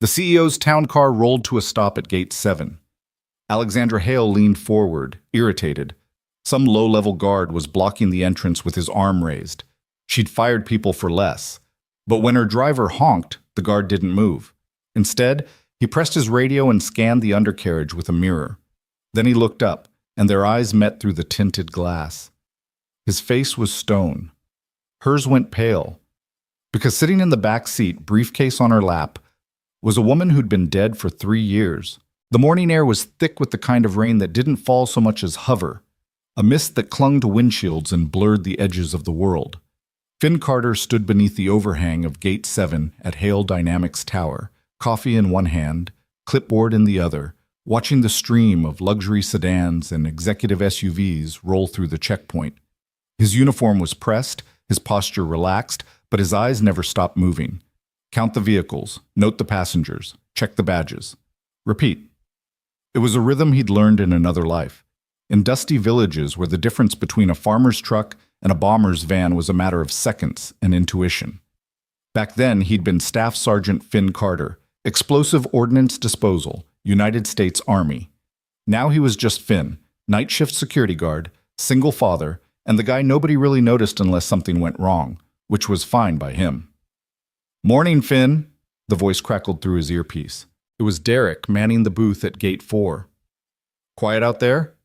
The CEO's town car rolled to a stop at Gate 7. Alexandra Hale leaned forward, irritated. Some low-level guard was blocking the entrance with his arm raised. She'd fired people for less. But when her driver honked, the guard didn't move. Instead, he pressed his radio and scanned the undercarriage with a mirror. Then he looked up, and their eyes met through the tinted glass. His face was stone. Hers went pale, because sitting in the back seat, briefcase on her lap, was a woman who'd been dead for 3 years. The morning air was thick with the kind of rain that didn't fall so much as hover, a mist that clung to windshields and blurred the edges of the world. Finn Carter stood beneath the overhang of Gate 7 at Hale Dynamics Tower, coffee in one hand, clipboard in the other, watching the stream of luxury sedans and executive SUVs roll through the checkpoint. His uniform was pressed, his posture relaxed, but his eyes never stopped moving. Count the vehicles, note the passengers, check the badges. Repeat. It was a rhythm he'd learned in another life. In dusty villages where the difference between a farmer's truck and a bomber's van was a matter of seconds and intuition. Back then, he'd been Staff Sergeant Finn Carter, Explosive Ordnance Disposal, United States Army. Now he was just Finn, night shift security guard, single father, and the guy nobody really noticed unless something went wrong, which was fine by him. "Morning, Finn," the voice crackled through his earpiece. It was Derek manning the booth at Gate 4. "Quiet out there?"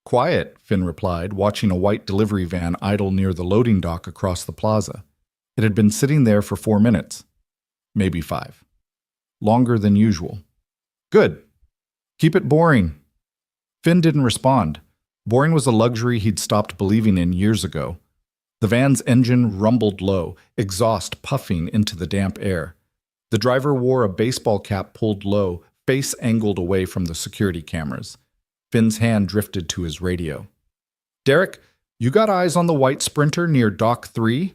"Quiet," Finn replied, watching a white delivery van idle near the loading dock across the plaza. It had been sitting there for 4 minutes. Maybe 5. Longer than usual. "Good. Keep it boring." Finn didn't respond. Boring was a luxury he'd stopped believing in years ago. The van's engine rumbled low, exhaust puffing into the damp air. The driver wore a baseball cap pulled low, face angled away from the security cameras. Finn's hand drifted to his radio. "Derek, you got eyes on the white Sprinter near Dock 3?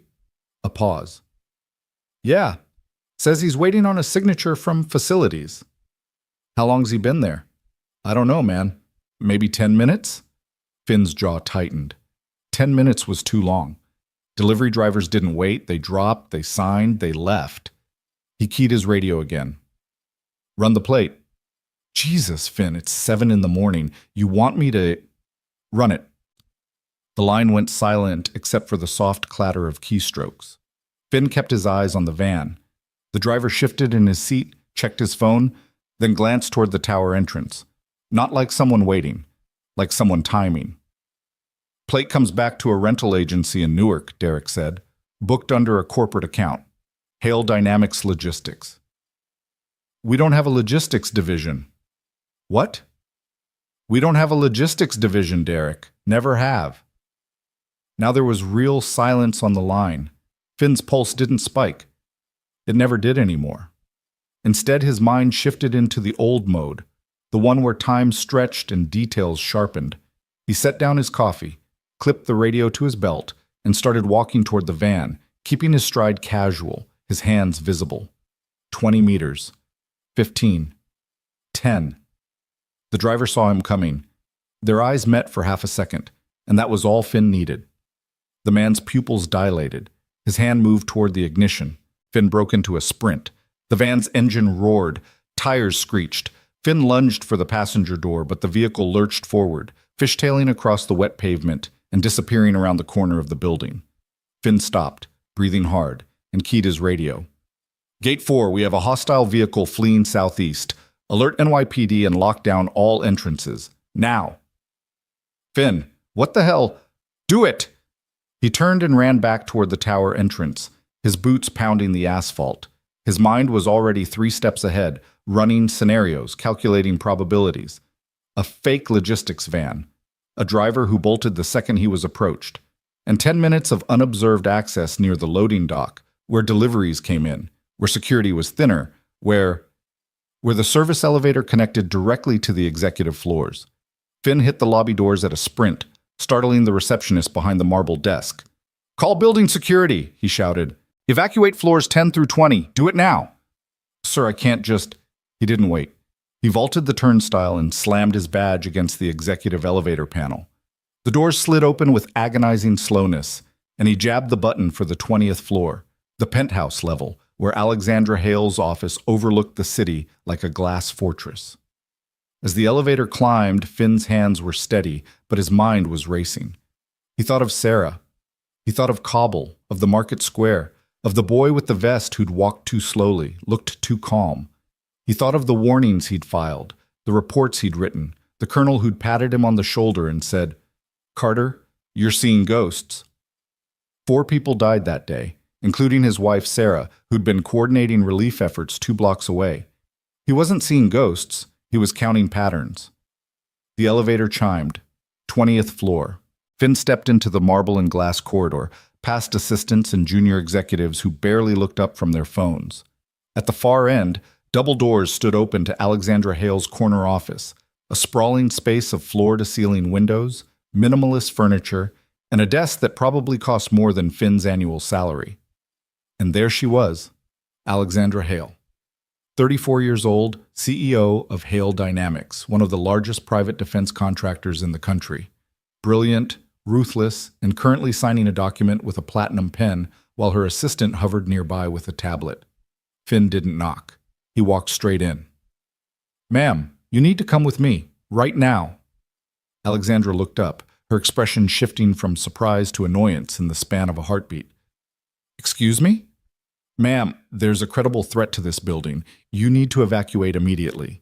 A pause. "Yeah. Says he's waiting on a signature from facilities." "How long's he been there?" "I don't know, man. Maybe 10 minutes? Finn's jaw tightened. 10 minutes was too long. Delivery drivers didn't wait. They dropped, they signed, they left. He keyed his radio again. "Run the plate." "Jesus, Finn, it's 7 in the morning. You want me to—" "Run it." The line went silent except for the soft clatter of keystrokes. Finn kept his eyes on the van. The driver shifted in his seat, checked his phone, then glanced toward the tower entrance. Not like someone waiting, like someone timing. "Plate comes back to a rental agency in Newark," Derek said, "booked under a corporate account. Hale Dynamics Logistics." "We don't have a logistics division." "What?" "We don't have a logistics division, Derek. Never have." Now there was real silence on the line. Finn's pulse didn't spike. It never did anymore. Instead, his mind shifted into the old mode, the one where time stretched and details sharpened. He set down his coffee, clipped the radio to his belt, and started walking toward the van, keeping his stride casual, his hands visible. 20 meters. 15. 10. The driver saw him coming. Their eyes met for half a second, and that was all Finn needed. The man's pupils dilated. His hand moved toward the ignition. Finn broke into a sprint. The van's engine roared. Tires screeched. Finn lunged for the passenger door, but the vehicle lurched forward, fishtailing across the wet pavement and disappearing around the corner of the building. Finn stopped, breathing hard, and keyed his radio. "Gate 4, we have a hostile vehicle fleeing southeast. Alert NYPD and lock down all entrances. Now." "Finn, what the hell? Do it!" He turned and ran back toward the tower entrance, his boots pounding the asphalt. His mind was already 3 steps ahead, running scenarios, calculating probabilities. A fake logistics van, a driver who bolted the second he was approached, and 10 minutes of unobserved access near the loading dock, where deliveries came in, where security was thinner, where the service elevator connected directly to the executive floors. Finn hit the lobby doors at a sprint, startling the receptionist behind the marble desk. "Call building security," he shouted. "Evacuate floors 10 through 20. Do it now." "Sir, I can't just—" He didn't wait. He vaulted the turnstile and slammed his badge against the executive elevator panel. The doors slid open with agonizing slowness, and he jabbed the button for the 20th floor, the penthouse level, where Alexandra Hale's office overlooked the city like a glass fortress. As the elevator climbed, Finn's hands were steady, but his mind was racing. He thought of Sarah. He thought of Cobble, of the market square, of the boy with the vest who'd walked too slowly, looked too calm. He thought of the warnings he'd filed, the reports he'd written, the colonel who'd patted him on the shoulder and said, "Carter, you're seeing ghosts." 4 people died that day, including his wife Sarah, who'd been coordinating relief efforts 2 blocks away. He wasn't seeing ghosts, he was counting patterns. The elevator chimed. 20th floor. Finn stepped into the marble and glass corridor, past assistants and junior executives who barely looked up from their phones. At the far end, double doors stood open to Alexandra Hale's corner office, a sprawling space of floor-to-ceiling windows, minimalist furniture, and a desk that probably cost more than Finn's annual salary. And there she was, Alexandra Hale. 34 years old, CEO of Hale Dynamics, one of the largest private defense contractors in the country. Brilliant, ruthless, and currently signing a document with a platinum pen while her assistant hovered nearby with a tablet. Finn didn't knock. He walked straight in. "Ma'am, you need to come with me, right now." Alexandra looked up, her expression shifting from surprise to annoyance in the span of a heartbeat. "Excuse me?" "Ma'am, there's a credible threat to this building. You need to evacuate immediately."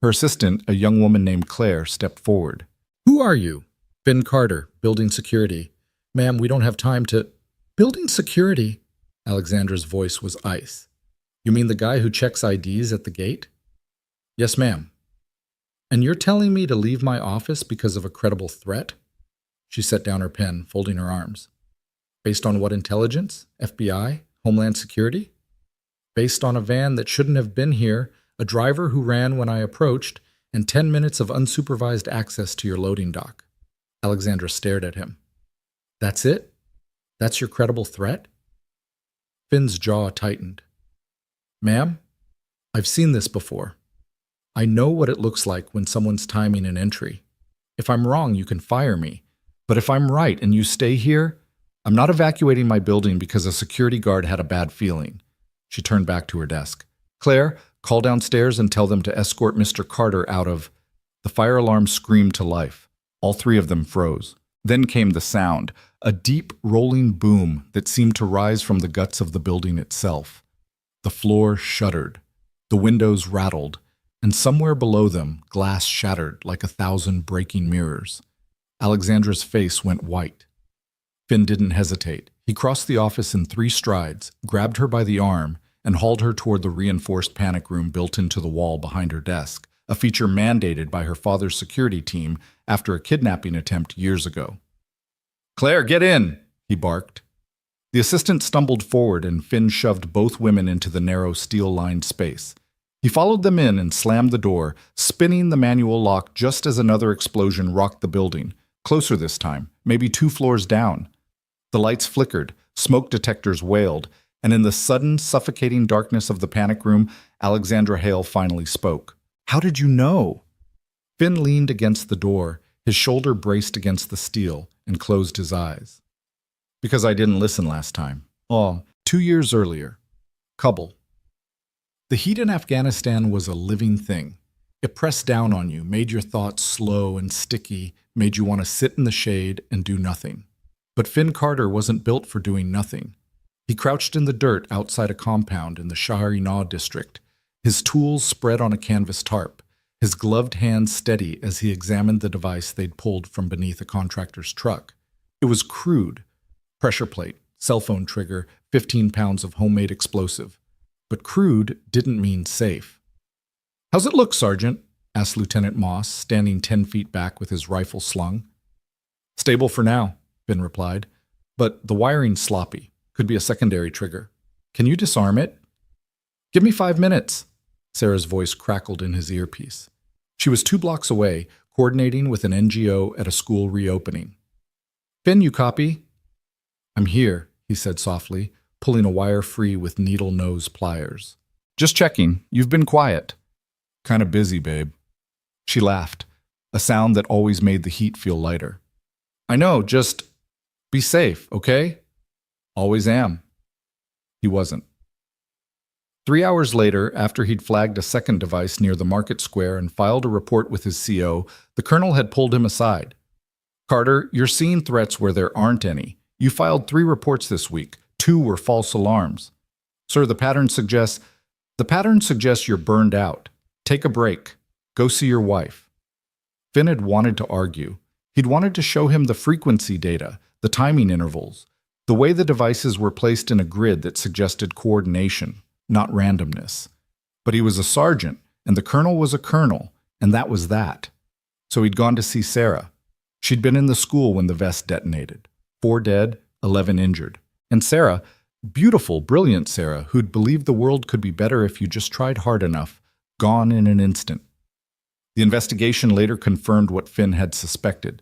Her assistant, a young woman named Claire, stepped forward. "Who are you?" "Finn Carter, building security." "Ma'am, we don't have time to—" "Building security?" Alexandra's voice was ice. "You mean the guy who checks IDs at the gate?" "Yes, ma'am." "And you're telling me to leave my office because of a credible threat?" She set down her pen, folding her arms. "Based on what intelligence? FBI? Homeland Security?" "Based on a van that shouldn't have been here, a driver who ran when I approached, and 10 minutes of unsupervised access to your loading dock." Alexandra stared at him. "That's it? That's your credible threat?" Finn's jaw tightened. "Ma'am, I've seen this before. I know what it looks like when someone's timing an entry. If I'm wrong, you can fire me. But if I'm right and you stay here, I'm not evacuating my building because a security guard had a bad feeling." She turned back to her desk. "Claire, call downstairs and tell them to escort Mr. Carter out of—" The fire alarm screamed to life. All 3 of them froze. Then came the sound, a deep, rolling boom that seemed to rise from the guts of the building itself. The floor shuddered. The windows rattled. And somewhere below them, glass shattered like 1,000 breaking mirrors. Alexandra's face went white. Finn didn't hesitate. He crossed the office in 3 strides, grabbed her by the arm, and hauled her toward the reinforced panic room built into the wall behind her desk, a feature mandated by her father's security team after a kidnapping attempt years ago. "Claire, get in!" he barked. The assistant stumbled forward and Finn shoved both women into the narrow steel-lined space. He followed them in and slammed the door, spinning the manual lock just as another explosion rocked the building, closer this time, maybe 2 floors down. The lights flickered, smoke detectors wailed, and in the sudden, suffocating darkness of the panic room, Alexandra Hale finally spoke. "How did you know?" Finn leaned against the door, his shoulder braced against the steel, and closed his eyes. "Because I didn't listen last time. 2 years earlier. Kabul." The heat in Afghanistan was a living thing. It pressed down on you, made your thoughts slow and sticky, made you want to sit in the shade and do nothing. But Finn Carter wasn't built for doing nothing. He crouched in the dirt outside a compound in the Shahri-Naw district, his tools spread on a canvas tarp, his gloved hands steady as he examined the device they'd pulled from beneath a contractor's truck. It was crude. Pressure plate, cell phone trigger, 15 pounds of homemade explosive. But crude didn't mean safe. "How's it look, Sergeant?" asked Lieutenant Moss, standing 10 feet back with his rifle slung. "Stable for now," Finn replied. "But the wiring's sloppy. Could be a secondary trigger. Can you disarm it?" "Give me 5 minutes." Sarah's voice crackled in his earpiece. She was 2 blocks away, coordinating with an NGO at a school reopening. "Finn, you copy?" "I'm here," he said softly, pulling a wire free with needle-nose pliers. "Just checking. You've been quiet." "Kinda busy, babe." She laughed, a sound that always made the heat feel lighter. "I know, just be safe, okay?" "Always am." He wasn't. 3 hours later, after he'd flagged a second device near the market square and filed a report with his CO, the colonel had pulled him aside. "Carter, you're seeing threats where there aren't any. You filed 3 reports this week. 2 were false alarms. Sir, the pattern suggests you're burned out. Take a break. Go see your wife." Finn had wanted to argue. He'd wanted to show him the frequency data, the timing intervals, the way the devices were placed in a grid that suggested coordination, not randomness. But he was a sergeant, and the colonel was a colonel, and that was that. So he'd gone to see Sarah. She'd been in the school when the vest detonated. 4 dead, 11 injured. And Sarah, beautiful, brilliant Sarah, who'd believed the world could be better if you just tried hard enough, gone in an instant. The investigation later confirmed what Finn had suspected.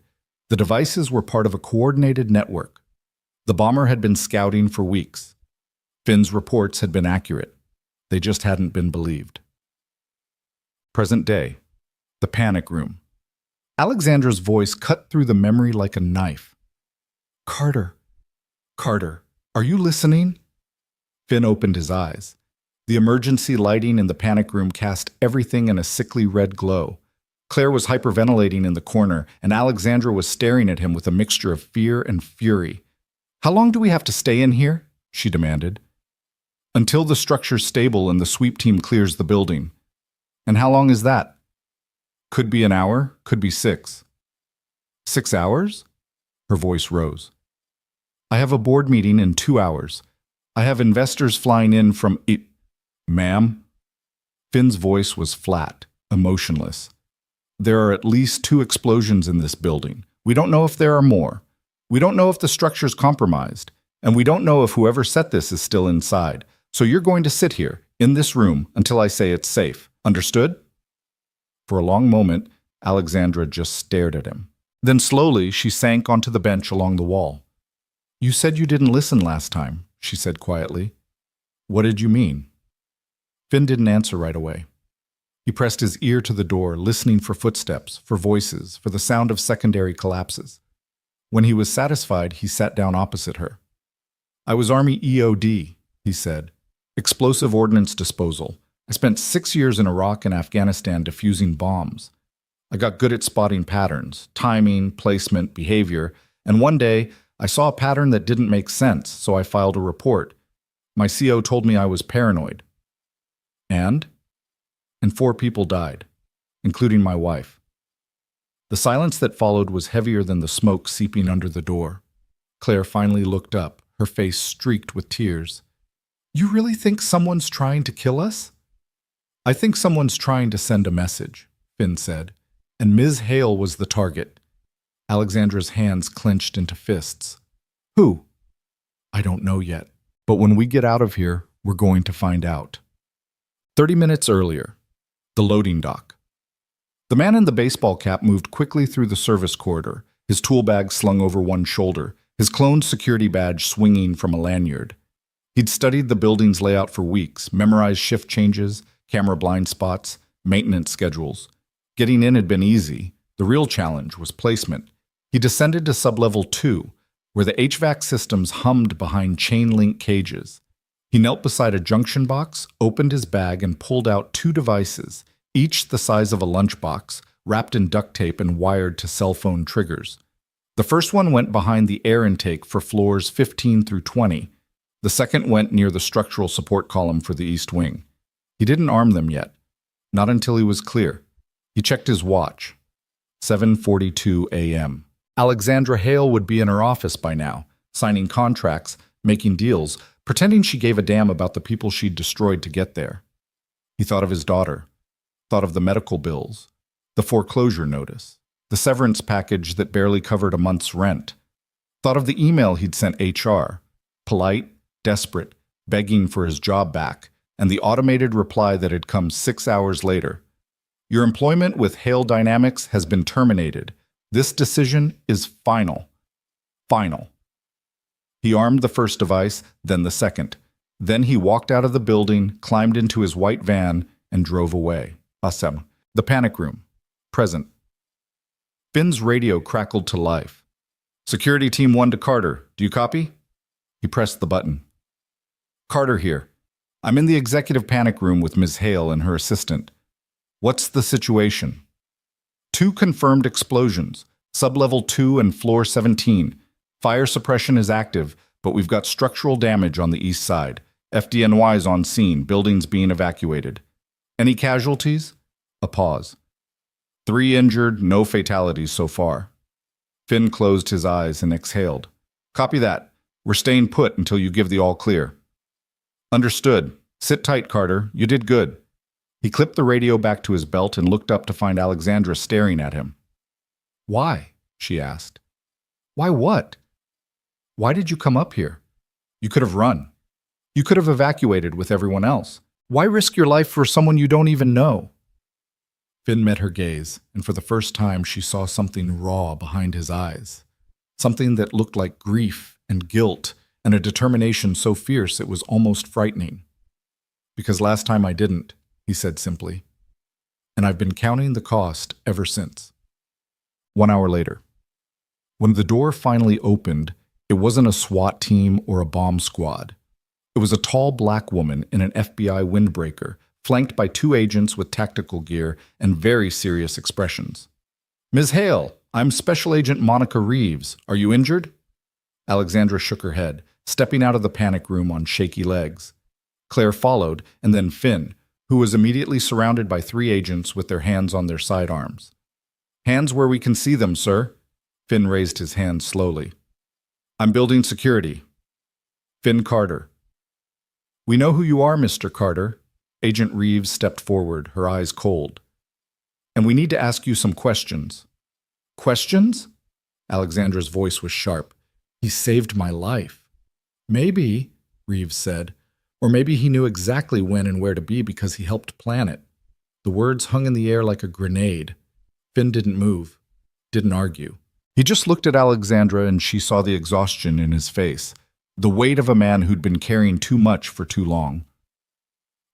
The devices were part of a coordinated network. The bomber had been scouting for weeks. Finn's reports had been accurate. They just hadn't been believed. Present day. The panic room. Alexandra's voice cut through the memory like a knife. "Carter. Carter, are you listening?" Finn opened his eyes. The emergency lighting in the panic room cast everything in a sickly red glow. Claire was hyperventilating in the corner, and Alexandra was staring at him with a mixture of fear and fury. "How long do we have to stay in here?" she demanded. "Until the structure's stable and the sweep team clears the building." "And how long is that?" "Could be an hour, could be 6. 6 hours?" Her voice rose. "I have a board meeting in 2 hours. I have investors flying in from it." "Ma'am?" Finn's voice was flat, emotionless. "There are at least 2 explosions in this building. We don't know if there are more. We don't know if the structure's compromised. And we don't know if whoever set this is still inside. So you're going to sit here, in this room, until I say it's safe. Understood?" For a long moment, Alexandra just stared at him. Then slowly, she sank onto the bench along the wall. "You said you didn't listen last time," she said quietly. "What did you mean?" Finn didn't answer right away. He pressed his ear to the door, listening for footsteps, for voices, for the sound of secondary collapses. When he was satisfied, he sat down opposite her. "I was Army EOD," he said. "Explosive Ordnance Disposal. I spent 6 years in Iraq and Afghanistan defusing bombs. I got good at spotting patterns, timing, placement, behavior, and one day I saw a pattern that didn't make sense, so I filed a report. My CO told me I was paranoid. And 4 people died, including my wife." The silence that followed was heavier than the smoke seeping under the door. Claire finally looked up, her face streaked with tears. "You really think someone's trying to kill us?" "I think someone's trying to send a message," Finn said, "and Ms. Hale was the target." Alexandra's hands clenched into fists. "Who?" "I don't know yet, but when we get out of here, we're going to find out." 30 minutes earlier. The loading dock. The man in the baseball cap moved quickly through the service corridor, his tool bag slung over one shoulder, his cloned security badge swinging from a lanyard. He'd studied the building's layout for weeks, memorized shift changes, camera blind spots, maintenance schedules. Getting in had been easy. The real challenge was placement. He descended to sublevel 2, where the HVAC systems hummed behind chain-link cages. He knelt beside a junction box, opened his bag, and pulled out 2 devices, each the size of a lunchbox, wrapped in duct tape and wired to cell phone triggers. The first one went behind the air intake for floors 15 through 20. The second went near the structural support column for the east wing. He didn't arm them yet. Not until he was clear. He checked his watch. 7:42 a.m. Alexandra Hale would be in her office by now, signing contracts, making deals, pretending she gave a damn about the people she'd destroyed to get there. He thought of his daughter, thought of the medical bills, the foreclosure notice, the severance package that barely covered a month's rent, thought of the email he'd sent HR, polite, desperate, begging for his job back, and the automated reply that had come 6 hours later. "Your employment with Hale Dynamics has been terminated. This decision is final. Final." He armed the first device, then the second. Then he walked out of the building, climbed into his white van, and drove away. Awesome. The panic room. Present. Finn's radio crackled to life. "Security Team 1 to Carter. Do you copy?" He pressed the button. "Carter here. I'm in the executive panic room with Ms. Hale and her assistant. What's the situation? 2 confirmed explosions, sublevel 2 and floor 17. Fire suppression is active, but we've got structural damage on the east side. FDNY's on scene, buildings being evacuated. Any casualties? A pause. 3 injured, no fatalities so far. Finn closed his eyes and exhaled. Copy that. We're staying put until you give the all clear. Understood. Sit tight, Carter. You did good. He clipped the radio back to his belt and looked up to find Alexandra staring at him. Why? She asked. Why what? Why did you come up here? You could have run. You could have evacuated with everyone else. Why risk your life for someone you don't even know? Finn met her gaze, and for the first time she saw something raw behind his eyes. Something that looked like grief and guilt and a determination so fierce it was almost frightening. Because last time I didn't, he said simply. And I've been counting the cost ever since. 1 hour later. When the door finally opened, it wasn't a SWAT team or a bomb squad. It was a tall black woman in an FBI windbreaker, flanked by 2 agents with tactical gear and very serious expressions. Ms. Hale, I'm Special Agent Monica Reeves. Are you injured? Alexandra shook her head, stepping out of the panic room on shaky legs. Claire followed, and then Finn, who was immediately surrounded by 3 agents with their hands on their sidearms. Hands where we can see them, sir. Finn raised his hand slowly. I'm building security. Finn Carter. We know who you are, Mr. Carter. Agent Reeves stepped forward, her eyes cold. And we need to ask you some questions. Questions? Alexandra's voice was sharp. He saved my life. Maybe, Reeves said, or maybe he knew exactly when and where to be because he helped plan it. The words hung in the air like a grenade. Finn didn't move, didn't argue. He just looked at Alexandra and she saw the exhaustion in his face, the weight of a man who'd been carrying too much for too long.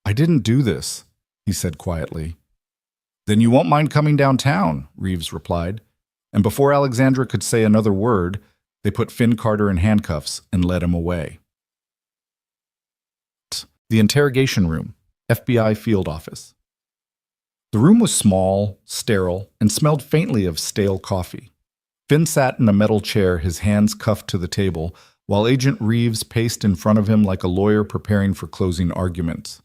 I didn't do this, he said quietly. Then you won't mind coming downtown, Reeves replied. And before Alexandra could say another word, they put Finn Carter in handcuffs and led him away. The interrogation room, FBI field office. The room was small, sterile, and smelled faintly of stale coffee. Finn sat in a metal chair, his hands cuffed to the table, while Agent Reeves paced in front of him like a lawyer preparing for closing arguments.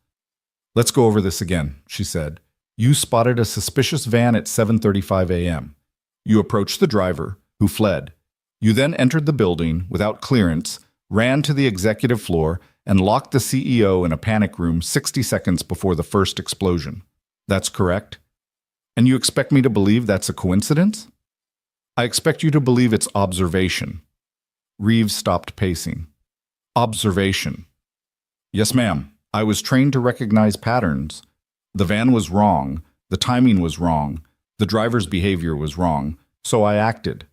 Let's go over this again, she said. You spotted a suspicious van at 7:35 a.m. You approached the driver, who fled. You then entered the building without clearance, ran to the executive floor, and locked the CEO in a panic room 60 seconds before the first explosion. That's correct? And you expect me to believe that's a coincidence? I expect you to believe it's observation. Reeves stopped pacing. Observation. Yes, ma'am. I was trained to recognize patterns. The van was wrong. The timing was wrong. The driver's behavior was wrong. So I acted.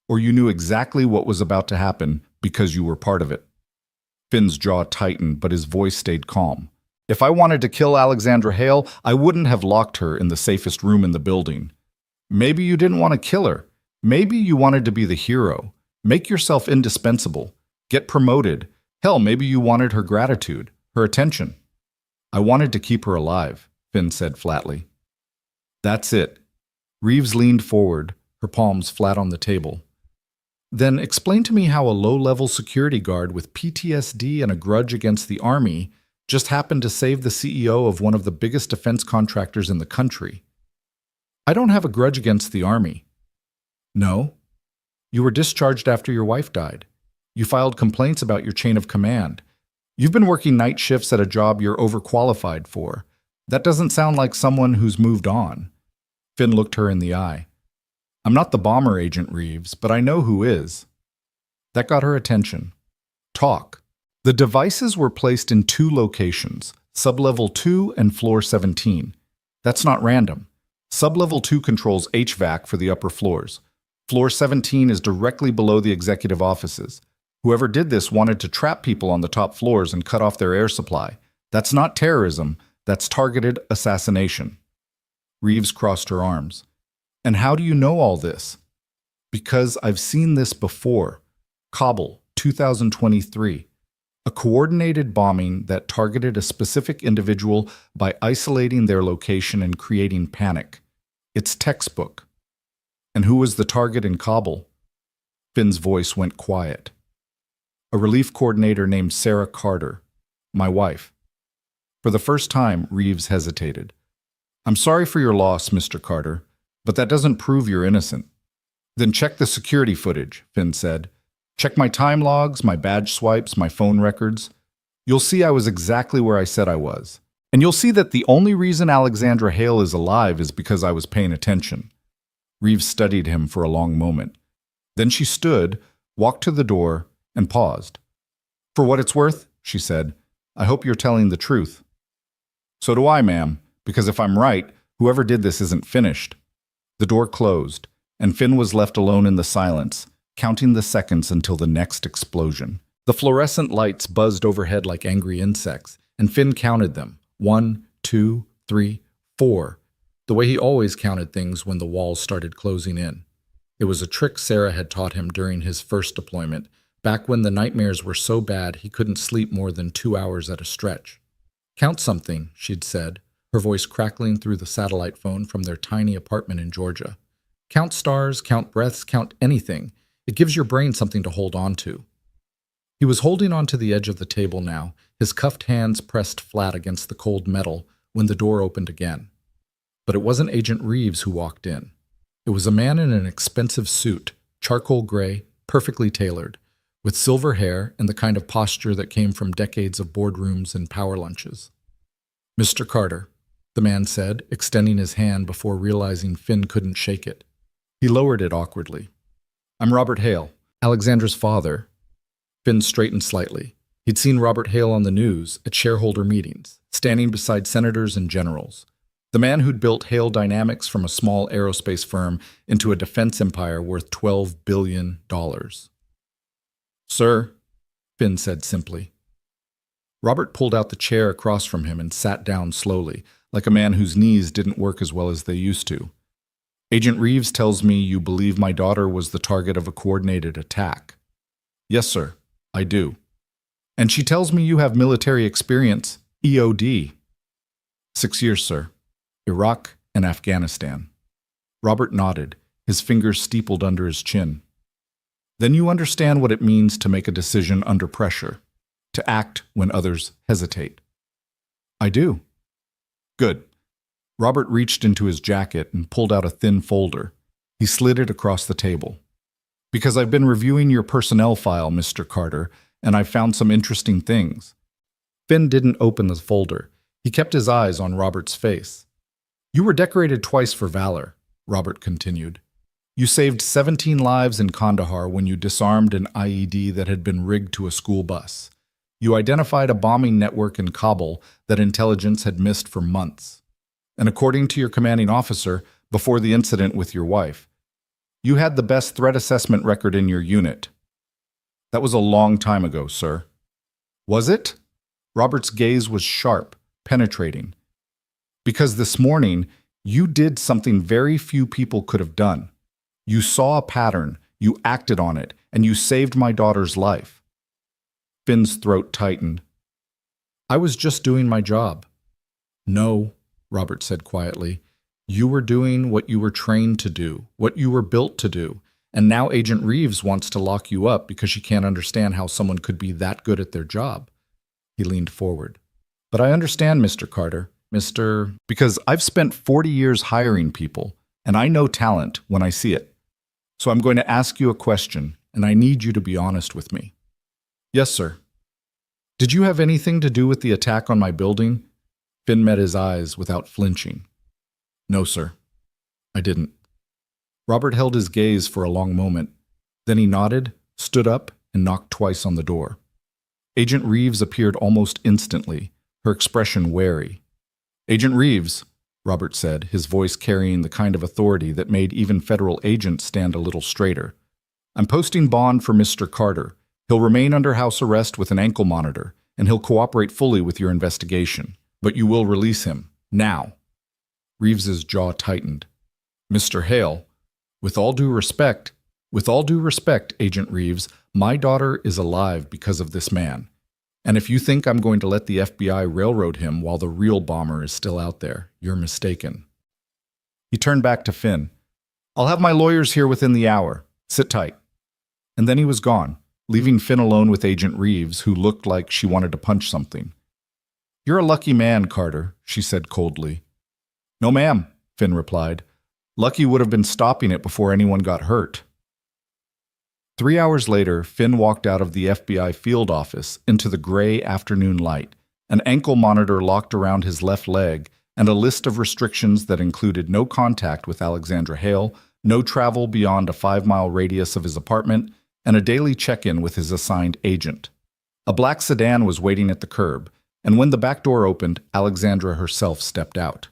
Or you knew exactly what was about to happen because you were part of it. Finn's jaw tightened, but his voice stayed calm. If I wanted to kill Alexandra Hale, I wouldn't have locked her in the safest room in the building. Maybe you didn't want to kill her. Maybe you wanted to be the hero. Make yourself indispensable. Get promoted. Hell, maybe you wanted her gratitude, her attention. I wanted to keep her alive, Finn said flatly. That's it. Reeves leaned forward, her palms flat on the table. Then explain to me how a low-level security guard with PTSD and a grudge against the Army just happened to save the CEO of one of the biggest defense contractors in the country. I don't have a grudge against the Army. No? You were discharged after your wife died. You filed complaints about your chain of command. You've been working night shifts at a job you're overqualified for. That doesn't sound like someone who's moved on. Finn looked her in the eye. I'm not the bomber, Agent Reeves, but I know who is. That got her attention. Talk. The devices were placed in 2 locations, sublevel 2 and floor 17. That's not random. Sublevel 2 controls HVAC for the upper floors. Floor 17 is directly below the executive offices. Whoever did this wanted to trap people on the top floors and cut off their air supply. That's not terrorism, that's targeted assassination. Reeves crossed her arms. And how do you know all this? Because I've seen this before. Kabul, 2023. A coordinated bombing that targeted a specific individual by isolating their location and creating panic. It's textbook. And who was the target in Kabul? Finn's voice went quiet. A relief coordinator named Sarah Carter, my wife. For the first time, Reeves hesitated. I'm sorry for your loss, Mr. Carter, but that doesn't prove you're innocent. Then check the security footage, Finn said. Check my time logs, my badge swipes, my phone records. You'll see I was exactly where I said I was. And you'll see that the only reason Alexandra Hale is alive is because I was paying attention. Reeves studied him for a long moment. Then she stood, walked to the door, and paused. For what it's worth, she said, I hope you're telling the truth. So do I, ma'am, because if I'm right, whoever did this isn't finished. The door closed, and Finn was left alone in the silence, counting the seconds until the next explosion. The fluorescent lights buzzed overhead like angry insects, and Finn counted them. 1, 2, 3, 4, the way he always counted things when the walls started closing in. It was a trick Sarah had taught him during his first deployment, back when the nightmares were so bad he couldn't sleep more than 2 hours at a stretch. Count something, she'd said, her voice crackling through the satellite phone from their tiny apartment in Georgia. Count stars, count breaths, count anything. It gives your brain something to hold on to. He was holding on to the edge of the table now, his cuffed hands pressed flat against the cold metal, when the door opened again. But it wasn't Agent Reeves who walked in. It was a man in an expensive suit, charcoal gray, perfectly tailored, with silver hair and the kind of posture that came from decades of boardrooms and power lunches. Mr. Carter, the man said, extending his hand before realizing Finn couldn't shake it. He lowered it awkwardly. I'm Robert Hale, Alexandra's father. Finn straightened slightly. He'd seen Robert Hale on the news at shareholder meetings, standing beside senators and generals. The man who'd built Hale Dynamics from a small aerospace firm into a defense empire worth $12 billion. Sir, Finn said simply. Robert pulled out the chair across from him and sat down slowly, like a man whose knees didn't work as well as they used to. Agent Reeves tells me you believe my daughter was the target of a coordinated attack. Yes, sir, I do. And she tells me you have military experience, EOD. 6 years, sir. Iraq and Afghanistan. Robert nodded, his fingers steepled under his chin. Then you understand what it means to make a decision under pressure, to act when others hesitate. I do. Good. Robert reached into his jacket and pulled out a thin folder. He slid it across the table. Because I've been reviewing your personnel file, Mr. Carter, and I've found some interesting things. Finn didn't open the folder. He kept his eyes on Robert's face. You were decorated twice for valor, Robert continued. You saved 17 lives in Kandahar when you disarmed an IED that had been rigged to a school bus. You identified a bombing network in Kabul that intelligence had missed for months. And according to your commanding officer, before the incident with your wife, you had the best threat assessment record in your unit. That was a long time ago, sir. Was it? Robert's gaze was sharp, penetrating. Because this morning, you did something very few people could have done. You saw a pattern, you acted on it, and you saved my daughter's life. Finn's throat tightened. I was just doing my job. No, Robert said quietly. You were doing what you were trained to do, what you were built to do, and now Agent Reeves wants to lock you up because she can't understand how someone could be that good at their job. He leaned forward. But I understand, Mr. Carter, because I've spent 40 years hiring people, and I know talent when I see it. So I'm going to ask you a question, and I need you to be honest with me. Yes, sir. Did you have anything to do with the attack on my building? Finn met his eyes without flinching. No, sir. I didn't. Robert held his gaze for a long moment. Then he nodded, stood up, and knocked twice on the door. Agent Reeves appeared almost instantly, her expression wary. Agent Reeves, Robert said, his voice carrying the kind of authority that made even federal agents stand a little straighter. I'm posting bond for Mr. Carter. He'll remain under house arrest with an ankle monitor, and he'll cooperate fully with your investigation. But you will release him, now. Reeves's jaw tightened. Mr. Hale, with all due respect, Agent Reeves, my daughter is alive because of this man. And if you think I'm going to let the FBI railroad him while the real bomber is still out there, you're mistaken. He turned back to Finn. I'll have my lawyers here within the hour. Sit tight. And then he was gone, leaving Finn alone with Agent Reeves, who looked like she wanted to punch something. You're a lucky man, Carter, she said coldly. No, ma'am, Finn replied. Lucky would have been stopping it before anyone got hurt. 3 hours later, Finn walked out of the FBI field office into the gray afternoon light, an ankle monitor locked around his left leg, and a list of restrictions that included no contact with Alexandra Hale, no travel beyond a 5-mile radius of his apartment, and a daily check-in with his assigned agent. A black sedan was waiting at the curb, and when the back door opened, Alexandra herself stepped out.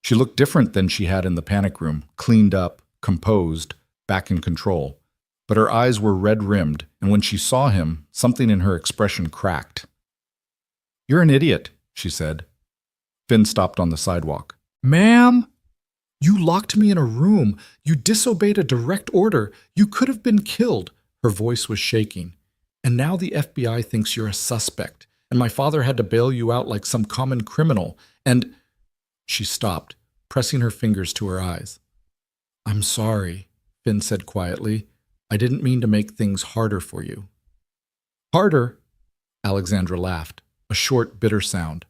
She looked different than she had in the panic room, cleaned up, composed, back in control. But her eyes were red-rimmed, and when she saw him, something in her expression cracked. You're an idiot, she said. Finn stopped on the sidewalk. Ma'am? You locked me in a room. You disobeyed a direct order. You could have been killed. Her voice was shaking. And now the FBI thinks you're a suspect, and my father had to bail you out like some common criminal, and… She stopped, pressing her fingers to her eyes. I'm sorry, Finn said quietly. I didn't mean to make things harder for you. Harder? Alexandra laughed, a short, bitter sound.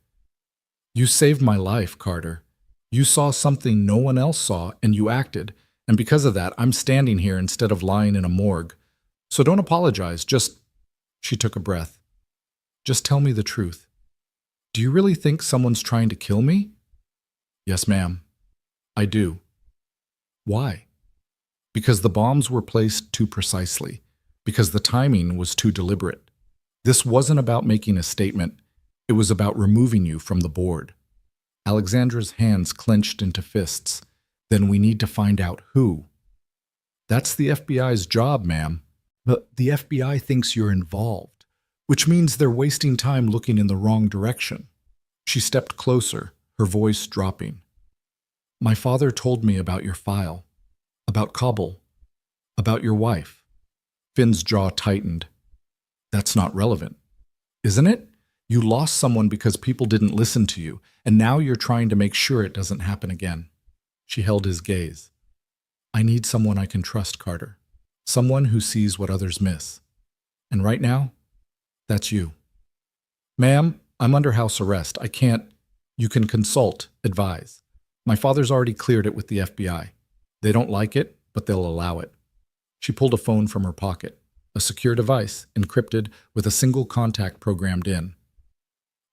You saved my life, Carter. You saw something no one else saw, and you acted, and because of that, I'm standing here instead of lying in a morgue. So don't apologize, just… She took a breath. Just tell me the truth. Do you really think someone's trying to kill me? Yes, ma'am. I do. Why? Because the bombs were placed too precisely. Because the timing was too deliberate. This wasn't about making a statement. It was about removing you from the board. Alexandra's hands clenched into fists. Then we need to find out who. That's the FBI's job, ma'am. But the FBI thinks you're involved, which means they're wasting time looking in the wrong direction. She stepped closer, her voice dropping. My father told me about your file, about Kabul, about your wife. Finn's jaw tightened. That's not relevant, isn't it? You lost someone because people didn't listen to you, and now you're trying to make sure it doesn't happen again. She held his gaze. I need someone I can trust, Carter. Someone who sees what others miss. And right now, that's you. Ma'am, I'm under house arrest. I can't… You can consult, advise. My father's already cleared it with the FBI. They don't like it, but they'll allow it. She pulled a phone from her pocket, a secure device, encrypted with a single contact programmed in.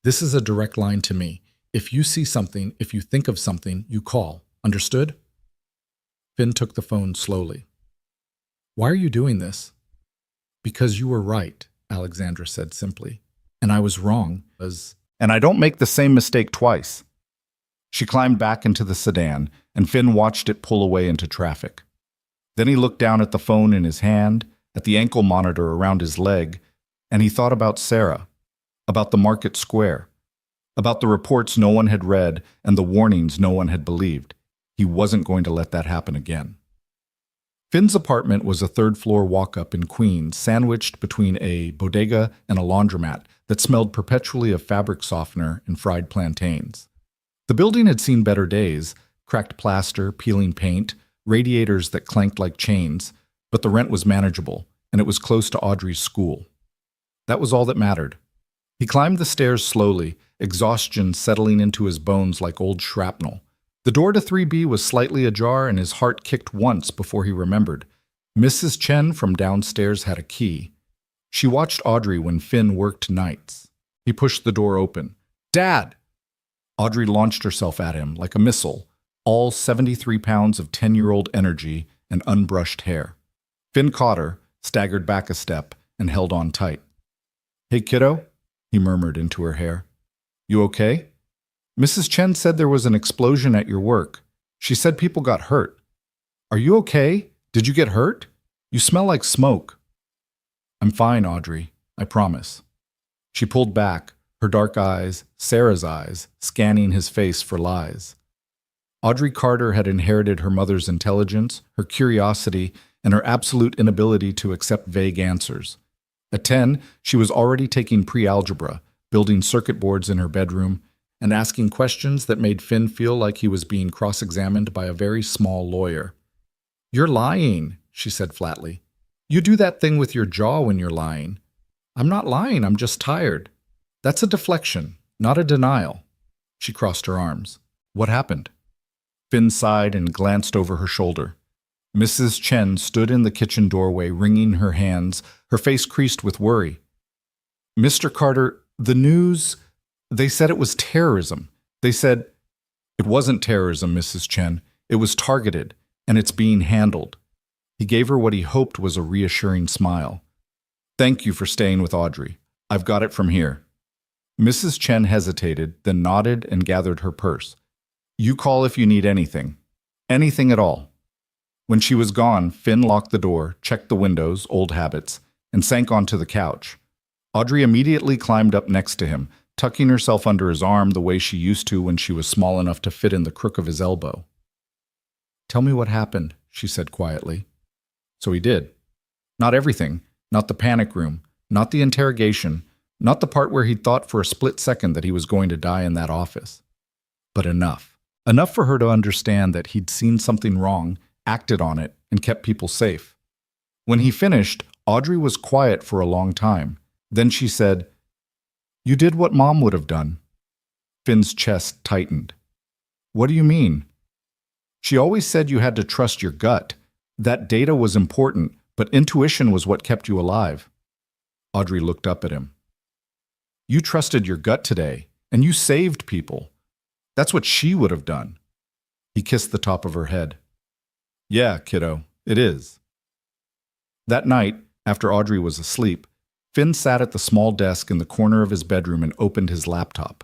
This is a direct line to me. If you see something, if you think of something, you call. Understood? Finn took the phone slowly. Why are you doing this? Because you were right, Alexandra said simply. And I was wrong, And I don't make the same mistake twice. She climbed back into the sedan, and Finn watched it pull away into traffic. Then he looked down at the phone in his hand, at the ankle monitor around his leg, and he thought about Sarah, about the market square, about the reports no one had read and the warnings no one had believed. He wasn't going to let that happen again. Finn's apartment was a third-floor walk-up in Queens, sandwiched between a bodega and a laundromat that smelled perpetually of fabric softener and fried plantains. The building had seen better days, cracked plaster, peeling paint, radiators that clanked like chains, but the rent was manageable, and it was close to Audrey's school. That was all that mattered. He climbed the stairs slowly, exhaustion settling into his bones like old shrapnel. The door to 3B was slightly ajar, and his heart kicked once before he remembered. Mrs. Chen from downstairs had a key. She watched Audrey when Finn worked nights. He pushed the door open. Dad! Audrey launched herself at him like a missile, all 73 pounds of 10-year-old energy and unbrushed hair. Finn caught her, staggered back a step, and held on tight. Hey, kiddo, he murmured into her hair. You okay? Mrs. Chen said there was an explosion at your work. She said people got hurt. Are you okay? Did you get hurt? You smell like smoke. I'm fine, Audrey. I promise. She pulled back, her dark eyes, Sarah's eyes, scanning his face for lies. Audrey Carter had inherited her mother's intelligence, her curiosity, and her absolute inability to accept vague answers. At 10, she was already taking pre-algebra, building circuit boards in her bedroom, and asking questions that made Finn feel like he was being cross-examined by a very small lawyer. "You're lying," she said flatly. "You do that thing with your jaw when you're lying." "I'm not lying, I'm just tired." "That's a deflection, not a denial." She crossed her arms. "What happened?" Finn sighed and glanced over her shoulder. Mrs. Chen stood in the kitchen doorway, wringing her hands, her face creased with worry. "Mr. Carter, the news, they said it was terrorism. They said—" "It wasn't terrorism, Mrs. Chen. It was targeted, and it's being handled." He gave her what he hoped was a reassuring smile. "Thank you for staying with Audrey. I've got it from here." Mrs. Chen hesitated, then nodded and gathered her purse. "You call if you need anything. Anything at all." When she was gone, Finn locked the door, checked the windows, old habits, and sank onto the couch. Audrey immediately climbed up next to him, tucking herself under his arm the way she used to when she was small enough to fit in the crook of his elbow. "Tell me what happened," she said quietly. So he did. Not everything, not the panic room, not the interrogation, not the part where he'd thought for a split second that he was going to die in that office. But enough. Enough for her to understand that he'd seen something wrong, acted on it, and kept people safe. When he finished, Audrey was quiet for a long time. Then she said, "You did what Mom would have done." Finn's chest tightened. "What do you mean?" "She always said you had to trust your gut. That data was important, but intuition was what kept you alive." Audrey looked up at him. "You trusted your gut today, and you saved people. That's what she would have done." He kissed the top of her head. "Yeah, kiddo, it is." That night, after Audrey was asleep, Finn sat at the small desk in the corner of his bedroom and opened his laptop.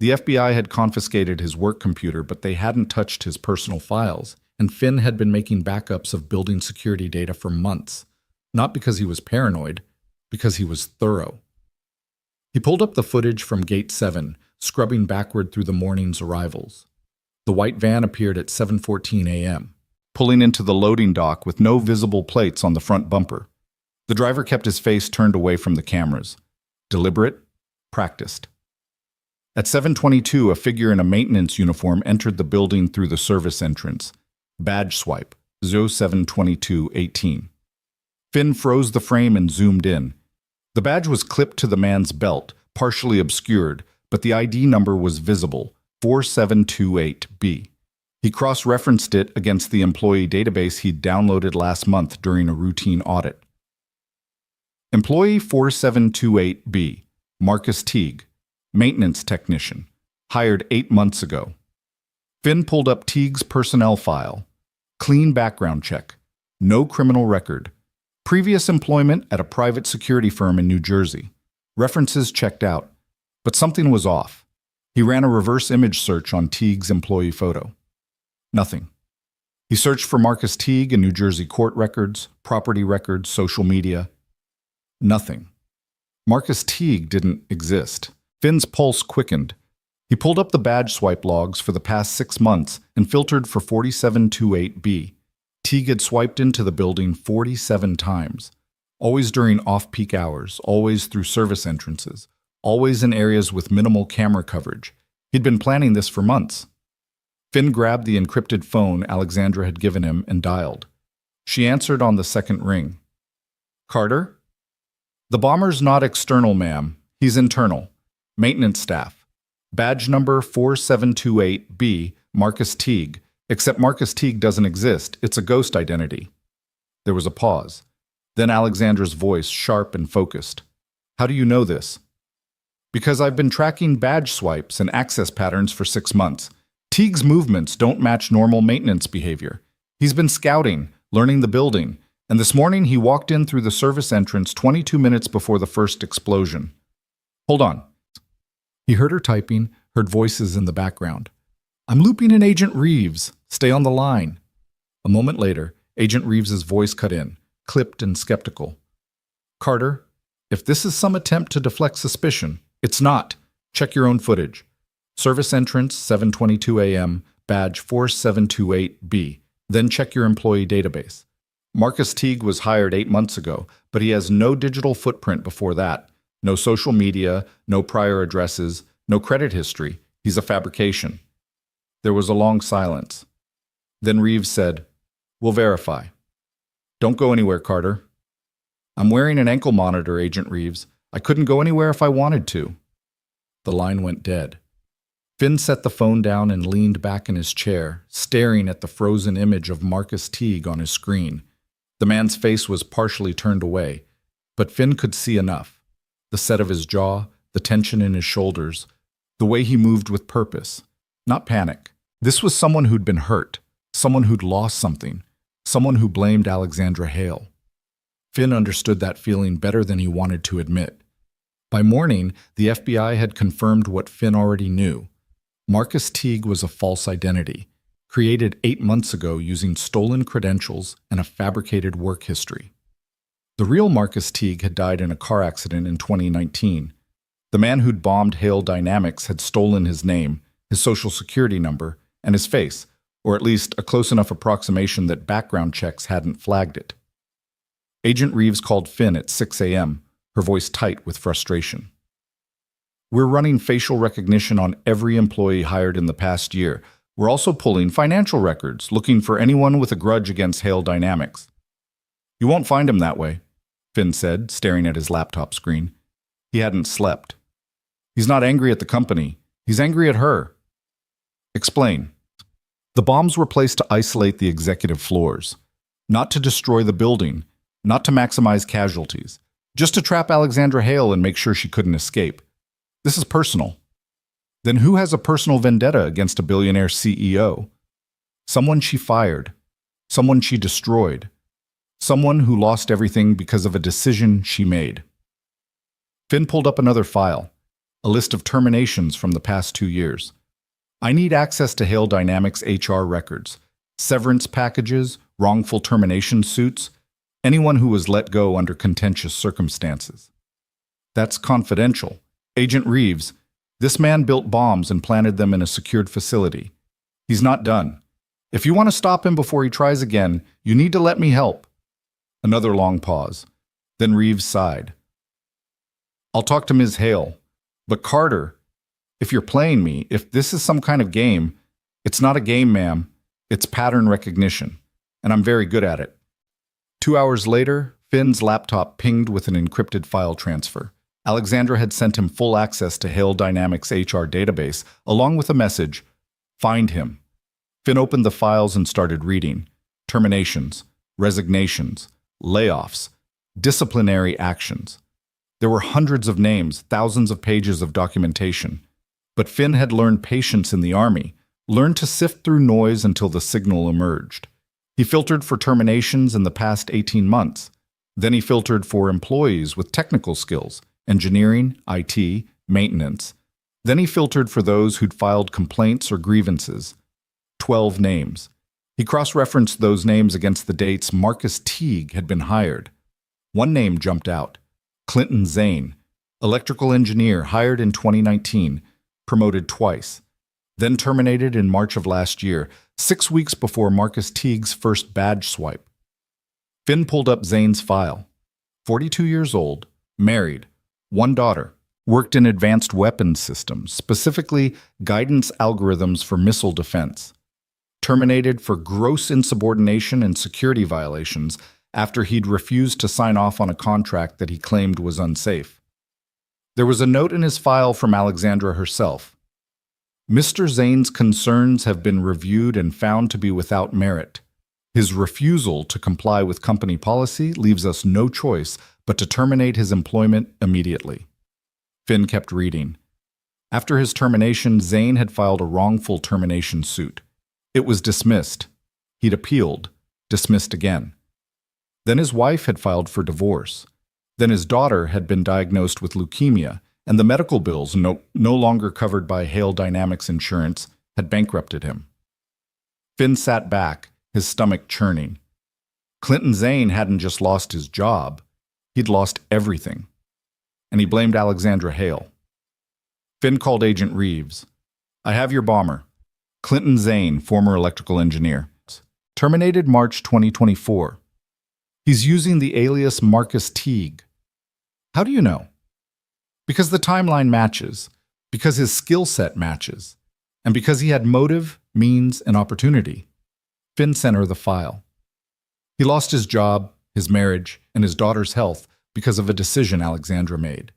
The FBI had confiscated his work computer, but they hadn't touched his personal files, and Finn had been making backups of building security data for months, not because he was paranoid, because he was thorough. He pulled up the footage from Gate 7, scrubbing backward through the morning's arrivals. The white van appeared at 7:14 a.m., pulling into the loading dock with no visible plates on the front bumper. The driver kept his face turned away from the cameras. Deliberate, practiced. At 7:22, a figure in a maintenance uniform entered the building through the service entrance. Badge swipe, 072218. Finn froze the frame and zoomed in. The badge was clipped to the man's belt, partially obscured, but the ID number was visible, 4728B. He cross-referenced it against the employee database he'd downloaded last month during a routine audit. Employee 4728B, Marcus Teague, maintenance technician, hired 8 months ago. Finn pulled up Teague's personnel file. Clean background check. No criminal record. Previous employment at a private security firm in New Jersey. References checked out. But something was off. He ran a reverse image search on Teague's employee photo. Nothing. He searched for Marcus Teague in New Jersey court records, property records, social media. Nothing. Marcus Teague didn't exist. Finn's pulse quickened. He pulled up the badge swipe logs for the past 6 months and filtered for 4728B. Teague had swiped into the building 47 times. Always during off-peak hours, always through service entrances, always in areas with minimal camera coverage. He'd been planning this for months. Finn grabbed the encrypted phone Alexandra had given him and dialed. She answered on the second ring. "Carter?" "The bomber's not external, ma'am. He's internal. Maintenance staff. Badge number 4728B, Marcus Teague. Except Marcus Teague doesn't exist. It's a ghost identity." There was a pause. Then Alexandra's voice, sharp and focused. "How do you know this?" "Because I've been tracking badge swipes and access patterns for 6 months. Teague's movements don't match normal maintenance behavior. He's been scouting, learning the building, and this morning he walked in through the service entrance 22 minutes before the first explosion." "Hold on." He heard her typing, heard voices in the background. "I'm looping in Agent Reeves. Stay on the line." A moment later, Agent Reeves's voice cut in, clipped and skeptical. "Carter, if this is some attempt to deflect suspicion, it's not. Check your own footage. Service entrance, 7:22 a.m., badge 4728B. Then check your employee database. Marcus Teague was hired 8 months ago, but he has no digital footprint before that. No social media, no prior addresses, no credit history. He's a fabrication. There was a long silence. Then Reeves said, "We'll verify." "Don't go anywhere, Carter." "I'm wearing an ankle monitor, Agent Reeves. I couldn't go anywhere if I wanted to." The line went dead. Finn set the phone down and leaned back in his chair, staring at the frozen image of Marcus Teague on his screen. The man's face was partially turned away, but Finn could see enough. The set of his jaw, the tension in his shoulders, the way he moved with purpose, not panic. This was someone who'd been hurt, someone who'd lost something, someone who blamed Alexandra Hale. Finn understood that feeling better than he wanted to admit. By morning, the FBI had confirmed what Finn already knew. Marcus Teague was a false identity, created 8 months ago using stolen credentials and a fabricated work history. The real Marcus Teague had died in a car accident in 2019. The man who'd bombed Hale Dynamics had stolen his name, his social security number, and his face, or at least a close enough approximation that background checks hadn't flagged it. Agent Reeves called Finn at 6 a.m., her voice tight with frustration. "We're running facial recognition on every employee hired in the past year. We're also pulling financial records, looking for anyone with a grudge against Hale Dynamics." "You won't find him that way," Finn said, staring at his laptop screen. He hadn't slept. "He's not angry at the company. He's angry at her." "Explain." "The bombs were placed to isolate the executive floors, not to destroy the building, not to maximize casualties, just to trap Alexandra Hale and make sure she couldn't escape. This is personal." "Then who has a personal vendetta against a billionaire CEO? Someone she fired, someone she destroyed, someone who lost everything because of a decision she made." Finn pulled up another file, a list of terminations from the past 2 years. "I need access to Hale Dynamics HR records, severance packages, wrongful termination suits, anyone who was let go under contentious circumstances." "That's confidential. Agent Reeves, this man built bombs and planted them in a secured facility. He's not done. If you want to stop him before he tries again, you need to let me help." Another long pause. Then Reeves sighed. "I'll talk to Ms. Hale. But Carter, if you're playing me, if this is some kind of game, it's not a game, ma'am. It's pattern recognition. And I'm very good at it." 2 hours later, Finn's laptop pinged with an encrypted file transfer. Alexandra had sent him full access to Hale Dynamics' HR database, along with a message, "Find him." Finn opened the files and started reading. Terminations, resignations, layoffs, disciplinary actions. There were hundreds of names, thousands of pages of documentation. But Finn had learned patience in the Army, learned to sift through noise until the signal emerged. He filtered for terminations in the past 18 months. Then he filtered for employees with technical skills, engineering, IT, maintenance. Then he filtered for those who'd filed complaints or grievances. 12 names. He cross-referenced those names against the dates Marcus Teague had been hired. One name jumped out. Clinton Zane, electrical engineer hired in 2019, promoted twice. Then terminated in March of last year, 6 weeks before Marcus Teague's first badge swipe. Finn pulled up Zane's file. 42 years old, married, 1 daughter, worked in advanced weapons systems, specifically guidance algorithms for missile defense. Terminated for gross insubordination and security violations after he'd refused to sign off on a contract that he claimed was unsafe. There was a note in his file from Alexandra herself. "Mr. Zane's concerns have been reviewed and found to be without merit. His refusal to comply with company policy leaves us no choice but to terminate his employment immediately." Finn kept reading. After his termination, Zane had filed a wrongful termination suit. It was dismissed. He'd appealed, dismissed again. Then his wife had filed for divorce. Then his daughter had been diagnosed with leukemia, and the medical bills, no longer covered by Hale Dynamics insurance, had bankrupted him. Finn sat back, his stomach churning. Clinton Zane hadn't just lost his job, he'd lost everything. And he blamed Alexandra Hale. Finn called Agent Reeves. "I have your bomber. Clinton Zane, former electrical engineer. Terminated March 2024. He's using the alias Marcus Teague." "How do you know?" Because the timeline matches, because his skill set matches, and because he had motive, means, and opportunity. Finn sent her the file. He lost his job, his marriage, and his daughter's health because of a decision Alexandra made.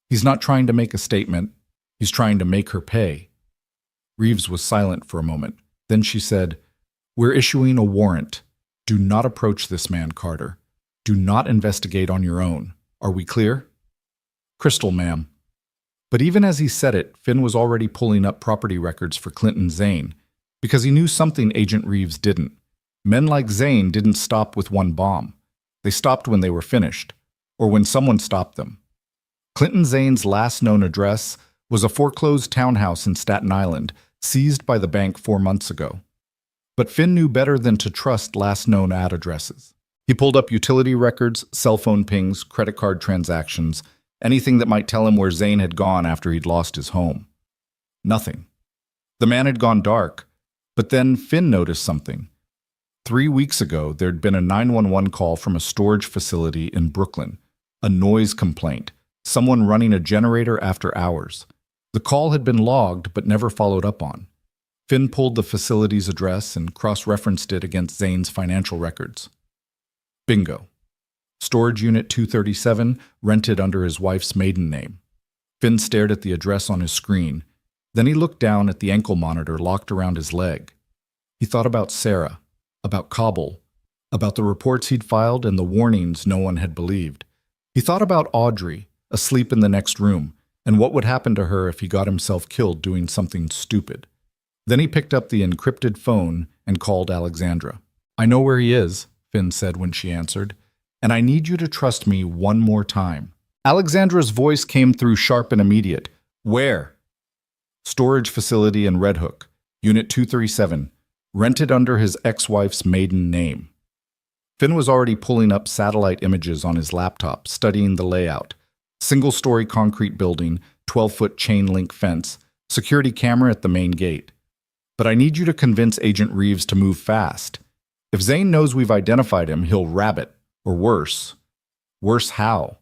He's not trying to make a statement, he's trying to make her pay. Reeves was silent for a moment. Then she said, "We're issuing a warrant. Do not approach this man, Carter. Do not investigate on your own. Are we clear?" "Crystal, ma'am." But even as he said it, Finn was already pulling up property records for Clinton Zane, because he knew something Agent Reeves didn't. Men like Zane didn't stop with one bomb. They stopped when they were finished, or when someone stopped them. Clinton Zane's last known address was a foreclosed townhouse in Staten Island, seized by the bank 4 months ago. But Finn knew better than to trust last known addresses. He pulled up utility records, cell phone pings, credit card transactions, anything that might tell him where Zane had gone after he'd lost his home. Nothing. The man had gone dark, but then Finn noticed something. 3 weeks ago, there'd been a 911 call from a storage facility in Brooklyn, a noise complaint, someone running a generator after hours. The call had been logged but never followed up on. Finn pulled the facility's address and cross-referenced it against Zane's financial records. Bingo. Storage Unit 237, rented under his wife's maiden name. Finn stared at the address on his screen. Then he looked down at the ankle monitor locked around his leg. He thought about Sarah, about Kabul, about the reports he'd filed and the warnings no one had believed. He thought about Audrey, asleep in the next room, and what would happen to her if he got himself killed doing something stupid. Then he picked up the encrypted phone and called Alexandra. "I know where he is," Finn said when she answered, "and I need you to trust me one more time." Alexandra's voice came through sharp and immediate. "Where?" "Storage facility in Red Hook, Unit 237, rented under his ex-wife's maiden name." Finn was already pulling up satellite images on his laptop, studying the layout. Single-story concrete building, 12-foot chain-link fence, security camera at the main gate. "But I need you to convince Agent Reeves to move fast. If Zane knows we've identified him, he'll rabbit, or worse. Worse how?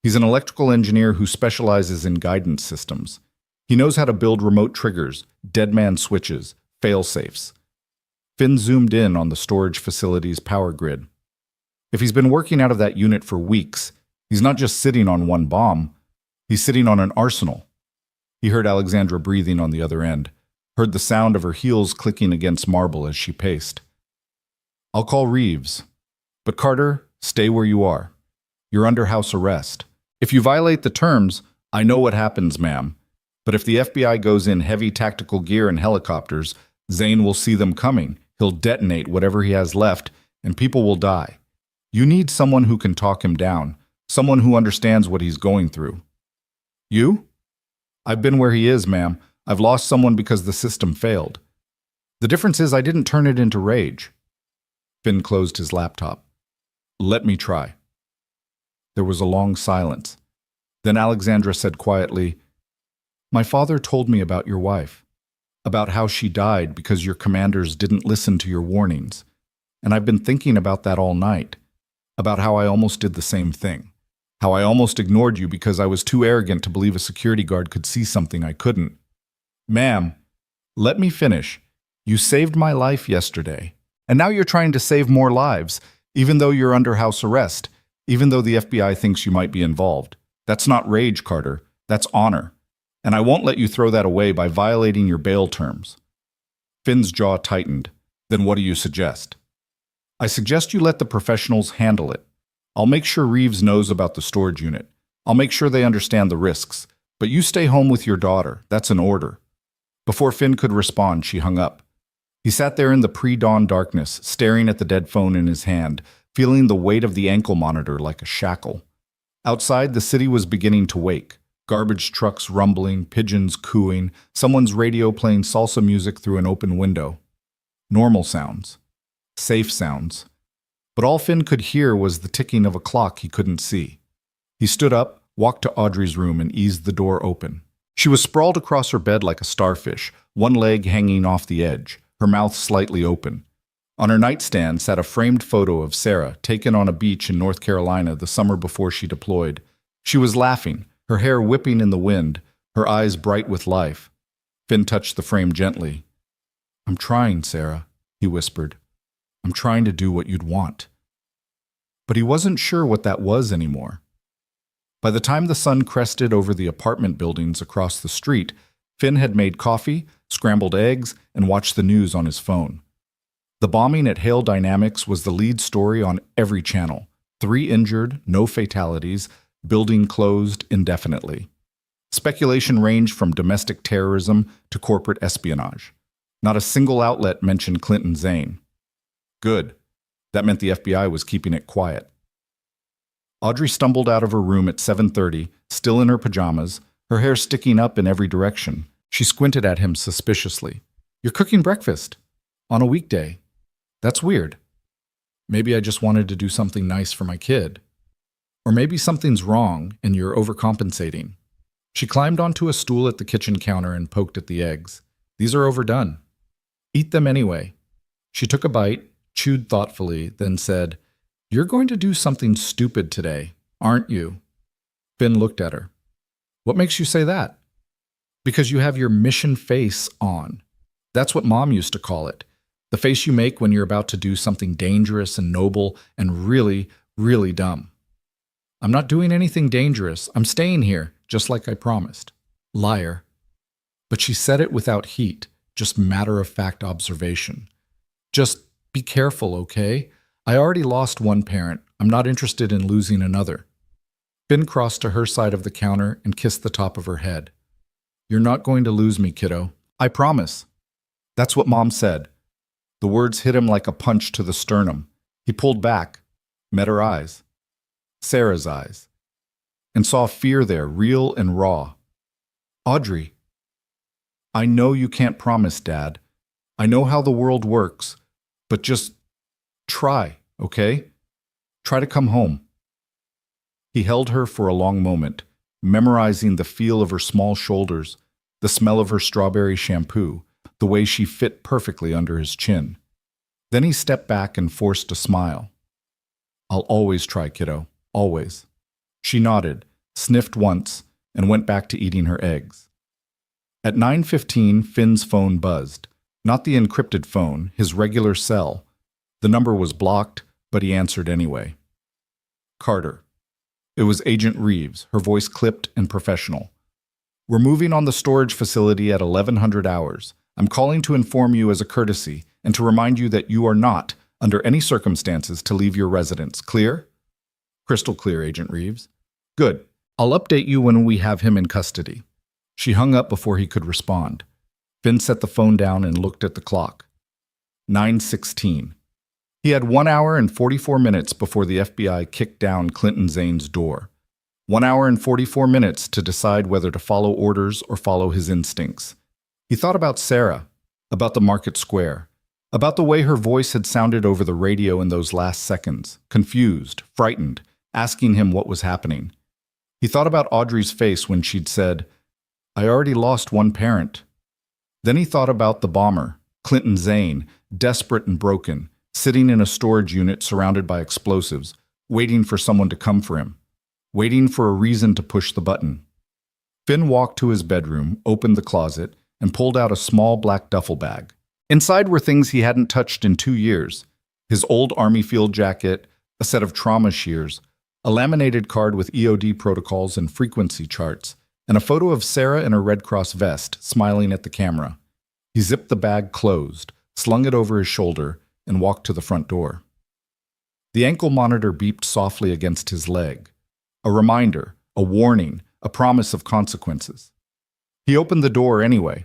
He's an electrical engineer who specializes in guidance systems. He knows how to build remote triggers, deadman switches, fail-safes." Finn zoomed in on the storage facility's power grid. If he's been working out of that unit for weeks, he's not just sitting on one bomb, he's sitting on an arsenal. He heard Alexandra breathing on the other end, heard the sound of her heels clicking against marble as she paced. "I'll call Reeves. But Carter, stay where you are. You're under house arrest. If you violate the terms, I know what happens, ma'am. But if the FBI goes in heavy tactical gear and helicopters, Zane will see them coming. He'll detonate whatever he has left, and people will die. You need someone who can talk him down, someone who understands what he's going through." "You?" "I've been where he is, ma'am. I've lost someone because the system failed. The difference is I didn't turn it into rage." Finn closed his laptop. "Let me try." There was a long silence. Then Alexandra said quietly, "My father told me about your wife, about how she died because your commanders didn't listen to your warnings. And I've been thinking about that all night, about how I almost did the same thing, how I almost ignored you because I was too arrogant to believe a security guard could see something I couldn't. Ma'am, let me finish. You saved my life yesterday, and now you're trying to save more lives, even though you're under house arrest, even though the FBI thinks you might be involved. That's not rage, Carter. That's honor. And I won't let you throw that away by violating your bail terms." Finn's jaw tightened. "Then what do you suggest?" "I suggest you let the professionals handle it. I'll make sure Reeves knows about the storage unit. I'll make sure they understand the risks. But you stay home with your daughter. That's an order." Before Finn could respond, she hung up. He sat there in the pre-dawn darkness, staring at the dead phone in his hand, feeling the weight of the ankle monitor like a shackle. Outside, the city was beginning to wake. Garbage trucks rumbling, pigeons cooing, someone's radio playing salsa music through an open window. Normal sounds. Safe sounds. But all Finn could hear was the ticking of a clock he couldn't see. He stood up, walked to Audrey's room, and eased the door open. She was sprawled across her bed like a starfish, one leg hanging off the edge, her mouth slightly open. On her nightstand sat a framed photo of Sarah, taken on a beach in North Carolina the summer before she deployed. She was laughing, her hair whipping in the wind, her eyes bright with life. Finn touched the frame gently. "I'm trying, Sarah," he whispered. "I'm trying to do what you'd want." But he wasn't sure what that was anymore. By the time the sun crested over the apartment buildings across the street, Finn had made coffee, scrambled eggs, and watched the news on his phone. The bombing at Hale Dynamics was the lead story on every channel. 3 injured, no fatalities, building closed indefinitely. Speculation ranged from domestic terrorism to corporate espionage. Not a single outlet mentioned Clinton Zane. Good. That meant the FBI was keeping it quiet. Audrey stumbled out of her room at 7:30, still in her pajamas, her hair sticking up in every direction. She squinted at him suspiciously. "You're cooking breakfast? On a weekday? That's weird. Maybe I just wanted to do something nice for my kid. Or maybe something's wrong and you're overcompensating." She climbed onto a stool at the kitchen counter and poked at the eggs. "These are overdone. Eat them anyway." She took a bite, chewed thoughtfully, then said, "You're going to do something stupid today, aren't you?" Finn looked at her. "What makes you say that?" "Because you have your mission face on. That's what Mom used to call it. The face you make when you're about to do something dangerous and noble and really, really dumb." "I'm not doing anything dangerous. I'm staying here, just like I promised." Liar. But she said it without heat, just matter-of-fact observation. "Just be careful, okay? I already lost one parent. I'm not interested in losing another." Finn crossed to her side of the counter and kissed the top of her head. "You're not going to lose me, kiddo. I promise." "That's what Mom said." The words hit him like a punch to the sternum. He pulled back, met her eyes. Sarah's eyes. And saw fear there, real and raw. "Audrey." "I know you can't promise, Dad. I know how the world works. But just try, okay? Try to come home." He held her for a long moment, memorizing the feel of her small shoulders, the smell of her strawberry shampoo, the way she fit perfectly under his chin. Then he stepped back and forced a smile. "I'll always try, kiddo, always." She nodded, sniffed once, and went back to eating her eggs. At 9:15, Finn's phone buzzed. Not the encrypted phone, his regular cell. The number was blocked, but he answered anyway. Carter. It was Agent Reeves, her voice clipped and professional. "We're moving on the storage facility at 1100 hours. I'm calling to inform you as a courtesy and to remind you that you are not, under any circumstances, to leave your residence. Clear?" "Crystal clear, Agent Reeves." "Good. I'll update you when we have him in custody." She hung up before he could respond. Finn set the phone down and looked at the clock. 9:16. He had 1 hour and 44 minutes before the FBI kicked down Clinton Zane's door. 1 hour and 44 minutes to decide whether to follow orders or follow his instincts. He thought about Sarah, about the market square, about the way her voice had sounded over the radio in those last seconds, confused, frightened, asking him what was happening. He thought about Audrey's face when she'd said, "I already lost one parent." Then he thought about the bomber, Clinton Zane, desperate and broken, sitting in a storage unit surrounded by explosives, waiting for someone to come for him, waiting for a reason to push the button. Finn walked to his bedroom, opened the closet, and pulled out a small black duffel bag. Inside were things he hadn't touched in 2 years. His old Army field jacket, a set of trauma shears, a laminated card with EOD protocols and frequency charts, and a photo of Sarah in a Red Cross vest, smiling at the camera. He zipped the bag closed, slung it over his shoulder, and walked to the front door. The ankle monitor beeped softly against his leg. A reminder, a warning, a promise of consequences. He opened the door anyway.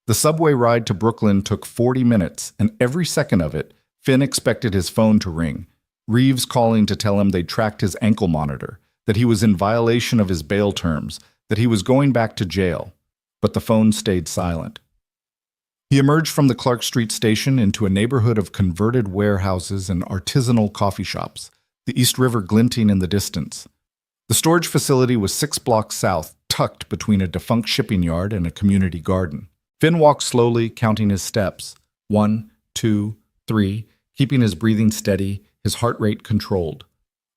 The subway ride to Brooklyn took 40 minutes, and every second of it, Finn expected his phone to ring, Reeves calling to tell him they'd tracked his ankle monitor, that he was in violation of his bail terms, that he was going back to jail. But the phone stayed silent. He emerged from the Clark Street station into a neighborhood of converted warehouses and artisanal coffee shops, the East River glinting in the distance. The storage facility was 6 blocks south, tucked between a defunct shipping yard and a community garden. Finn walked slowly, counting his steps. 1, 2, 3, keeping his breathing steady, his heart rate controlled.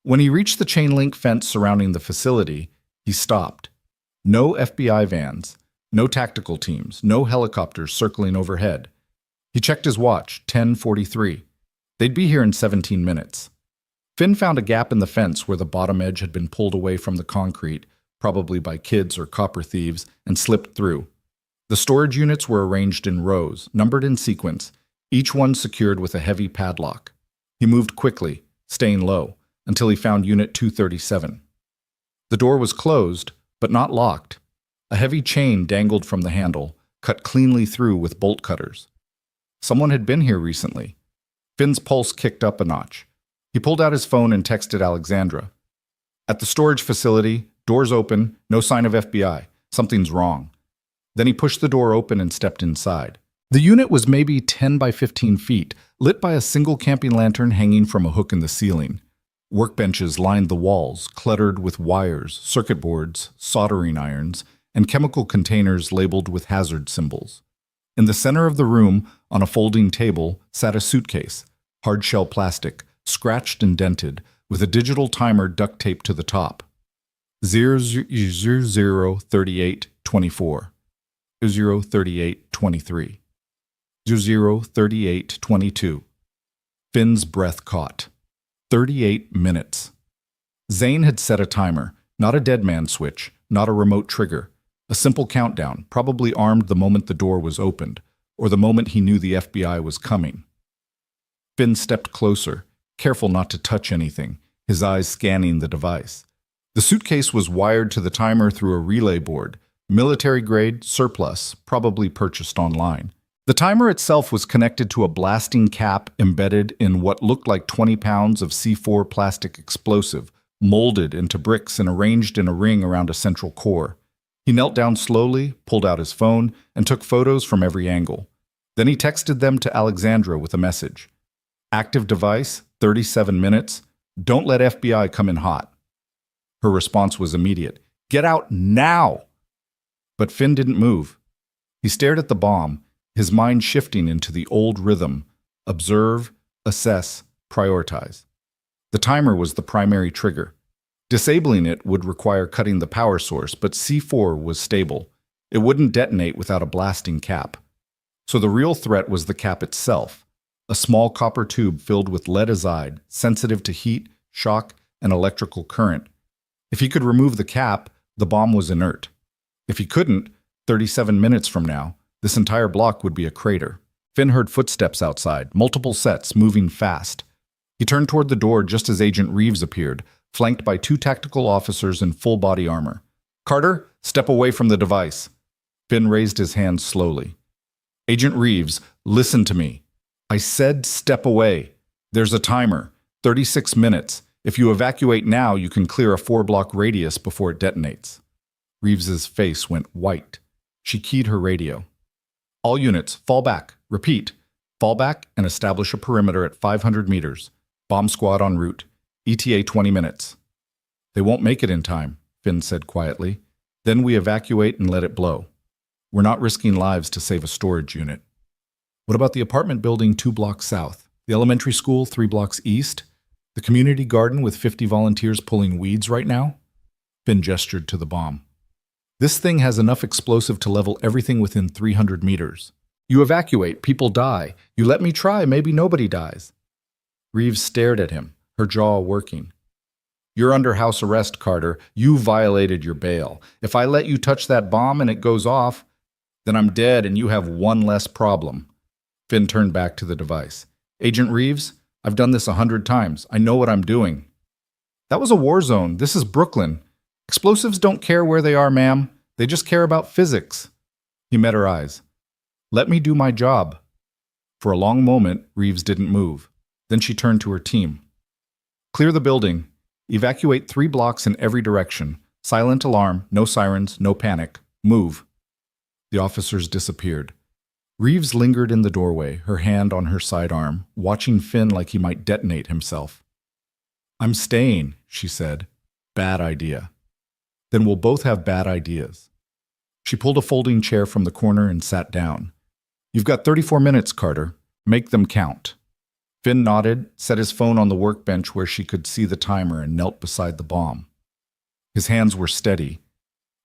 When he reached the chain-link fence surrounding the facility, he stopped. No FBI vans, no tactical teams, no helicopters circling overhead. He checked his watch, 10:43. They'd be here in 17 minutes. Finn found a gap in the fence where the bottom edge had been pulled away from the concrete, probably by kids or copper thieves, and slipped through. The storage units were arranged in rows, numbered in sequence, each one secured with a heavy padlock. He moved quickly, staying low, until he found Unit 237. The door was closed, but not locked. A heavy chain dangled from the handle, cut cleanly through with bolt cutters. Someone had been here recently. Finn's pulse kicked up a notch. He pulled out his phone and texted Alexandra. At the storage facility, doors open, no sign of FBI. Something's wrong. Then he pushed the door open and stepped inside. The unit was maybe 10 by 15 feet, lit by a single camping lantern hanging from a hook in the ceiling. Workbenches lined the walls, cluttered with wires, circuit boards, soldering irons, and chemical containers labeled with hazard symbols. In the center of the room, on a folding table, sat a suitcase, hard-shell plastic, scratched and dented, with a digital timer duct taped to the top. 003824, 003823, 003822. Finn's breath caught. 38 minutes. Zane had set a timer, not a dead man switch, not a remote trigger. A simple countdown, probably armed the moment the door was opened, or the moment he knew the FBI was coming. Finn stepped closer, careful not to touch anything, his eyes scanning the device. The suitcase was wired to the timer through a relay board, military-grade, surplus, probably purchased online. The timer itself was connected to a blasting cap embedded in what looked like 20 pounds of C4 plastic explosive, molded into bricks and arranged in a ring around a central core. He knelt down slowly, pulled out his phone, and took photos from every angle. Then he texted them to Alexandra with a message. Active device, 37 minutes. Don't let FBI come in hot. Her response was immediate. Get out now! But Finn didn't move. He stared at the bomb, his mind shifting into the old rhythm. Observe, assess, prioritize. The timer was the primary trigger. Disabling it would require cutting the power source, but C4 was stable. It wouldn't detonate without a blasting cap. So the real threat was the cap itself, a small copper tube filled with lead azide, sensitive to heat, shock, and electrical current. If he could remove the cap, the bomb was inert. If he couldn't, 37 minutes from now, this entire block would be a crater. Finn heard footsteps outside, multiple sets, moving fast. He turned toward the door just as Agent Reeves appeared, flanked by 2 tactical officers in full body armor. Carter, step away from the device. Finn raised his hand slowly. Agent Reeves, listen to me. I said step away. There's a timer, 36 minutes. If you evacuate now, you can clear a 4-block radius before it detonates. Reeves's face went white. She keyed her radio. All units, fall back. Repeat. Fall back and establish a perimeter at 500 meters. Bomb squad en route. ETA 20 minutes. They won't make it in time, Finn said quietly. Then we evacuate and let it blow. We're not risking lives to save a storage unit. What about the apartment building 2 blocks south? The elementary school 3 blocks east? The community garden with 50 volunteers pulling weeds right now? Finn gestured to the bomb. This thing has enough explosive to level everything within 300 meters. You evacuate, people die. You let me try, maybe nobody dies. Reeves stared at him, her jaw working. You're under house arrest, Carter. You violated your bail. If I let you touch that bomb and it goes off, then I'm dead and you have one less problem. Finn turned back to the device. Agent Reeves, I've done this 100 times. I know what I'm doing. That was a war zone. This is Brooklyn. Explosives don't care where they are, ma'am. They just care about physics. He met her eyes. Let me do my job. For a long moment, Reeves didn't move. Then she turned to her team. Clear the building. Evacuate 3 blocks in every direction. Silent alarm, no sirens, no panic. Move. The officers disappeared. Reeves lingered in the doorway, her hand on her sidearm, watching Finn like he might detonate himself. I'm staying, she said. Bad idea. Then we'll both have bad ideas. She pulled a folding chair from the corner and sat down. You've got 34 minutes, Carter. Make them count. Finn nodded, set his phone on the workbench where she could see the timer, and knelt beside the bomb. His hands were steady.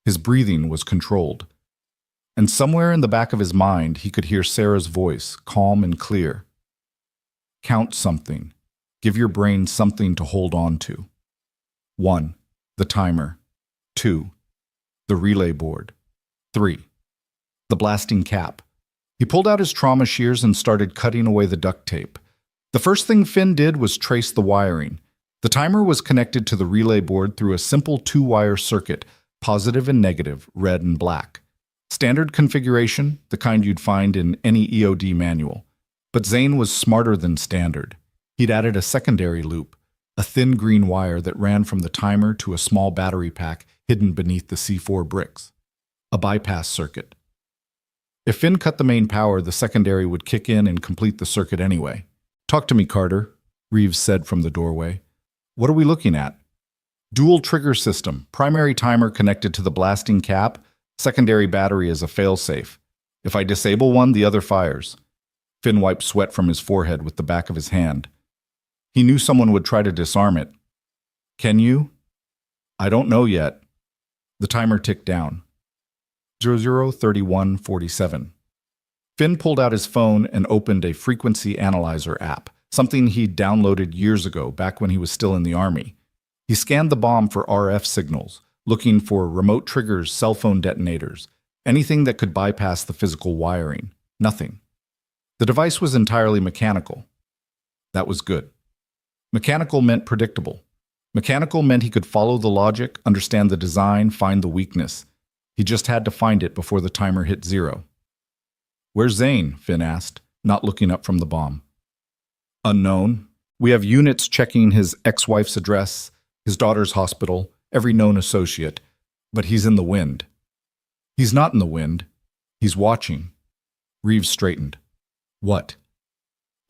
His breathing was controlled. And somewhere in the back of his mind, he could hear Sarah's voice, calm and clear. Count something. Give your brain something to hold on to. 1. The timer. 2. The relay board. 3. The blasting cap. He pulled out his trauma shears and started cutting away the duct tape. The first thing Finn did was trace the wiring. The timer was connected to the relay board through a simple 2-wire circuit, positive and negative, red and black. Standard configuration, the kind you'd find in any EOD manual. But Zane was smarter than standard. He'd added a secondary loop, a thin green wire that ran from the timer to a small battery pack hidden beneath the C4 bricks. A bypass circuit. If Finn cut the main power, the secondary would kick in and complete the circuit anyway. "Talk to me, Carter," Reeves said from the doorway. "What are we looking at?" "Dual trigger system, primary timer connected to the blasting cap, secondary battery as a failsafe. If I disable one, the other fires." Finn wiped sweat from his forehead with the back of his hand. He knew someone would try to disarm it. "Can you?" "I don't know yet." The timer ticked down. 003147. Finn pulled out his phone and opened a frequency analyzer app, something he'd downloaded years ago, back when he was still in the Army. He scanned the bomb for RF signals, looking for remote triggers, cell phone detonators, anything that could bypass the physical wiring. Nothing. The device was entirely mechanical. That was good. Mechanical meant predictable. Mechanical meant he could follow the logic, understand the design, find the weakness. He just had to find it before the timer hit 0. "Where's Zane?" Finn asked, not looking up from the bomb. "Unknown. We have units checking his ex-wife's address, his daughter's hospital, every known associate, but he's in the wind." "He's not in the wind. He's watching." Reeves straightened. "What?"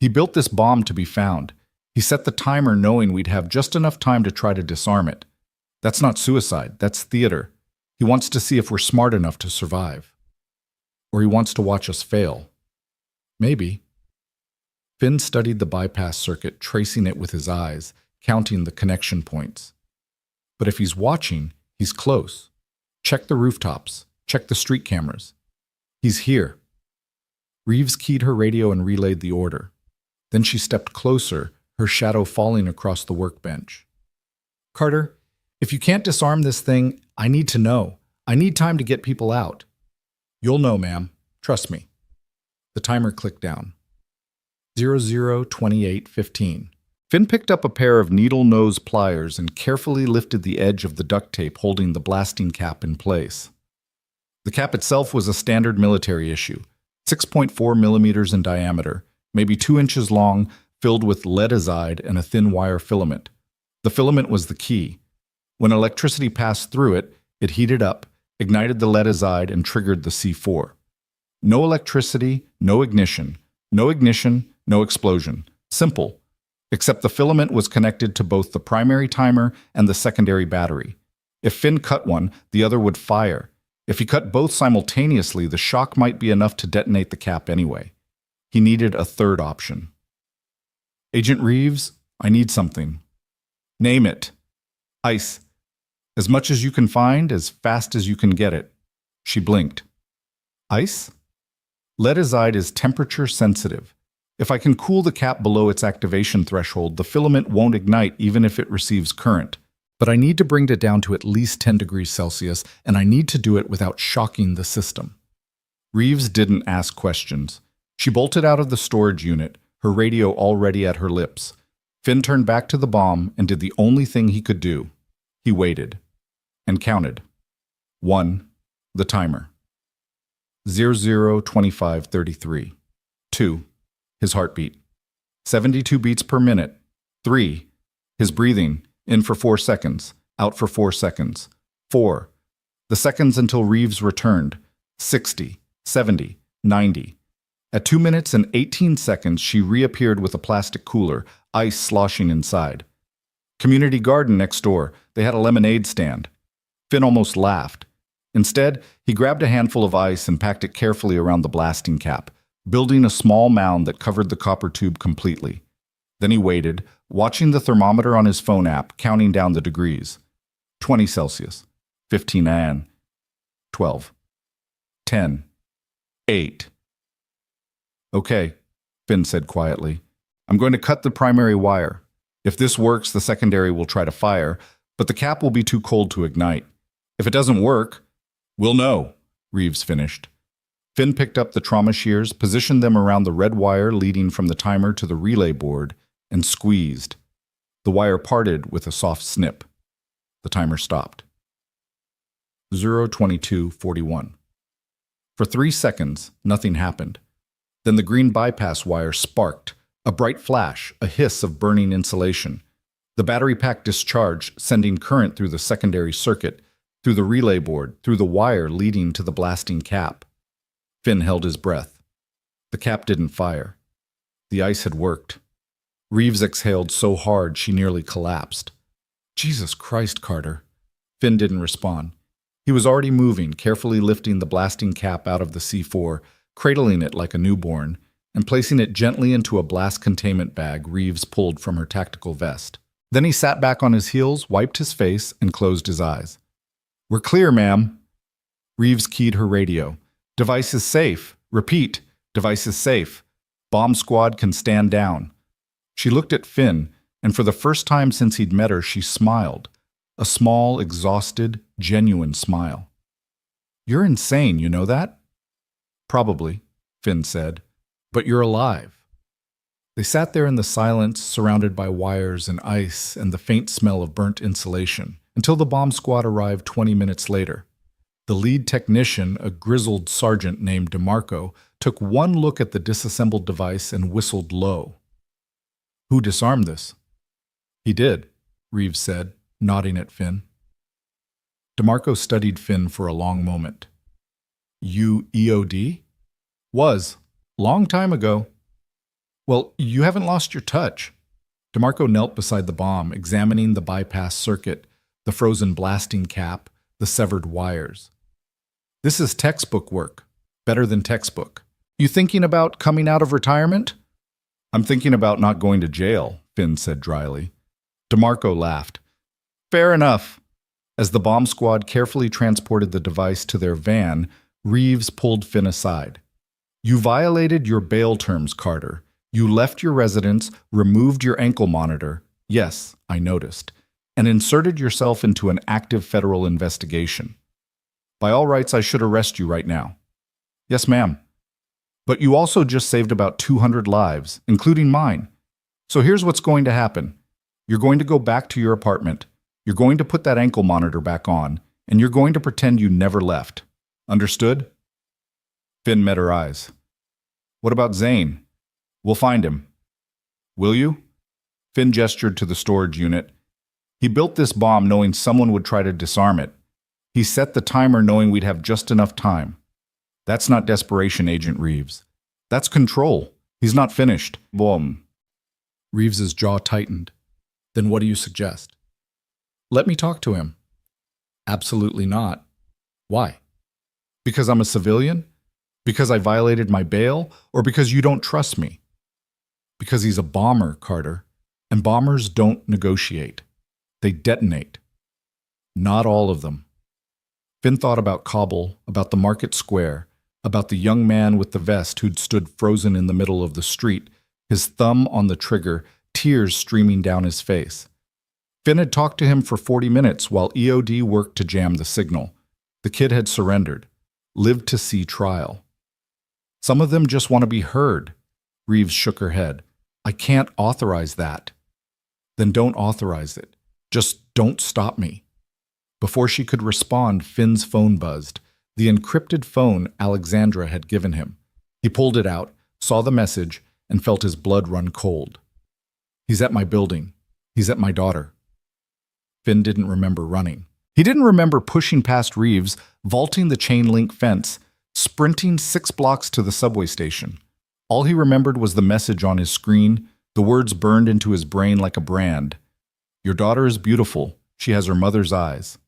"He built this bomb to be found. He set the timer knowing we'd have just enough time to try to disarm it. That's not suicide, that's theater. He wants to see if we're smart enough to survive. Or he wants to watch us fail. Maybe." Finn studied the bypass circuit, tracing it with his eyes, counting the connection points. But if he's watching, he's close. Check the rooftops. Check the street cameras. He's here. Reeves keyed her radio and relayed the order. Then she stepped closer, her shadow falling across the workbench. "Carter, if you can't disarm this thing, I need to know. I need time to get people out." "You'll know, ma'am. Trust me." The timer clicked down. 002815. Finn picked up a pair of needle-nose pliers and carefully lifted the edge of the duct tape holding the blasting cap in place. The cap itself was a standard military issue, 6.4 millimeters in diameter, maybe 2 inches long, filled with leadazide and a thin wire filament. The filament was the key. When electricity passed through it, it heated up, ignited the leadazide, and triggered the C4. No electricity, no ignition. No ignition, no explosion. Simple. Except the filament was connected to both the primary timer and the secondary battery. If Finn cut one, the other would fire. If he cut both simultaneously, the shock might be enough to detonate the cap anyway. He needed a third option. "Agent Reeves, I need something." "Name it." "Ice. As much as you can find, as fast as you can get it." She blinked. "Ice?" "Leadazide is temperature sensitive. If I can cool the cap below its activation threshold, the filament won't ignite even if it receives current. But I need to bring it down to at least 10 degrees Celsius, and I need to do it without shocking the system." Reeves didn't ask questions. She bolted out of the storage unit, her radio already at her lips. Finn turned back to the bomb and did the only thing he could do. He waited. And counted. 1. The timer. 002533. 2. His heartbeat. 72 beats per minute. 3. His breathing. In for 4 seconds. Out for 4 seconds. 4. The seconds until Reeves returned. 60. 70. 90. At 2 minutes and 18 seconds, she reappeared with a plastic cooler, ice sloshing inside. Community garden next door. They had a lemonade stand. Finn almost laughed. Instead, he grabbed a handful of ice and packed it carefully around the blasting cap, building a small mound that covered the copper tube completely. Then he waited, watching the thermometer on his phone app, counting down the degrees. 20 Celsius. 15 An. 12. 10. 8. Okay, Finn said quietly. I'm going to cut the primary wire. If this works, the secondary will try to fire, but the cap will be too cold to ignite. If it doesn't work, we'll know, Reeves finished. Finn picked up the trauma shears, positioned them around the red wire leading from the timer to the relay board, and squeezed. The wire parted with a soft snip. The timer stopped. 0:22:41. For 3 seconds, nothing happened. Then the green bypass wire sparked, a bright flash, a hiss of burning insulation. The battery pack discharged, sending current through the secondary circuit, through the relay board, through the wire leading to the blasting cap. Finn held his breath. The cap didn't fire. The ice had worked. Reeves exhaled so hard she nearly collapsed. Jesus Christ, Carter. Finn didn't respond. He was already moving, carefully lifting the blasting cap out of the C4, cradling it like a newborn, and placing it gently into a blast containment bag Reeves pulled from her tactical vest. Then he sat back on his heels, wiped his face, and closed his eyes. We're clear, ma'am. Reeves keyed her radio. Device is safe. Repeat, device is safe. Bomb squad can stand down. She looked at Finn, and for the first time since he'd met her, she smiled. A small, exhausted, genuine smile. You're insane, you know that? Probably, Finn said, but you're alive. They sat there in the silence, surrounded by wires and ice and the faint smell of burnt insulation, until the bomb squad arrived 20 minutes later. The lead technician, a grizzled sergeant named DeMarco, took one look at the disassembled device and whistled low. Who disarmed this? He did, Reeves said, nodding at Finn. DeMarco studied Finn for a long moment. You EOD? Was. Long time ago. Well, you haven't lost your touch. DeMarco knelt beside the bomb, examining the bypass circuit, the frozen blasting cap, the severed wires. This is textbook work. Better than textbook. You thinking about coming out of retirement? I'm thinking about not going to jail, Finn said dryly. DeMarco laughed. Fair enough. As the bomb squad carefully transported the device to their van, Reeves pulled Finn aside. You violated your bail terms, Carter. You left your residence, removed your ankle monitor, yes, I noticed, and inserted yourself into an active federal investigation. By all rights, I should arrest you right now. Yes, ma'am. But you also just saved about 200 lives, including mine. So here's what's going to happen. You're going to go back to your apartment. You're going to put that ankle monitor back on, and you're going to pretend you never left. Understood? Finn met her eyes. What about Zane? We'll find him. Will you? Finn gestured to the storage unit. He built this bomb knowing someone would try to disarm it. He set the timer knowing we'd have just enough time. That's not desperation, Agent Reeves. That's control. He's not finished. Boom. Reeves's jaw tightened. Then what do you suggest? Let me talk to him. Absolutely not. Why? Because I'm a civilian? Because I violated my bail? Or because you don't trust me? Because he's a bomber, Carter. And bombers don't negotiate. They detonate. Not all of them. Finn thought about Kabul, about the market square, about the young man with the vest who'd stood frozen in the middle of the street, his thumb on the trigger, tears streaming down his face. Finn had talked to him for 40 minutes while EOD worked to jam the signal. The kid had surrendered, lived to see trial. Some of them just want to be heard. Reeves shook her head. I can't authorize that. Then don't authorize it. Just don't stop me. Before she could respond, Finn's phone buzzed, the encrypted phone Alexandra had given him. He pulled it out, saw the message, and felt his blood run cold. He's at my building. He's at my daughter. Finn didn't remember running. He didn't remember pushing past Reeves, vaulting the chain-link fence, sprinting 6 blocks to the subway station. All he remembered was the message on his screen, the words burned into his brain like a brand. Your daughter is beautiful. She has her mother's eyes.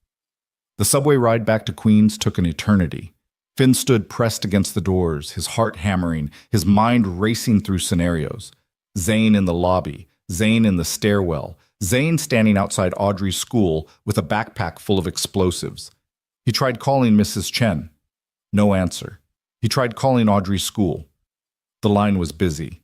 The subway ride back to Queens took an eternity. Finn stood pressed against the doors, his heart hammering, his mind racing through scenarios. Zane in the lobby, Zane in the stairwell, Zane standing outside Audrey's school with a backpack full of explosives. He tried calling Mrs. Chen. No answer. He tried calling Audrey's school. The line was busy.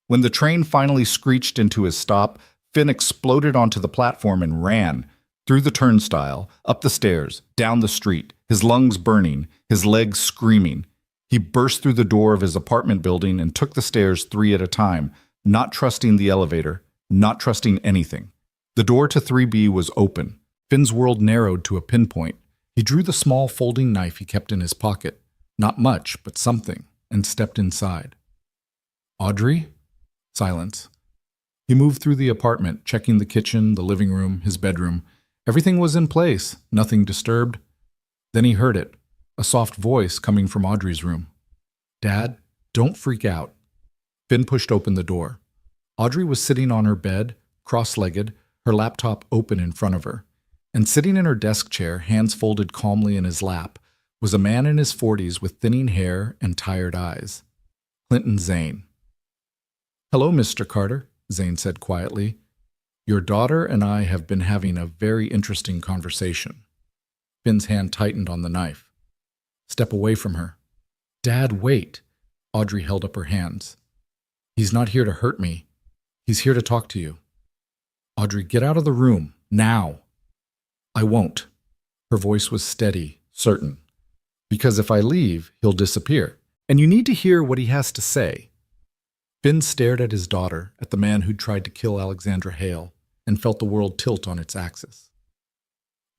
When the train finally screeched into his stop, Finn exploded onto the platform and ran, through the turnstile, up the stairs, down the street, his lungs burning, his legs screaming. He burst through the door of his apartment building and took the stairs 3 at a time, not trusting the elevator, not trusting anything. The door to 3B was open. Finn's world narrowed to a pinpoint. He drew the small folding knife he kept in his pocket. Not much, but something, and stepped inside. Audrey? Silence. He moved through the apartment, checking the kitchen, the living room, his bedroom. Everything was in place, nothing disturbed. Then he heard it, a soft voice coming from Audrey's room. Dad, don't freak out. Finn pushed open the door. Audrey was sitting on her bed, cross-legged, her laptop open in front of her. And sitting in her desk chair, hands folded calmly in his lap, was a man in his 40s with thinning hair and tired eyes. Clinton Zane. Hello, Mr. Carter, Zane said quietly. Your daughter and I have been having a very interesting conversation. Finn's hand tightened on the knife. Step away from her. Dad, wait. Audrey held up her hands. He's not here to hurt me. He's here to talk to you. Audrey, get out of the room, now. I won't. Her voice was steady, certain. Because if I leave, he'll disappear. And you need to hear what he has to say. Finn stared at his daughter, at the man who'd tried to kill Alexandra Hale, and felt the world tilt on its axis.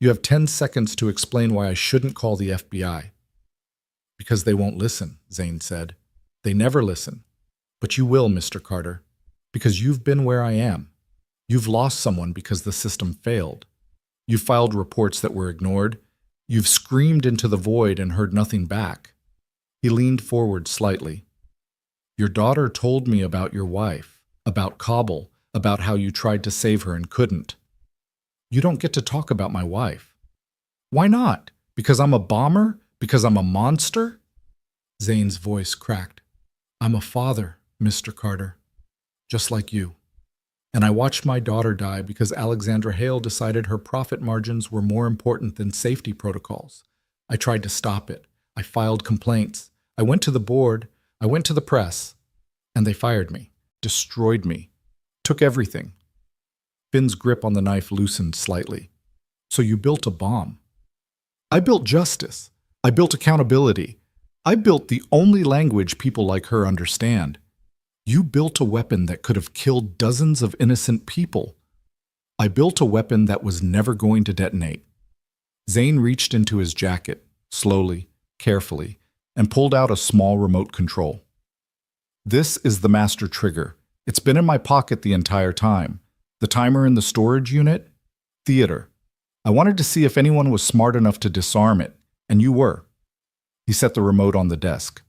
You have 10 seconds to explain why I shouldn't call the FBI. Because they won't listen, Zane said. They never listen. But you will, Mr. Carter. Because you've been where I am. You've lost someone because the system failed. You've filed reports that were ignored. You've screamed into the void and heard nothing back. He leaned forward slightly. Your daughter told me about your wife, about Kabul, about how you tried to save her and couldn't. You don't get to talk about my wife. Why not? Because I'm a bomber? Because I'm a monster? Zane's voice cracked. I'm a father, Mr. Carter, just like you. And I watched my daughter die because Alexandra Hale decided her profit margins were more important than safety protocols. I tried to stop it. I filed complaints. I went to the board. I went to the press. And they fired me, destroyed me, took everything. Finn's grip on the knife loosened slightly. So you built a bomb. I built justice. I built accountability. I built the only language people like her understand. You built a weapon that could have killed dozens of innocent people. I built a weapon that was never going to detonate. Zane reached into his jacket, slowly, carefully, and pulled out a small remote control. This is the master trigger. It's been in my pocket the entire time. The timer in the storage unit? Theater. I wanted to see if anyone was smart enough to disarm it, and you were. He set the remote on the desk.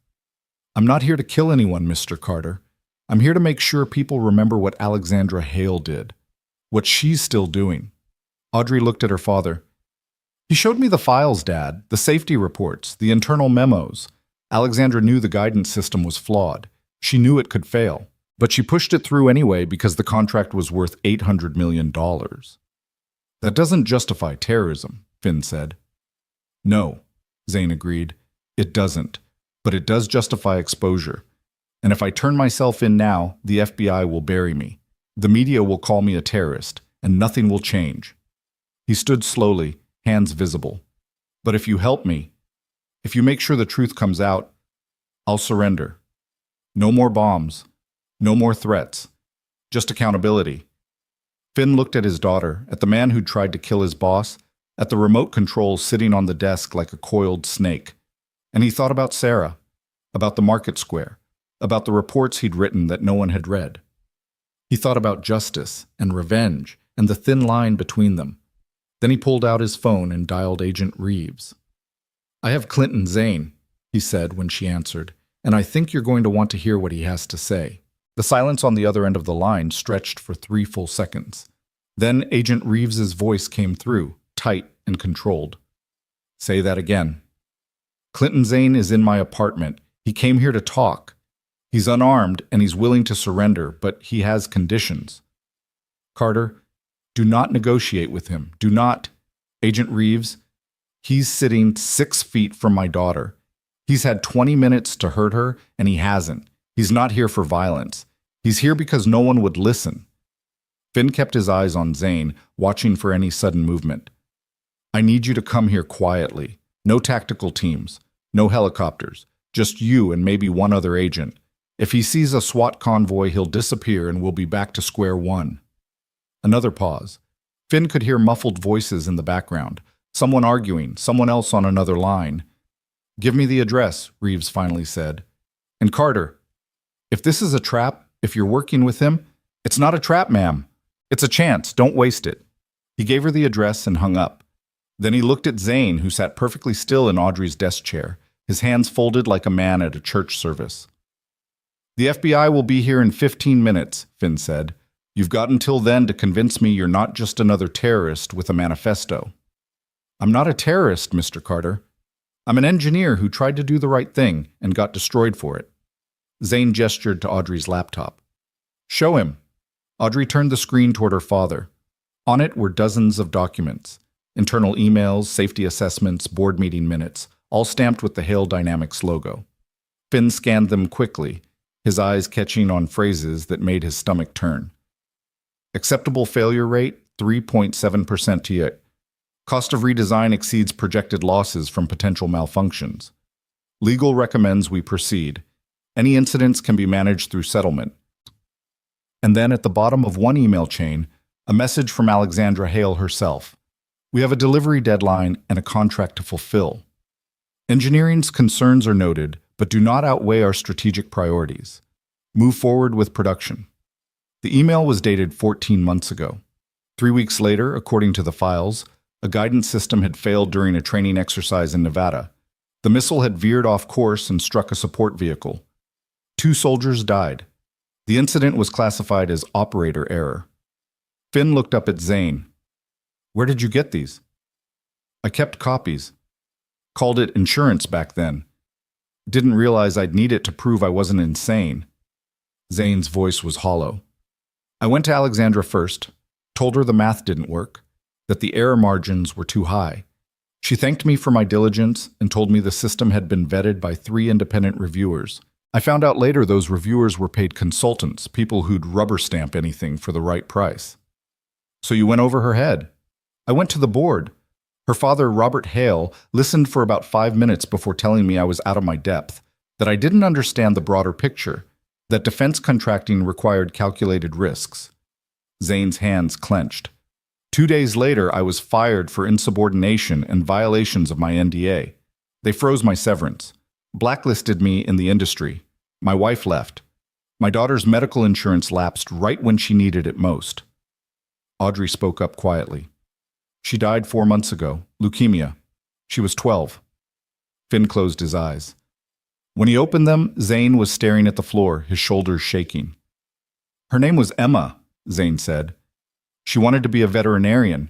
I'm not here to kill anyone, Mr. Carter. I'm here to make sure people remember what Alexandra Hale did, what she's still doing. Audrey looked at her father. He showed me the files, Dad, the safety reports, the internal memos. Alexandra knew the guidance system was flawed. She knew it could fail, but she pushed it through anyway because the contract was worth $800 million. That doesn't justify terrorism, Finn said. No, Zane agreed. It doesn't, but it does justify exposure. And if I turn myself in now, the FBI will bury me. The media will call me a terrorist, and nothing will change. He stood slowly, hands visible. But if you help me, if you make sure the truth comes out, I'll surrender. No more bombs. No more threats. Just accountability. Finn looked at his daughter, at the man who'd tried to kill his boss, at the remote control sitting on the desk like a coiled snake. And he thought about Sarah, about the market square, about the reports he'd written that no one had read. He thought about justice and revenge and the thin line between them. Then he pulled out his phone and dialed Agent Reeves. I have Clinton Zane, he said when she answered, and I think you're going to want to hear what he has to say. The silence on the other end of the line stretched for 3 full seconds. Then Agent Reeves's voice came through, tight and controlled. Say that again. Clinton Zane is in my apartment. He came here to talk. He's unarmed and he's willing to surrender, but he has conditions. Carter, do not negotiate with him. Do not. Agent Reeves, He's sitting 6 feet from my daughter. He's had 20 minutes to hurt her, and he hasn't. He's not here for violence. He's here because no one would listen. Finn kept his eyes on Zane, watching for any sudden movement. I need you to come here quietly. No tactical teams. No helicopters. Just you and maybe one other agent. If he sees a SWAT convoy, he'll disappear and we'll be back to square one. Another pause. Finn could hear muffled voices in the background. Someone arguing, someone else on another line. Give me the address, Reeves finally said. And Carter, if this is a trap, if you're working with him, it's not a trap, ma'am. It's a chance. Don't waste it. He gave her the address and hung up. Then he looked at Zane, who sat perfectly still in Audrey's desk chair, his hands folded like a man at a church service. The FBI will be here in 15 minutes, Finn said. You've got until then to convince me you're not just another terrorist with a manifesto. I'm not a terrorist, Mr. Carter. I'm an engineer who tried to do the right thing and got destroyed for it. Zane gestured to Audrey's laptop. Show him. Audrey turned the screen toward her father. On it were dozens of documents. Internal emails, safety assessments, board meeting minutes, all stamped with the Hale Dynamics logo. Finn scanned them quickly, his eyes catching on phrases that made his stomach turn. Acceptable failure rate, 3.7% TA. Cost of redesign exceeds projected losses from potential malfunctions. Legal recommends we proceed. Any incidents can be managed through settlement. And then at the bottom of one email chain, a message from Alexandra Hale herself. We have a delivery deadline and a contract to fulfill. Engineering's concerns are noted, but do not outweigh our strategic priorities. Move forward with production. The email was dated 14 months ago. 3 weeks later, according to the files, a guidance system had failed during a training exercise in Nevada. The missile had veered off course and struck a support vehicle. 2 soldiers died. The incident was classified as operator error. Finn looked up at Zane. Where did you get these? I kept copies. Called it insurance back then. Didn't realize I'd need it to prove I wasn't insane. Zane's voice was hollow. I went to Alexandra first, told her the math didn't work, that the error margins were too high. She thanked me for my diligence and told me the system had been vetted by 3 independent reviewers. I found out later those reviewers were paid consultants, people who'd rubber stamp anything for the right price. So you went over her head. I went to the board. Her father, Robert Hale, listened for about 5 minutes before telling me I was out of my depth, that I didn't understand the broader picture, that defense contracting required calculated risks. Zane's hands clenched. 2 days later, I was fired for insubordination and violations of my NDA. They froze my severance, blacklisted me in the industry. My wife left. My daughter's medical insurance lapsed right when she needed it most. Audrey spoke up quietly. She died 4 months ago, leukemia. She was 12. Finn closed his eyes. When he opened them, Zane was staring at the floor, his shoulders shaking. Her name was Emma, Zane said. She wanted to be a veterinarian.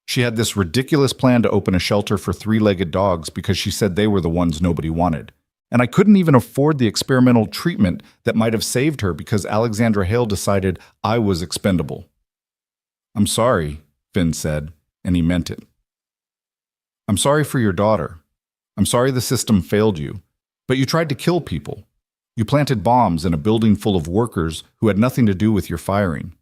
She had this ridiculous plan to open a shelter for 3-legged dogs because she said they were the ones nobody wanted. And I couldn't even afford the experimental treatment that might have saved her because Alexandra Hale decided I was expendable. I'm sorry, Finn said, and he meant it. I'm sorry for your daughter. I'm sorry the system failed you. But you tried to kill people. You planted bombs in a building full of workers who had nothing to do with your firing.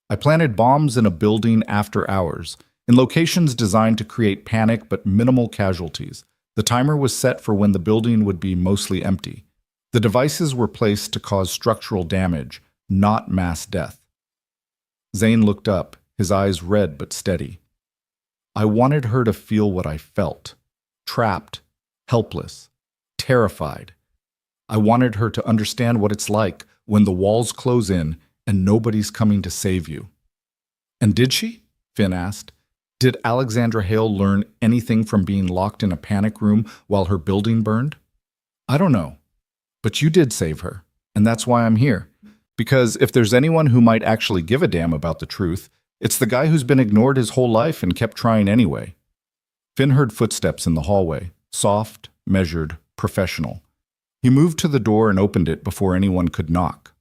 I planted bombs in a building after hours, in locations designed to create panic but minimal casualties. The timer was set for when the building would be mostly empty. The devices were placed to cause structural damage, not mass death. Zane looked up, his eyes red but steady. I wanted her to feel what I felt. Trapped, helpless, terrified. I wanted her to understand what it's like when the walls close in and nobody's coming to save you. And did she? Finn asked. Did Alexandra Hale learn anything from being locked in a panic room while her building burned? I don't know. But you did save her, and that's why I'm here. Because if there's anyone who might actually give a damn about the truth, it's the guy who's been ignored his whole life and kept trying anyway. Finn heard footsteps in the hallway, soft, measured, professional. He moved to the door and opened it before anyone could knock.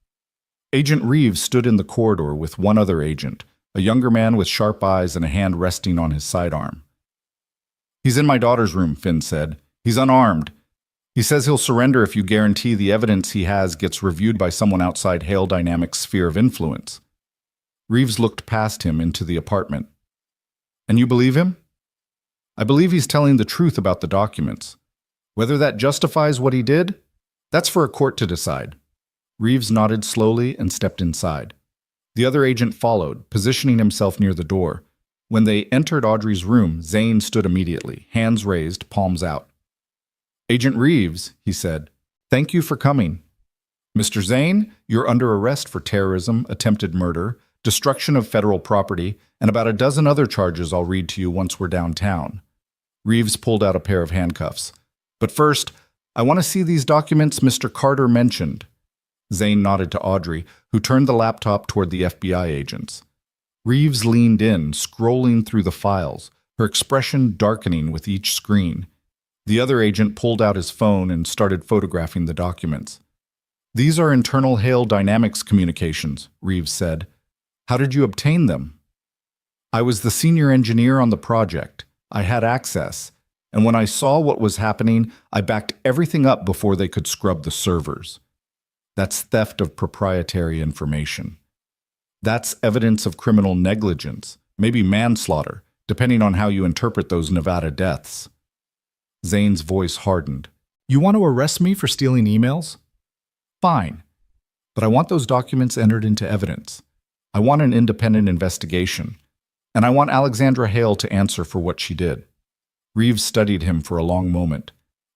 Agent Reeves stood in the corridor with one other agent, a younger man with sharp eyes and a hand resting on his sidearm. He's in my daughter's room, Finn said. He's unarmed. He says he'll surrender if you guarantee the evidence he has gets reviewed by someone outside Hale Dynamics' sphere of influence. Reeves looked past him into the apartment. And you believe him? I believe he's telling the truth about the documents. Whether that justifies what he did, that's for a court to decide. Reeves nodded slowly and stepped inside. The other agent followed, positioning himself near the door. When they entered Audrey's room, Zane stood immediately, hands raised, palms out. Agent Reeves, he said, thank you for coming. Mr. Zane, you're under arrest for terrorism, attempted murder, destruction of federal property, and about a dozen other charges I'll read to you once we're downtown. Reeves pulled out a pair of handcuffs. But first, I want to see these documents Mr. Carter mentioned. Zane nodded to Audrey, who turned the laptop toward the FBI agents. Reeves leaned in, scrolling through the files, her expression darkening with each screen. The other agent pulled out his phone and started photographing the documents. These are internal Hale Dynamics communications, Reeves said. How did you obtain them? I was the senior engineer on the project. I had access. And when I saw what was happening, I backed everything up before they could scrub the servers. That's theft of proprietary information. That's evidence of criminal negligence, maybe manslaughter, depending on how you interpret those Nevada deaths. Zane's voice hardened. You want to arrest me for stealing emails? Fine. But I want those documents entered into evidence. I want an independent investigation. And I want Alexandra Hale to answer for what she did. Reeves studied him for a long moment.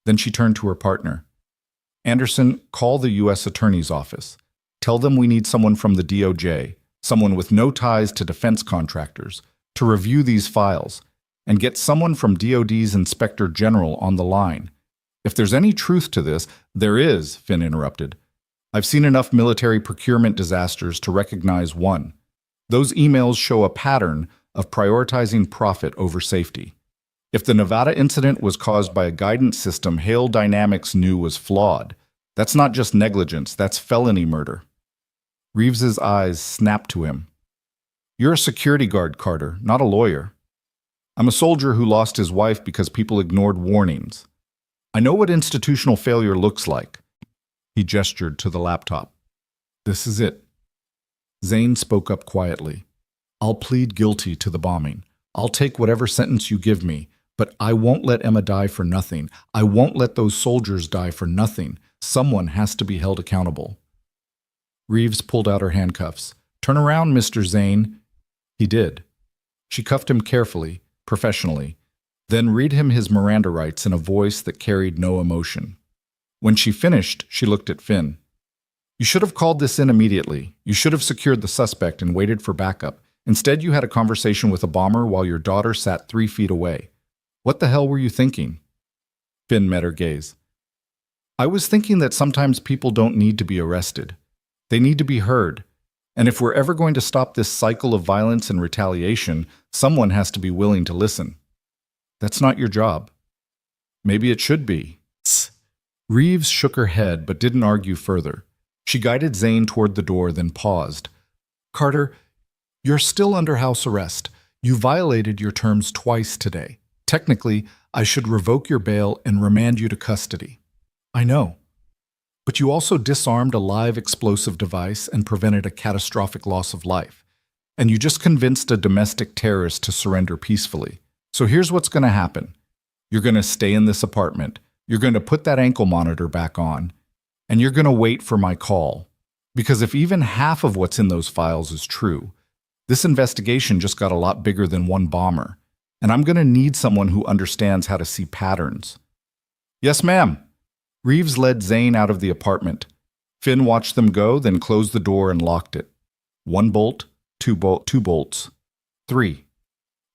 Then she turned to her partner. Anderson, call the U.S. Attorney's Office. Tell them we need someone from the DOJ, someone with no ties to defense contractors, to review these files, and get someone from DOD's Inspector General on the line. If there's any truth to this, there is, Finn interrupted. I've seen enough military procurement disasters to recognize one. Those emails show a pattern of prioritizing profit over safety. If the Nevada incident was caused by a guidance system Hale Dynamics knew was flawed, that's not just negligence, that's felony murder. Reeves's eyes snapped to him. You're a security guard, Carter, not a lawyer. I'm a soldier who lost his wife because people ignored warnings. I know what institutional failure looks like. He gestured to the laptop. This is it. Zane spoke up quietly. I'll plead guilty to the bombing. I'll take whatever sentence you give me, but I won't let Emma die for nothing. I won't let those soldiers die for nothing. Someone has to be held accountable. Reeves pulled out her handcuffs. Turn around, Mr. Zane. He did. She cuffed him carefully, professionally, then read him his Miranda rights in a voice that carried no emotion. When she finished, she looked at Finn. You should have called this in immediately. You should have secured the suspect and waited for backup. Instead, you had a conversation with a bomber while your daughter sat 3 feet away. What the hell were you thinking? Finn met her gaze. I was thinking that sometimes people don't need to be arrested. They need to be heard. And if we're ever going to stop this cycle of violence and retaliation, someone has to be willing to listen. That's not your job. Maybe it should be. Tss. Reeves shook her head but didn't argue further. She guided Zane toward the door, then paused. Carter, you're still under house arrest. You violated your terms twice today. Technically, I should revoke your bail and remand you to custody. I know. But you also disarmed a live explosive device and prevented a catastrophic loss of life. And you just convinced a domestic terrorist to surrender peacefully. So here's what's going to happen. You're going to stay in this apartment. You're going to put that ankle monitor back on. And you're going to wait for my call. Because if even half of what's in those files is true, this investigation just got a lot bigger than one bomber. And I'm going to need someone who understands how to see patterns. Yes, ma'am. Reeves led Zane out of the apartment. Finn watched them go, then closed the door and locked it. 1 bolt, 2 bolts, 3.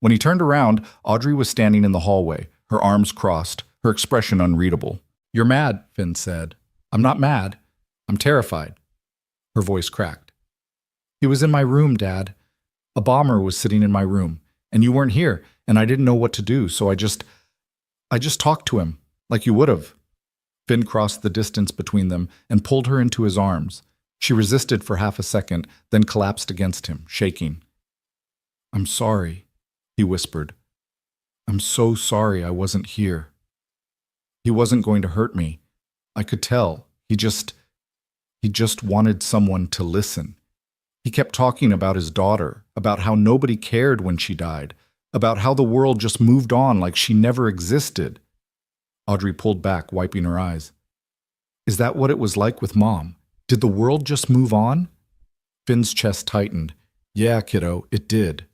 When he turned around, Audrey was standing in the hallway, her arms crossed, her expression unreadable. You're mad, Finn said. I'm not mad. I'm terrified. Her voice cracked. He was in my room, Dad. A bomber was sitting in my room, and you weren't here, and I didn't know what to do, so I just talked to him, like you would have. Finn crossed the distance between them and pulled her into his arms. She resisted for half a second, then collapsed against him, shaking. I'm sorry, he whispered. I'm so sorry I wasn't here. He wasn't going to hurt me. I could tell. He just wanted someone to listen. He kept talking about his daughter, about how nobody cared when she died, about how the world just moved on like she never existed. Audrey pulled back, wiping her eyes. Is that what it was like with Mom? Did the world just move on? Finn's chest tightened. Yeah, kiddo, it did.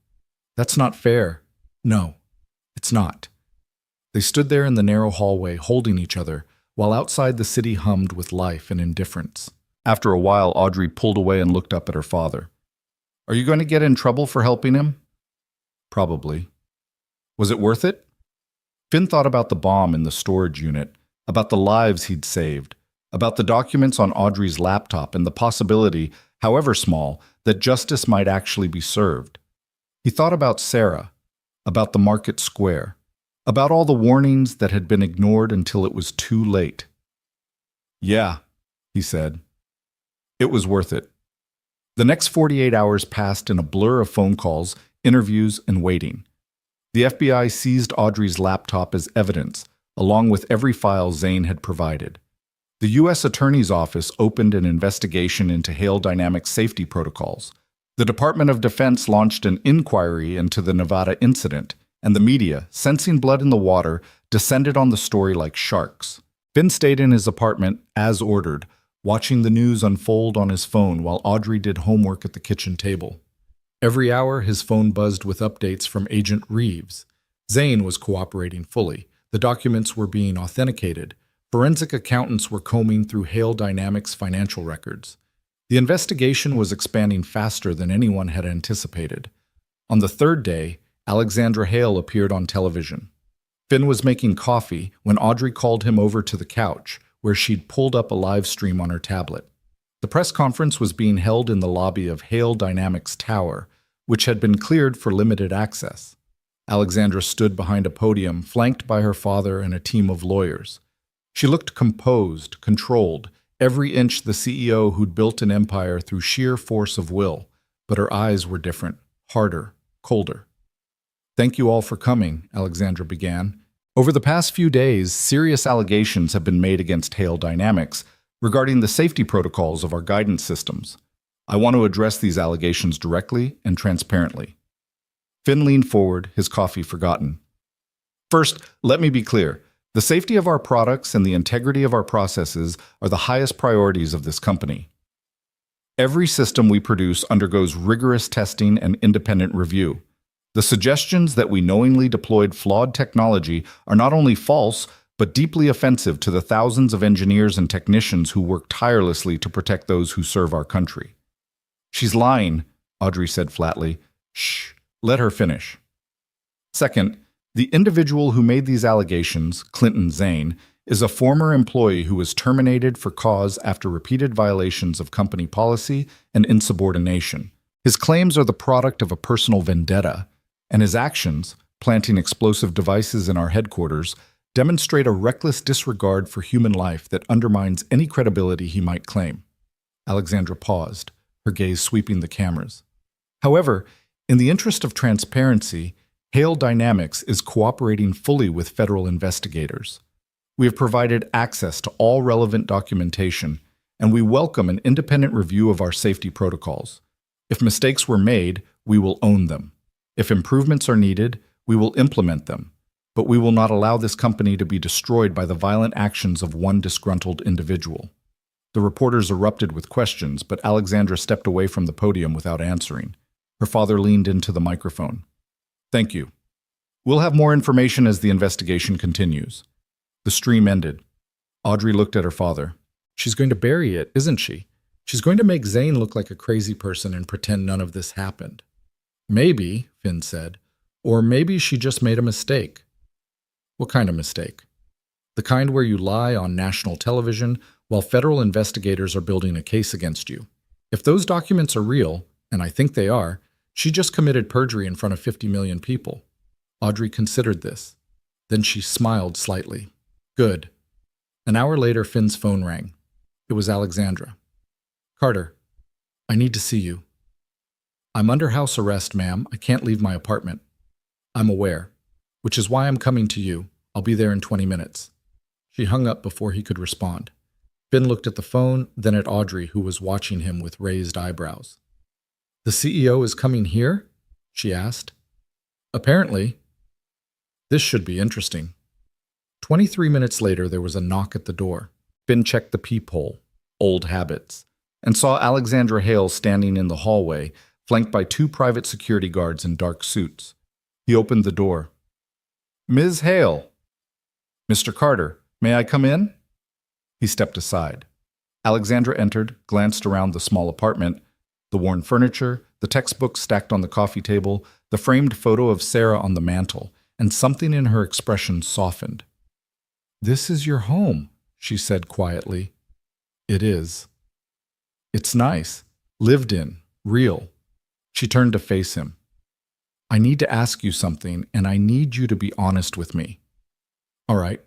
That's not fair. No, it's not. They stood there in the narrow hallway, holding each other, while outside the city hummed with life and indifference. After a while, Audrey pulled away and looked up at her father. Are you going to get in trouble for helping him? Probably. Was it worth it? Finn thought about the bomb in the storage unit, about the lives he'd saved, about the documents on Audrey's laptop and the possibility, however small, that justice might actually be served. He thought about Sarah, about the market square, about all the warnings that had been ignored until it was too late. Yeah, he said. It was worth it. The next 48 hours passed in a blur of phone calls, interviews, and waiting. The FBI seized Audrey's laptop as evidence, along with every file Zane had provided. The U.S. Attorney's Office opened an investigation into Hale Dynamics safety protocols. The Department of Defense launched an inquiry into the Nevada incident, and the media, sensing blood in the water, descended on the story like sharks. Finn stayed in his apartment, as ordered, watching the news unfold on his phone while Audrey did homework at the kitchen table. Every hour, his phone buzzed with updates from Agent Reeves. Zane was cooperating fully. The documents were being authenticated. Forensic accountants were combing through Hale Dynamics financial records. The investigation was expanding faster than anyone had anticipated. On the third day, Alexandra Hale appeared on television. Finn was making coffee when Audrey called him over to the couch, where she'd pulled up a live stream on her tablet. The press conference was being held in the lobby of Hale Dynamics Tower, which had been cleared for limited access. Alexandra stood behind a podium, flanked by her father and a team of lawyers. She looked composed, controlled, every inch the CEO who'd built an empire through sheer force of will, but her eyes were different, harder, colder. Thank you all for coming, Alexandra began. Over the past few days, serious allegations have been made against Hale Dynamics regarding the safety protocols of our guidance systems. I want to address these allegations directly and transparently. Finn leaned forward, his coffee forgotten. First, let me be clear. The safety of our products and the integrity of our processes are the highest priorities of this company. Every system we produce undergoes rigorous testing and independent review. The suggestions that we knowingly deployed flawed technology are not only false, but deeply offensive to the thousands of engineers and technicians who work tirelessly to protect those who serve our country. She's lying, Audrey said flatly. Shh, let her finish. Second, the individual who made these allegations, Clinton Zane, is a former employee who was terminated for cause after repeated violations of company policy and insubordination. His claims are the product of a personal vendetta, and his actions, planting explosive devices in our headquarters, demonstrate a reckless disregard for human life that undermines any credibility he might claim. Alexandra paused, her gaze sweeping the cameras. However, in the interest of transparency, Hale Dynamics is cooperating fully with federal investigators. We have provided access to all relevant documentation, and we welcome an independent review of our safety protocols. If mistakes were made, we will own them. If improvements are needed, we will implement them. But we will not allow this company to be destroyed by the violent actions of one disgruntled individual. The reporters erupted with questions, but Alexandra stepped away from the podium without answering. Her father leaned into the microphone. Thank you. We'll have more information as the investigation continues. The stream ended. Audrey looked at her father. She's going to bury it, isn't she? She's going to make Zane look like a crazy person and pretend none of this happened. Maybe, Finn said, or maybe she just made a mistake. What kind of mistake? The kind where you lie on national television while federal investigators are building a case against you. If those documents are real, and I think they are, she just committed perjury in front of 50 million people. Audrey considered this. Then she smiled slightly. Good. An hour later, Finn's phone rang. It was Alexandra. Carter, I need to see you. I'm under house arrest, ma'am. I can't leave my apartment. I'm aware. which is why I'm coming to you. I'll be there in 20 minutes. She hung up before he could respond. Finn looked at the phone, then at Audrey, who was watching him with raised eyebrows. The CEO is coming here? She asked. Apparently. This should be interesting. 23 minutes later, there was a knock at the door. Finn checked the peephole, old habits, and saw Alexandra Hale standing in the hallway, flanked by 2 private security guards in dark suits. He opened the door. Ms. Hale. Mr. Carter, may I come in? He stepped aside. Alexandra entered, glanced around the small apartment, the worn furniture, the textbooks stacked on the coffee table, the framed photo of Sarah on the mantel, and something in her expression softened. This is your home, she said quietly. It is. It's nice, lived in, real. She turned to face him. I need to ask you something, and I need you to be honest with me. All right.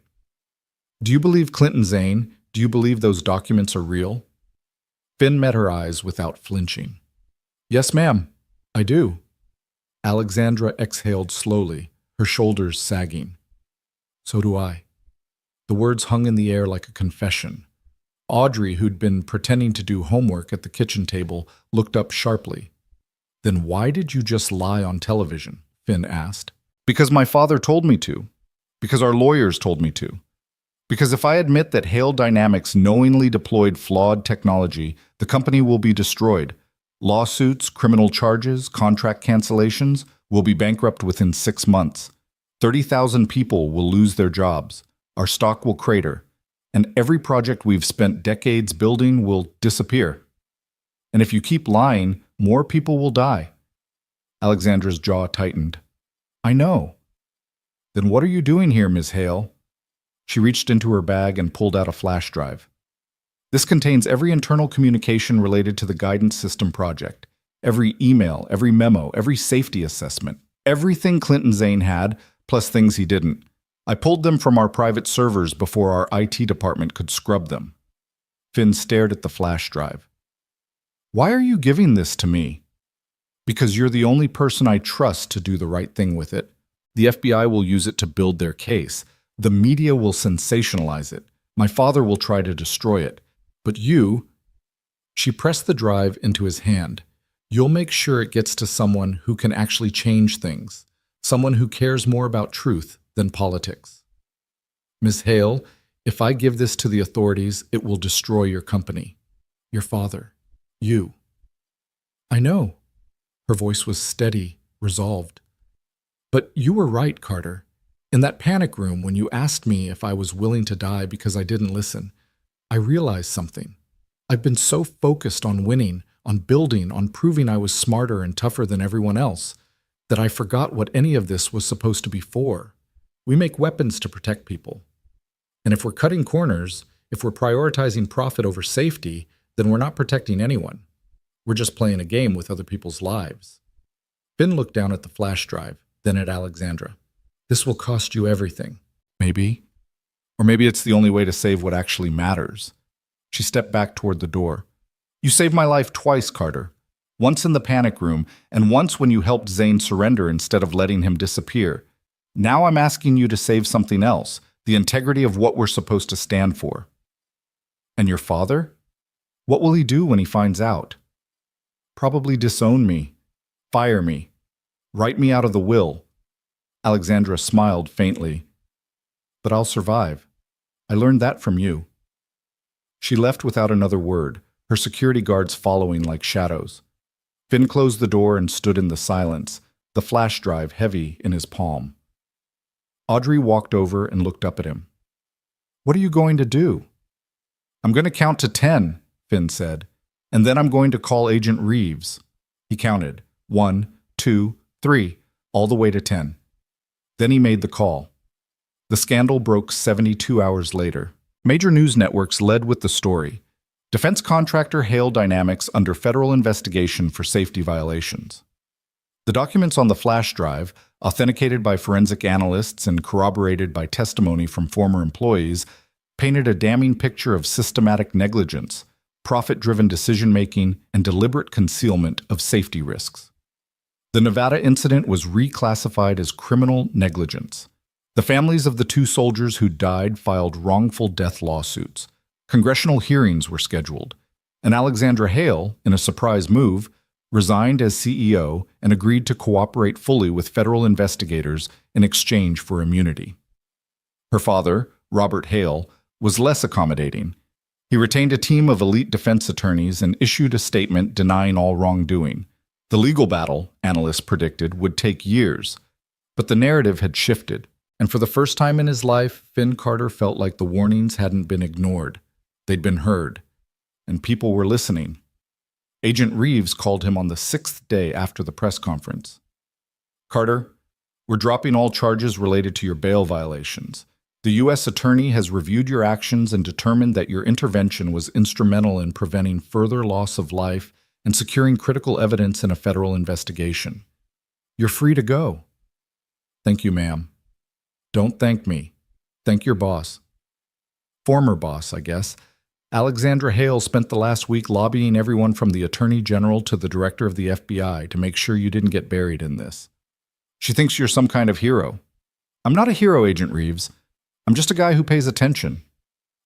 Do you believe Clinton Zane? Do you believe those documents are real? Finn met her eyes without flinching. Yes, ma'am, I do. Alexandra exhaled slowly, her shoulders sagging. So do I. The words hung in the air like a confession. Audrey, who'd been pretending to do homework at the kitchen table, looked up sharply. Then why did you just lie on television? Finn asked. Because my father told me to. Because our lawyers told me to. Because if I admit that Hale Dynamics knowingly deployed flawed technology, the company will be destroyed. Lawsuits, criminal charges, contract cancellations will be bankrupt within 6 months. 30,000 people will lose their jobs. Our stock will crater. And every project we've spent decades building will disappear. And if you keep lying, more people will die. Alexandra's jaw tightened. I know. Then what are you doing here, Ms. Hale? She reached into her bag and pulled out a flash drive. This contains every internal communication related to the guidance system project, every email, every memo, every safety assessment, everything Clinton Zane had, plus things he didn't. I pulled them from our private servers before our IT department could scrub them. Finn stared at the flash drive. Why are you giving this to me? Because you're the only person I trust to do the right thing with it. The FBI will use it to build their case. The media will sensationalize it. My father will try to destroy it. But you... She pressed the drive into his hand. You'll make sure it gets to someone who can actually change things. Someone who cares more about truth than politics. Ms. Hale, if I give this to the authorities, it will destroy your company. Your father. You. I know. Her voice was steady, resolved. But you were right, Carter. In that panic room, when you asked me if I was willing to die because I didn't listen, I realized something. I've been so focused on winning, on building, on proving I was smarter and tougher than everyone else, that I forgot what any of this was supposed to be for. We make weapons to protect people. And if we're cutting corners, if we're prioritizing profit over safety, then we're not protecting anyone. We're just playing a game with other people's lives. Finn looked down at the flash drive, then at Alexandra. This will cost you everything. Maybe. Or maybe it's the only way to save what actually matters. She stepped back toward the door. You saved my life twice, Carter. Once in the panic room, and once when you helped Zane surrender instead of letting him disappear. Now I'm asking you to save something else, the integrity of what we're supposed to stand for. And your father? What will he do when he finds out? Probably disown me, fire me, write me out of the will. Alexandra smiled faintly. But I'll survive. I learned that from you. She left without another word, her security guards following like shadows. Finn closed the door and stood in the silence, the flash drive heavy in his palm. Audrey walked over and looked up at him. What are you going to do? I'm going to count to 10, Finn said, and then I'm going to call Agent Reeves. He counted 1, 2, 3, all the way to 10. Then he made the call. The scandal broke 72 hours later. Major news networks led with the story. Defense contractor Hale Dynamics under federal investigation for safety violations. The documents on the flash drive, authenticated by forensic analysts and corroborated by testimony from former employees, painted a damning picture of systematic negligence, profit-driven decision-making, and deliberate concealment of safety risks. The Nevada incident was reclassified as criminal negligence. The families of the two soldiers who died filed wrongful death lawsuits. Congressional hearings were scheduled, and Alexandra Hale, in a surprise move, resigned as CEO and agreed to cooperate fully with federal investigators in exchange for immunity. Her father, Robert Hale, was less accommodating. He retained a team of elite defense attorneys and issued a statement denying all wrongdoing. The legal battle, analysts predicted, would take years. But the narrative had shifted, and for the first time in his life, Finn Carter felt like the warnings hadn't been ignored. They'd been heard, and people were listening. Agent Reeves called him on the 6th day after the press conference. "Carter, we're dropping all charges related to your bail violations. The U.S. Attorney has reviewed your actions and determined that your intervention was instrumental in preventing further loss of life and securing critical evidence in a federal investigation. You're free to go." "Thank you, ma'am." "Don't thank me. Thank your boss." Former boss, I guess. Alexandra Hale spent the last week lobbying everyone from the Attorney General to the Director of the FBI to make sure you didn't get buried in this. She thinks you're some kind of hero. "I'm not a hero, Agent Reeves. I'm just a guy who pays attention."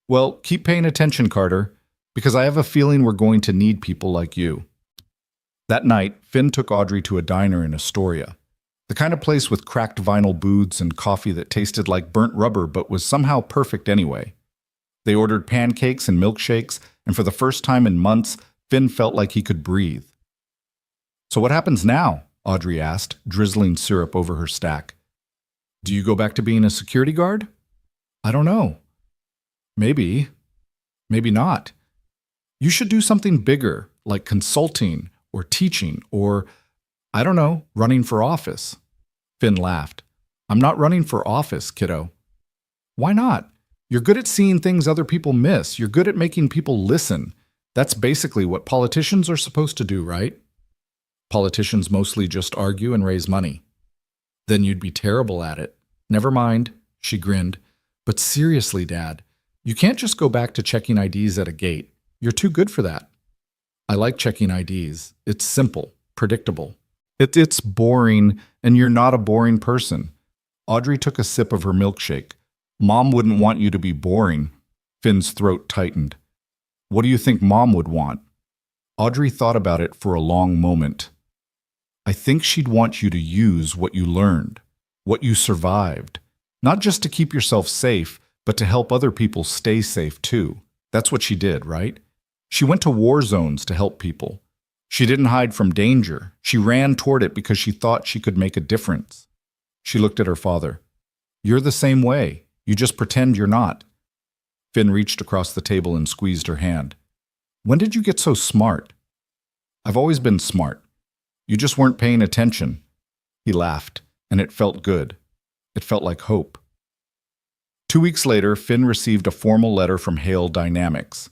"Well, keep paying attention, Carter, because I have a feeling we're going to need people like you." That night, Finn took Audrey to a diner in Astoria, the kind of place with cracked vinyl booths and coffee that tasted like burnt rubber but was somehow perfect anyway. They ordered pancakes and milkshakes, and for the first time in months, Finn felt like he could breathe. "So what happens now?" Audrey asked, drizzling syrup over her stack. "Do you go back to being a security guard?" "I don't know. Maybe. Maybe not. You should do something bigger, like consulting or teaching or, I don't know, running for office." Finn laughed. "I'm not running for office, kiddo." "Why not? You're good at seeing things other people miss. You're good at making people listen. That's basically what politicians are supposed to do, right?" "Politicians mostly just argue and raise money." "Then you'd be terrible at it." "Never mind," she grinned. "But seriously, Dad, you can't just go back to checking IDs at a gate. You're too good for that." "I like checking IDs. It's simple, predictable." It's boring, and you're not a boring person." Audrey took a sip of her milkshake. "Mom wouldn't want you to be boring." Finn's throat tightened. "What do you think Mom would want?" Audrey thought about it for a long moment. "I think she'd want you to use what you learned, what you survived. Not just to keep yourself safe, but to help other people stay safe too. That's what she did, right? She went to war zones to help people. She didn't hide from danger. She ran toward it because she thought she could make a difference." She looked at her father. "You're the same way. You just pretend you're not." Finn reached across the table and squeezed her hand. "When did you get so smart?" "I've always been smart. You just weren't paying attention." He laughed, and it felt good. It felt like hope. 2 weeks later, Finn received a formal letter from Hale Dynamics.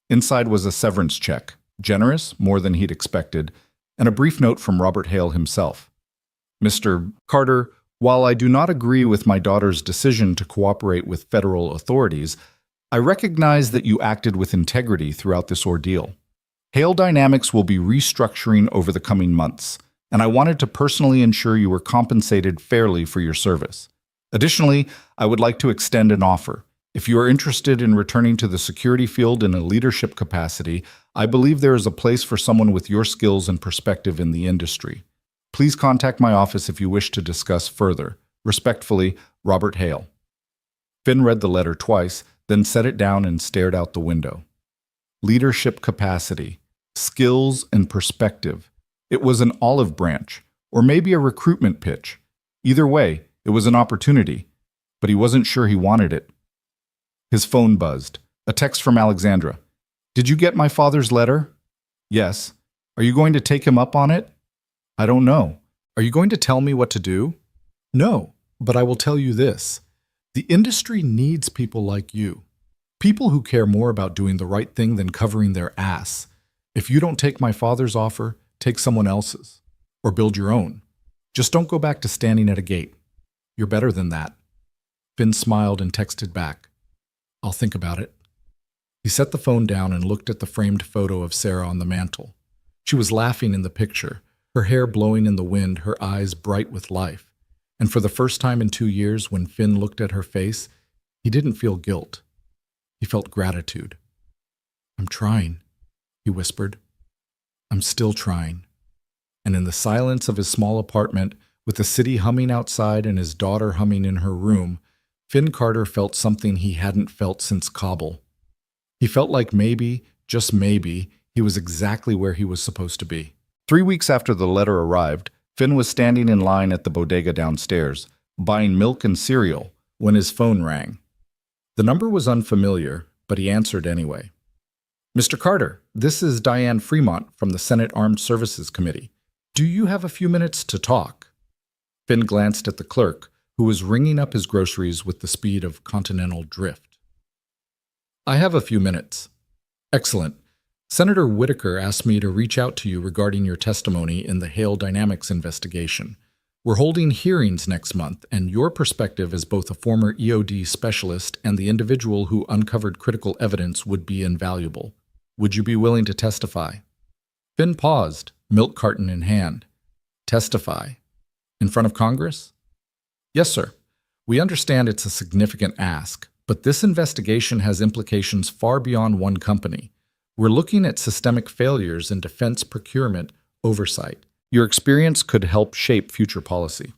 Inside was a severance check, generous, more than he'd expected, and a brief note from Robert Hale himself. "Mr. Carter, while I do not agree with my daughter's decision to cooperate with federal authorities, I recognize that you acted with integrity throughout this ordeal. Hale Dynamics will be restructuring over the coming months, and I wanted to personally ensure you were compensated fairly for your service. Additionally, I would like to extend an offer. If you are interested in returning to the security field in a leadership capacity, I believe there is a place for someone with your skills and perspective in the industry. Please contact my office if you wish to discuss further. Respectfully, Robert Hale." Finn read the letter twice, then set it down and stared out the window. Leadership capacity, skills, and perspective. It was an olive branch, or maybe a recruitment pitch. Either way, it was an opportunity, but he wasn't sure he wanted it. His phone buzzed. A text from Alexandra. "Did you get my father's letter?" "Yes. Are you going to take him up on it?" "I don't know. Are you going to tell me what to do?" "No, but I will tell you this. The industry needs people like you. People who care more about doing the right thing than covering their ass. If you don't take my father's offer, take someone else's. Or build your own. Just don't go back to standing at a gate. You're better than that." Finn smiled and texted back. "I'll think about it." He set the phone down and looked at the framed photo of Sarah on the mantel. She was laughing in the picture, her hair blowing in the wind, her eyes bright with life. And for the first time in 2 years, when Finn looked at her face, he didn't feel guilt. He felt gratitude. "I'm trying," he whispered. "I'm still trying." And in the silence of his small apartment, with the city humming outside and his daughter humming in her room, Finn Carter felt something he hadn't felt since Kabul. He felt like maybe, just maybe, he was exactly where he was supposed to be. 3 weeks after the letter arrived, Finn was standing in line at the bodega downstairs, buying milk and cereal, when his phone rang. The number was unfamiliar, but he answered anyway. "Mr. Carter, this is Diane Fremont from the Senate Armed Services Committee. Do you have a few minutes to talk?" Finn glanced at the clerk, who was ringing up his groceries with the speed of continental drift. "I have a few minutes." "Excellent. Senator Whitaker asked me to reach out to you regarding your testimony in the Hale Dynamics investigation. We're holding hearings next month, and your perspective as both a former EOD specialist and the individual who uncovered critical evidence would be invaluable. Would you be willing to testify?" Finn paused, milk carton in hand. "Testify? In front of Congress?" "Yes, sir. We understand it's a significant ask, but this investigation has implications far beyond one company. We're looking at systemic failures in defense procurement oversight. Your experience could help shape future policy."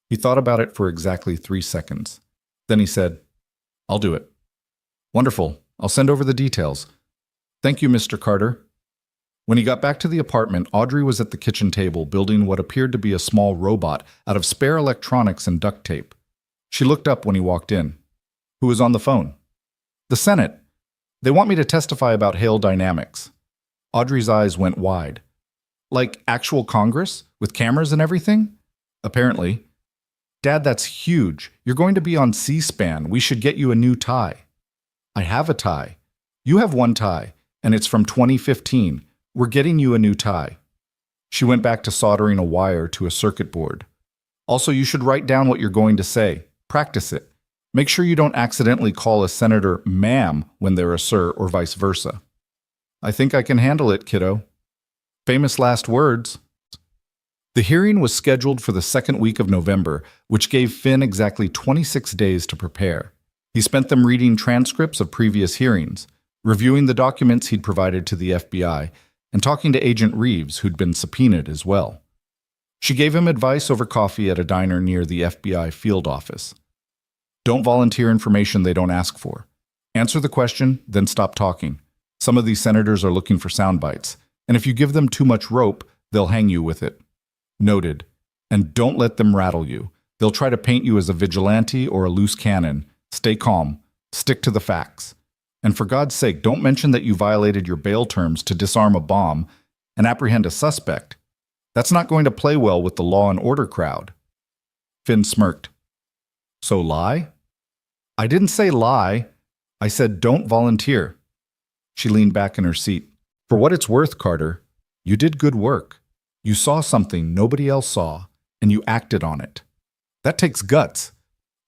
He thought about it for exactly 3 seconds. Then he said, "I'll do it." "Wonderful. I'll send over the details." "Thank you, Mr. Carter." When he got back to the apartment, Audrey was at the kitchen table building what appeared to be a small robot out of spare electronics and duct tape. She looked up when he walked in. "Who was on the phone?" "The Senate. They want me to testify about Hale Dynamics." Audrey's eyes went wide. "Like actual Congress? With cameras and everything?" "Apparently." "Dad, that's huge. You're going to be on C-SPAN. We should get you a new tie." "I have a tie. You have one tie, and it's from 2015. We're getting you a new tie." She went back to soldering a wire to a circuit board. "Also, you should write down what you're going to say. Practice it. Make sure you don't accidentally call a senator ma'am when they're a sir or vice versa." "I think I can handle it, kiddo." Famous last words. The hearing was scheduled for the second week of November, which gave Finn exactly 26 days to prepare. He spent them reading transcripts of previous hearings, reviewing the documents he'd provided to the FBI, and talking to Agent Reeves, who'd been subpoenaed as well. She gave him advice over coffee at a diner near the FBI field office. Don't volunteer information they don't ask for. Answer the question, then stop talking. Some of these senators are looking for sound bites, and if you give them too much rope, they'll hang you with it. Noted. And don't let them rattle you. They'll try to paint you as a vigilante or a loose cannon. Stay calm. Stick to the facts. And for God's sake, don't mention that you violated your bail terms to disarm a bomb and apprehend a suspect. That's not going to play well with the law and order crowd. Finn smirked. So lie? I didn't say lie. I said don't volunteer. She leaned back in her seat. For what it's worth, Carter, you did good work. You saw something nobody else saw, and you acted on it. That takes guts.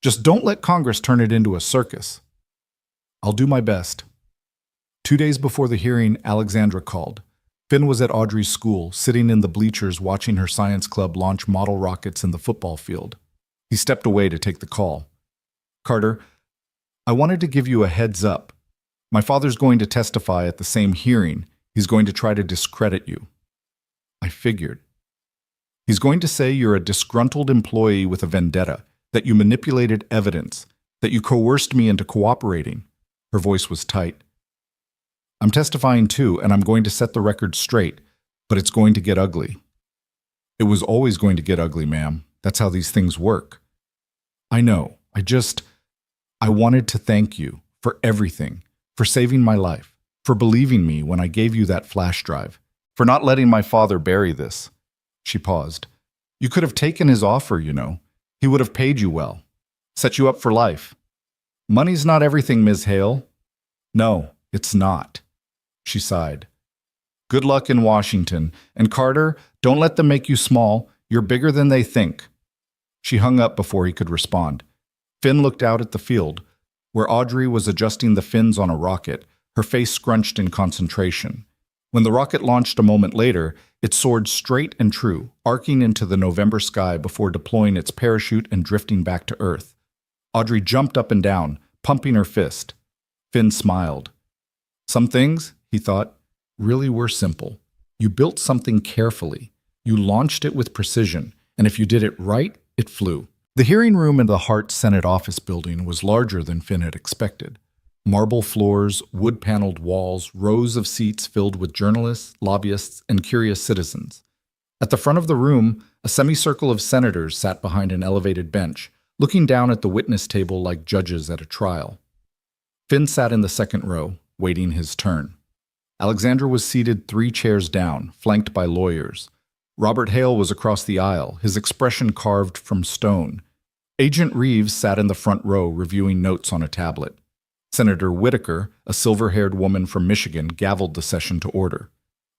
Just don't let Congress turn it into a circus. I'll do my best. 2 days before the hearing, Alexandra called. Finn was at Audrey's school, sitting in the bleachers watching her science club launch model rockets in the football field. He stepped away to take the call. Carter, I wanted to give you a heads up. My father's going to testify at the same hearing. He's going to try to discredit you. I figured. He's going to say you're a disgruntled employee with a vendetta, that you manipulated evidence, that you coerced me into cooperating. Her voice was tight. I'm testifying too, and I'm going to set the record straight, but it's going to get ugly. It was always going to get ugly, ma'am. That's how these things work. I know. I wanted to thank you for everything, for saving my life, for believing me when I gave you that flash drive, for not letting my father bury this. She paused. You could have taken his offer, you know. He would have paid you well, set you up for life. Money's not everything, Ms. Hale. No, it's not. She sighed. Good luck in Washington. And Carter, don't let them make you small. You're bigger than they think. She hung up before he could respond. Finn looked out at the field, where Audrey was adjusting the fins on a rocket, her face scrunched in concentration. When the rocket launched a moment later, it soared straight and true, arcing into the November sky before deploying its parachute and drifting back to Earth. Audrey jumped up and down, pumping her fist. Finn smiled. Some things, he thought, really were simple. You built something carefully. You launched it with precision, and if you did it right, it flew. The hearing room in the Hart Senate office building was larger than Finn had expected. Marble floors, wood-paneled walls, rows of seats filled with journalists, lobbyists, and curious citizens. At the front of the room, a semicircle of senators sat behind an elevated bench, looking down at the witness table like judges at a trial. Finn sat in the second row, waiting his turn. Alexandra was seated 3 chairs down, flanked by lawyers. Robert Hale was across the aisle, his expression carved from stone. Agent Reeves sat in the front row, reviewing notes on a tablet. Senator Whitaker, a silver-haired woman from Michigan, gavelled the session to order.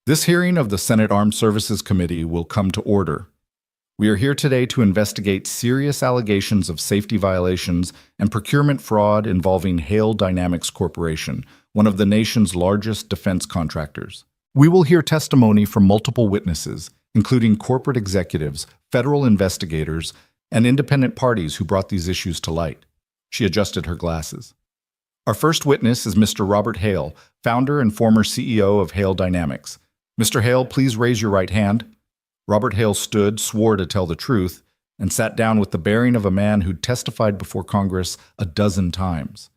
This hearing of the Senate Armed Services Committee will come to order. We are here today to investigate serious allegations of safety violations and procurement fraud involving Hale Dynamics Corporation, one of the nation's largest defense contractors. We will hear testimony from multiple witnesses, including corporate executives, federal investigators, and independent parties who brought these issues to light. She adjusted her glasses. Our first witness is Mr. Robert Hale, founder and former CEO of Hale Dynamics. Mr. Hale, please raise your right hand. Robert Hale stood, swore to tell the truth, and sat down with the bearing of a man who'd testified before Congress a dozen times.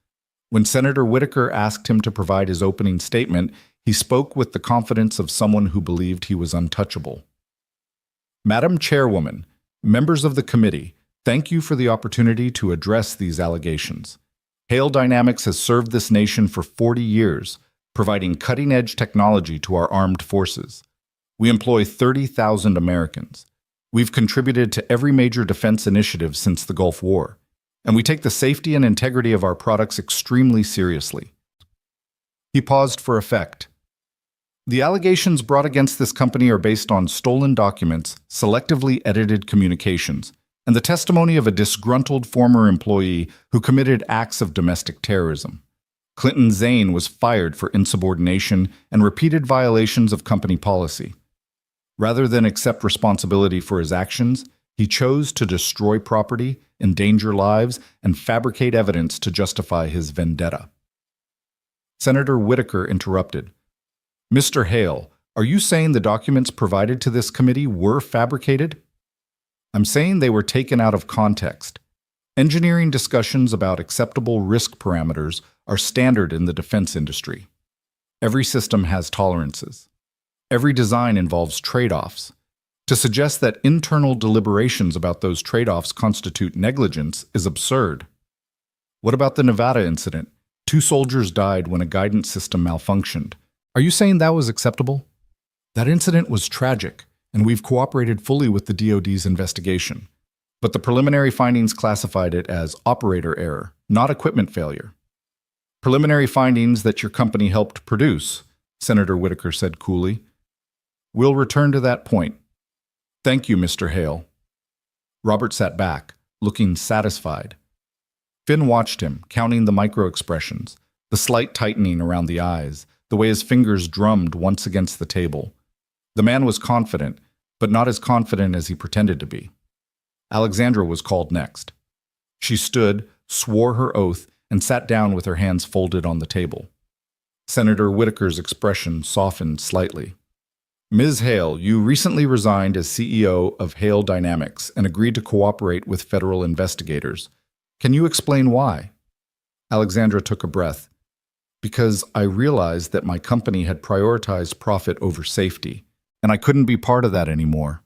When Senator Whitaker asked him to provide his opening statement, he spoke with the confidence of someone who believed he was untouchable. Madam Chairwoman, members of the committee, thank you for the opportunity to address these allegations. Hale Dynamics has served this nation for 40 years, providing cutting-edge technology to our armed forces. We employ 30,000 Americans. We've contributed to every major defense initiative since the Gulf War, and we take the safety and integrity of our products extremely seriously. He paused for effect. The allegations brought against this company are based on stolen documents, selectively edited communications, and the testimony of a disgruntled former employee who committed acts of domestic terrorism. Clinton Zane was fired for insubordination and repeated violations of company policy. Rather than accept responsibility for his actions, he chose to destroy property, endanger lives, and fabricate evidence to justify his vendetta. Senator Whitaker interrupted. Mr. Hale, are you saying the documents provided to this committee were fabricated? I'm saying they were taken out of context. Engineering discussions about acceptable risk parameters are standard in the defense industry. Every system has tolerances. Every design involves trade-offs. To suggest that internal deliberations about those trade-offs constitute negligence is absurd. What about the Nevada incident? 2 soldiers died when a guidance system malfunctioned. Are you saying that was acceptable? That incident was tragic, and we've cooperated fully with the DoD's investigation. But the preliminary findings classified it as operator error, not equipment failure. Preliminary findings that your company helped produce, Senator Whitaker said coolly. We'll return to that point. Thank you, Mr. Hale. Robert sat back, looking satisfied. Finn watched him, counting the micro-expressions, the slight tightening around the eyes, the way his fingers drummed once against the table. The man was confident, but not as confident as he pretended to be. Alexandra was called next. She stood, swore her oath, and sat down with her hands folded on the table. Senator Whitaker's expression softened slightly. Ms. Hale, you recently resigned as CEO of Hale Dynamics and agreed to cooperate with federal investigators. Can you explain why? Alexandra took a breath. Because I realized that my company had prioritized profit over safety, and I couldn't be part of that anymore.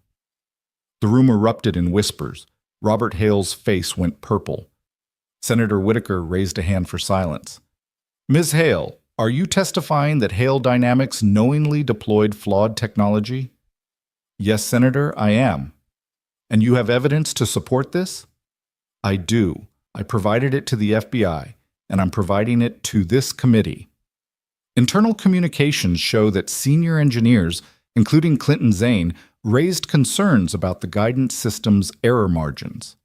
The room erupted in whispers. Robert Hale's face went purple. Senator Whitaker raised a hand for silence. Ms. Hale, are you testifying that Hale Dynamics knowingly deployed flawed technology? Yes, Senator, I am. And you have evidence to support this? I do. I provided it to the FBI, and I'm providing it to this committee. Internal communications show that senior engineers, including Clinton Zane, raised concerns about the guidance system's error margins.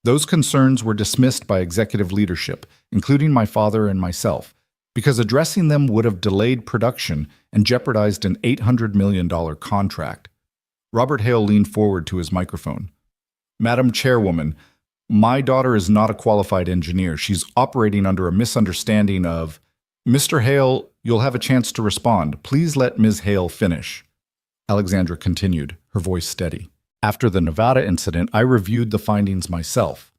Those concerns were dismissed by executive leadership, including my father and myself, Because addressing them would have delayed production and jeopardized an $800 million contract. Robert Hale leaned forward to his microphone. Madam Chairwoman, my daughter is not a qualified engineer. She's operating under a misunderstanding of... Mr. Hale, you'll have a chance to respond. Please let Ms. Hale finish. Alexandra continued, her voice steady. After the Nevada incident, I reviewed the findings myself.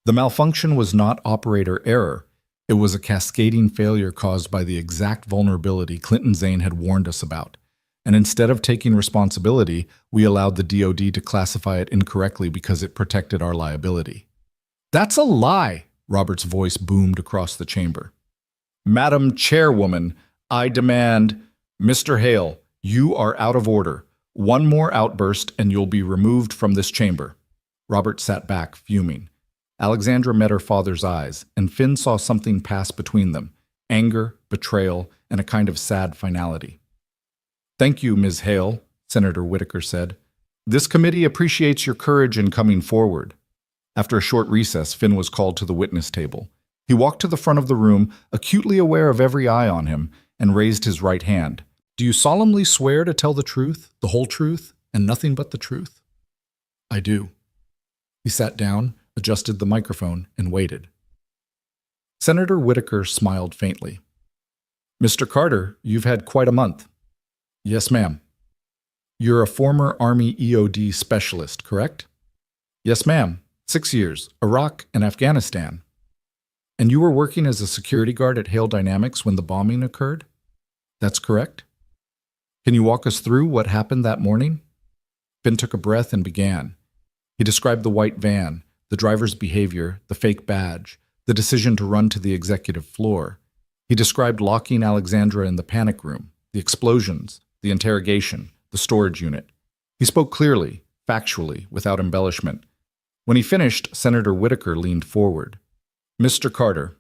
The malfunction was not operator error. It was a cascading failure caused by the exact vulnerability Clinton Zane had warned us about. And instead of taking responsibility, we allowed the DoD to classify it incorrectly because it protected our liability. That's a lie, Robert's voice boomed across the chamber. Madam Chairwoman, I demand... Mr. Hale, you are out of order. One more outburst and you'll be removed from this chamber. Robert sat back, fuming. Alexandra met her father's eyes, and Finn saw something pass between them, anger, betrayal, and a kind of sad finality. Thank you, Ms. Hale, Senator Whitaker said. This committee appreciates your courage in coming forward. After a short recess, Finn was called to the witness table. He walked to the front of the room, acutely aware of every eye on him, and raised his right hand. Do you solemnly swear to tell the truth, the whole truth, and nothing but the truth? I do. He sat down, adjusted the microphone, and waited. Senator Whitaker smiled faintly. Mr. Carter, you've had quite a month. Yes, ma'am. You're a former Army EOD specialist, correct? Yes, ma'am. 6 years, Iraq and Afghanistan. And you were working as a security guard at Hale Dynamics when the bombing occurred? That's correct. Can you walk us through what happened that morning? Finn took a breath and began. He described the white van, the driver's behavior, the fake badge, the decision to run to the executive floor. He described locking Alexandra in the panic room, the explosions, the interrogation, the storage unit. He spoke clearly, factually, without embellishment. When he finished, Senator Whitaker leaned forward. Mr. Carter,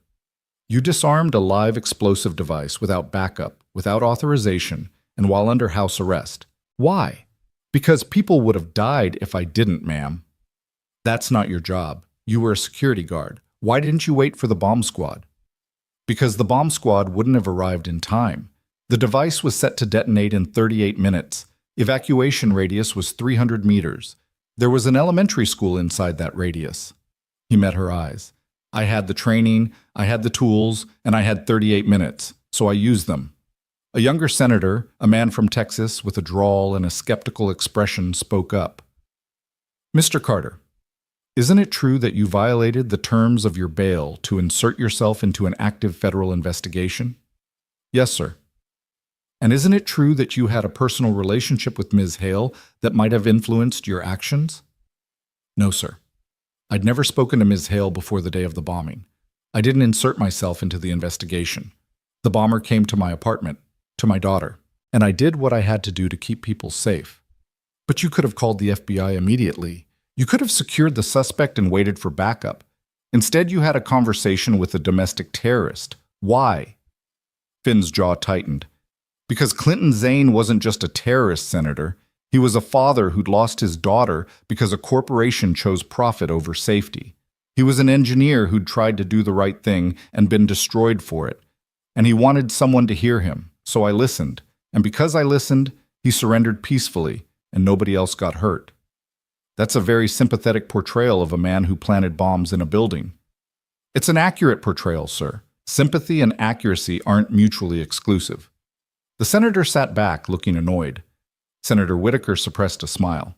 you disarmed a live explosive device without backup, without authorization, and while under house arrest. Why? Because people would have died if I didn't, ma'am. That's not your job. You were a security guard. Why didn't you wait for the bomb squad? Because the bomb squad wouldn't have arrived in time. The device was set to detonate in 38 minutes. Evacuation radius was 300 meters. There was an elementary school inside that radius. He met her eyes. I had the training, I had the tools, and I had 38 minutes, so I used them. A younger senator, a man from Texas with a drawl and a skeptical expression, spoke up. Mr. Carter, isn't it true that you violated the terms of your bail to insert yourself into an active federal investigation? Yes, sir. And isn't it true that you had a personal relationship with Ms. Hale that might have influenced your actions? No, sir. I'd never spoken to Ms. Hale before the day of the bombing. I didn't insert myself into the investigation. The bomber came to my apartment, to my daughter, and I did what I had to do to keep people safe. But you could have called the FBI immediately. You could have secured the suspect and waited for backup. Instead, you had a conversation with a domestic terrorist. Why? Finn's jaw tightened. Because Clinton Zane wasn't just a terrorist, Senator. He was a father who'd lost his daughter because a corporation chose profit over safety. He was an engineer who'd tried to do the right thing and been destroyed for it. And he wanted someone to hear him, so I listened. And because I listened, he surrendered peacefully, and nobody else got hurt. That's a very sympathetic portrayal of a man who planted bombs in a building. It's an accurate portrayal, sir. Sympathy and accuracy aren't mutually exclusive. The senator sat back, looking annoyed. Senator Whitaker suppressed a smile.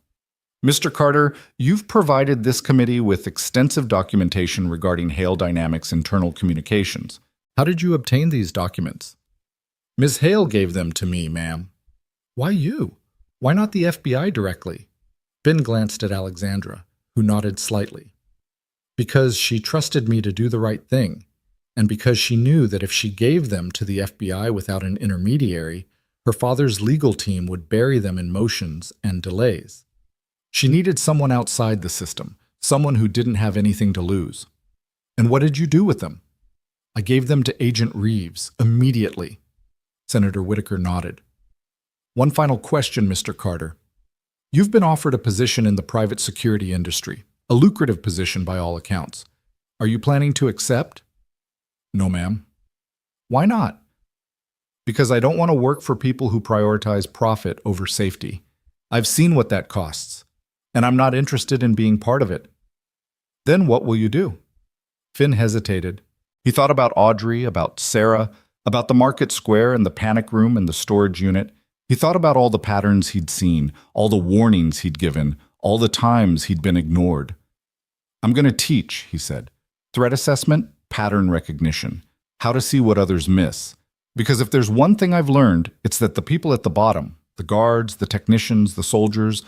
Mr. Carter, you've provided this committee with extensive documentation regarding Hale Dynamics' internal communications. How did you obtain these documents? Ms. Hale gave them to me, ma'am. Why you? Why not the FBI directly? Finn glanced at Alexandra, who nodded slightly. Because she trusted me to do the right thing, and because she knew that if she gave them to the FBI without an intermediary, her father's legal team would bury them in motions and delays. She needed someone outside the system, someone who didn't have anything to lose. And what did you do with them? I gave them to Agent Reeves immediately. Senator Whitaker nodded. One final question, Mr. Carter. You've been offered a position in the private security industry, a lucrative position by all accounts. Are you planning to accept? No, ma'am. Why not? Because I don't want to work for people who prioritize profit over safety. I've seen what that costs, and I'm not interested in being part of it. Then what will you do? Finn hesitated. He thought about Audrey, about Sarah, about the market square and the panic room and the storage unit. He thought about all the patterns he'd seen, all the warnings he'd given, all the times he'd been ignored. I'm going to teach, he said. Threat assessment, pattern recognition, how to see what others miss. Because if there's one thing I've learned, it's that the people at the bottom, the guards, the technicians, the soldiers,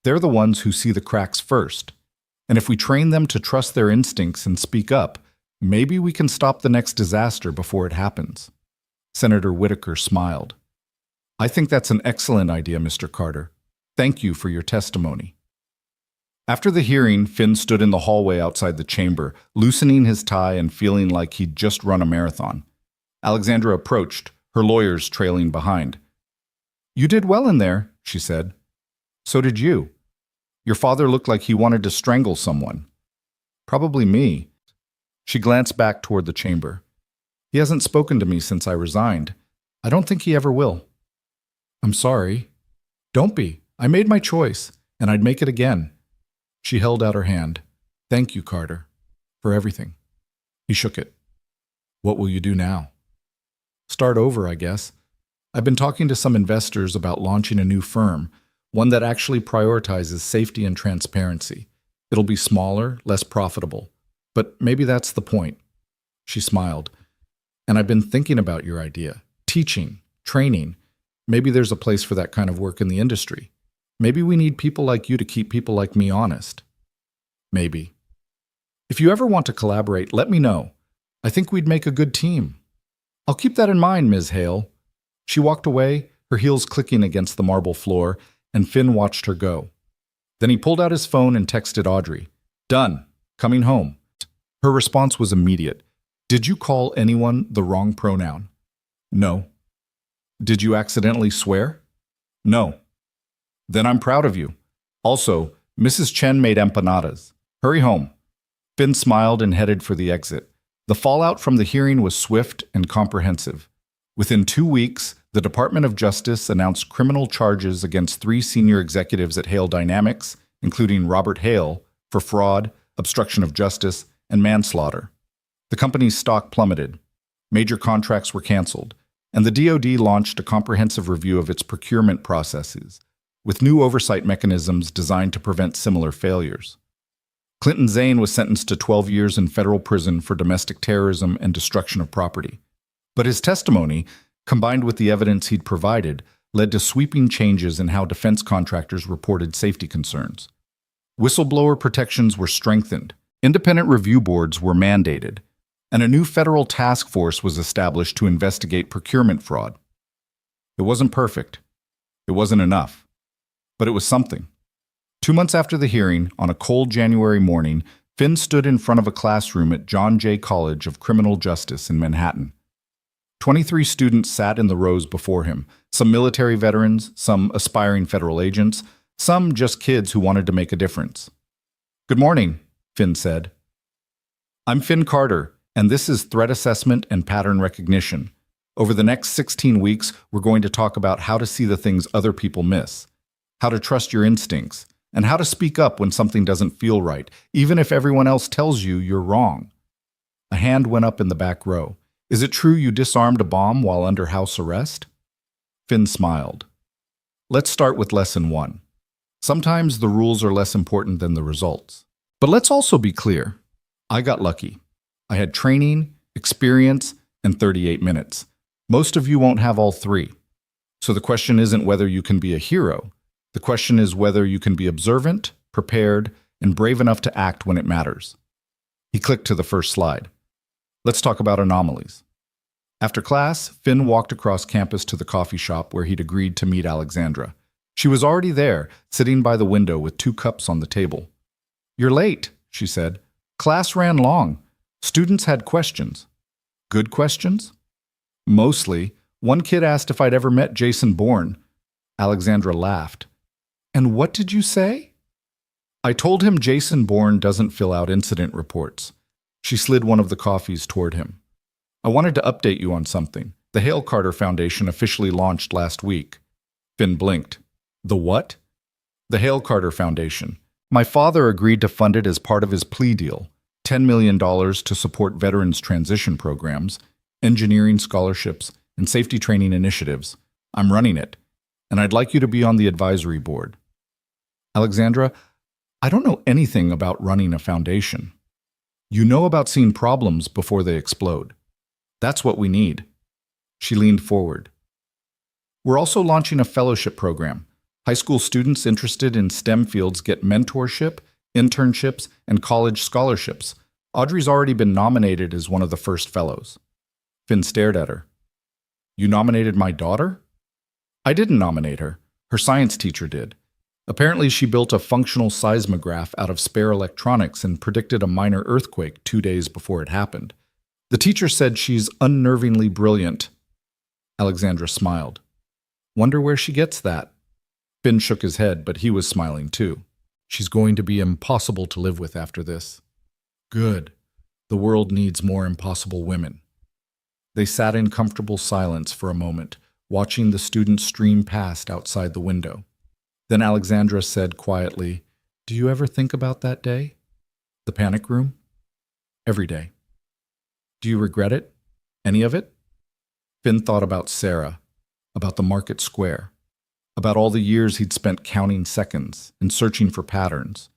they're the ones who see the cracks first. And if we train them to trust their instincts and speak up, maybe we can stop the next disaster before it happens. Senator Whitaker smiled. I think that's an excellent idea, Mr. Carter. Thank you for your testimony. After the hearing, Finn stood in the hallway outside the chamber, loosening his tie and feeling like he'd just run a marathon. Alexandra approached, her lawyers trailing behind. You did well in there, she said. So did you. Your father looked like he wanted to strangle someone. Probably me. She glanced back toward the chamber. He hasn't spoken to me since I resigned. I don't think he ever will. I'm sorry. Don't be. I made my choice, and I'd make it again. She held out her hand. Thank you, Carter, for everything. He shook it. What will you do now? Start over, I guess. I've been talking to some investors about launching a new firm, one that actually prioritizes safety and transparency. It'll be smaller, less profitable. But maybe that's the point. She smiled. And I've been thinking about your idea. Teaching, training. Maybe there's a place for that kind of work in the industry. Maybe we need people like you to keep people like me honest. Maybe. If you ever want to collaborate, let me know. I think we'd make a good team. I'll keep that in mind, Ms. Hale. She walked away, her heels clicking against the marble floor, and Finn watched her go. Then he pulled out his phone and texted Audrey. Done. Coming home. Her response was immediate. Did you call anyone the wrong pronoun? No. Did you accidentally swear? No. Then I'm proud of you. Also, Mrs. Chen made empanadas. Hurry home. Finn smiled and headed for the exit. The fallout from the hearing was swift and comprehensive. Within 2 weeks, the Department of Justice announced criminal charges against 3 senior executives at Hale Dynamics, including Robert Hale, for fraud, obstruction of justice, and manslaughter. The company's stock plummeted. Major contracts were canceled, and the DoD launched a comprehensive review of its procurement processes, with new oversight mechanisms designed to prevent similar failures. Clinton Zane was sentenced to 12 years in federal prison for domestic terrorism and destruction of property. But his testimony, combined with the evidence he'd provided, led to sweeping changes in how defense contractors reported safety concerns. Whistleblower protections were strengthened, independent review boards were mandated, and a new federal task force was established to investigate procurement fraud. It wasn't perfect. It wasn't enough. But it was something. 2 months after the hearing, on a cold January morning, Finn stood in front of a classroom at John Jay College of Criminal Justice in Manhattan. 23 students sat in the rows before him, some military veterans, some aspiring federal agents, some just kids who wanted to make a difference. Good morning, Finn said. I'm Finn Carter, and this is Threat Assessment and Pattern Recognition. Over the next 16 weeks, we're going to talk about how to see the things other people miss, how to trust your instincts, and how to speak up when something doesn't feel right, even if everyone else tells you you're wrong. A hand went up in the back row. Is it true you disarmed a bomb while under house arrest? Finn smiled. Let's start with lesson 1. Sometimes the rules are less important than the results. But let's also be clear. I got lucky. I had training, experience, and 38 minutes. Most of you won't have all 3. So the question isn't whether you can be a hero. The question is whether you can be observant, prepared, and brave enough to act when it matters. He clicked to the first slide. Let's talk about anomalies. After class, Finn walked across campus to the coffee shop where he'd agreed to meet Alexandra. She was already there, sitting by the window with 2 cups on the table. You're late, she said. Class ran long. Students had questions. Good questions? Mostly. One kid asked if I'd ever met Jason Bourne. Alexandra laughed. And what did you say? I told him Jason Bourne doesn't fill out incident reports. She slid one of the coffees toward him. I wanted to update you on something. The Hale Carter Foundation officially launched last week. Finn blinked. The what? The Hale Carter Foundation. My father agreed to fund it as part of his plea deal. $10 million to support veterans' transition programs, engineering scholarships, and safety training initiatives. I'm running it, and I'd like you to be on the advisory board. Alexandra, I don't know anything about running a foundation. You know about seeing problems before they explode. That's what we need. She leaned forward. We're also launching a fellowship program. High school students interested in STEM fields get mentorship, internships, and college scholarships. Audrey's already been nominated as one of the first fellows. Finn stared at her. You nominated my daughter? I didn't nominate her. Her science teacher did. Apparently, she built a functional seismograph out of spare electronics and predicted a minor earthquake 2 days before it happened. The teacher said she's unnervingly brilliant. Alexandra smiled. Wonder where she gets that? Finn shook his head, but he was smiling too. She's going to be impossible to live with after this. Good. The world needs more impossible women. They sat in comfortable silence for a moment, watching the students stream past outside the window. Then Alexandra said quietly, Do you ever think about that day? The panic room? Every day. Do you regret it? Any of it? Finn thought about Sarah, about the market square, about all the years he'd spent counting seconds and searching for patterns.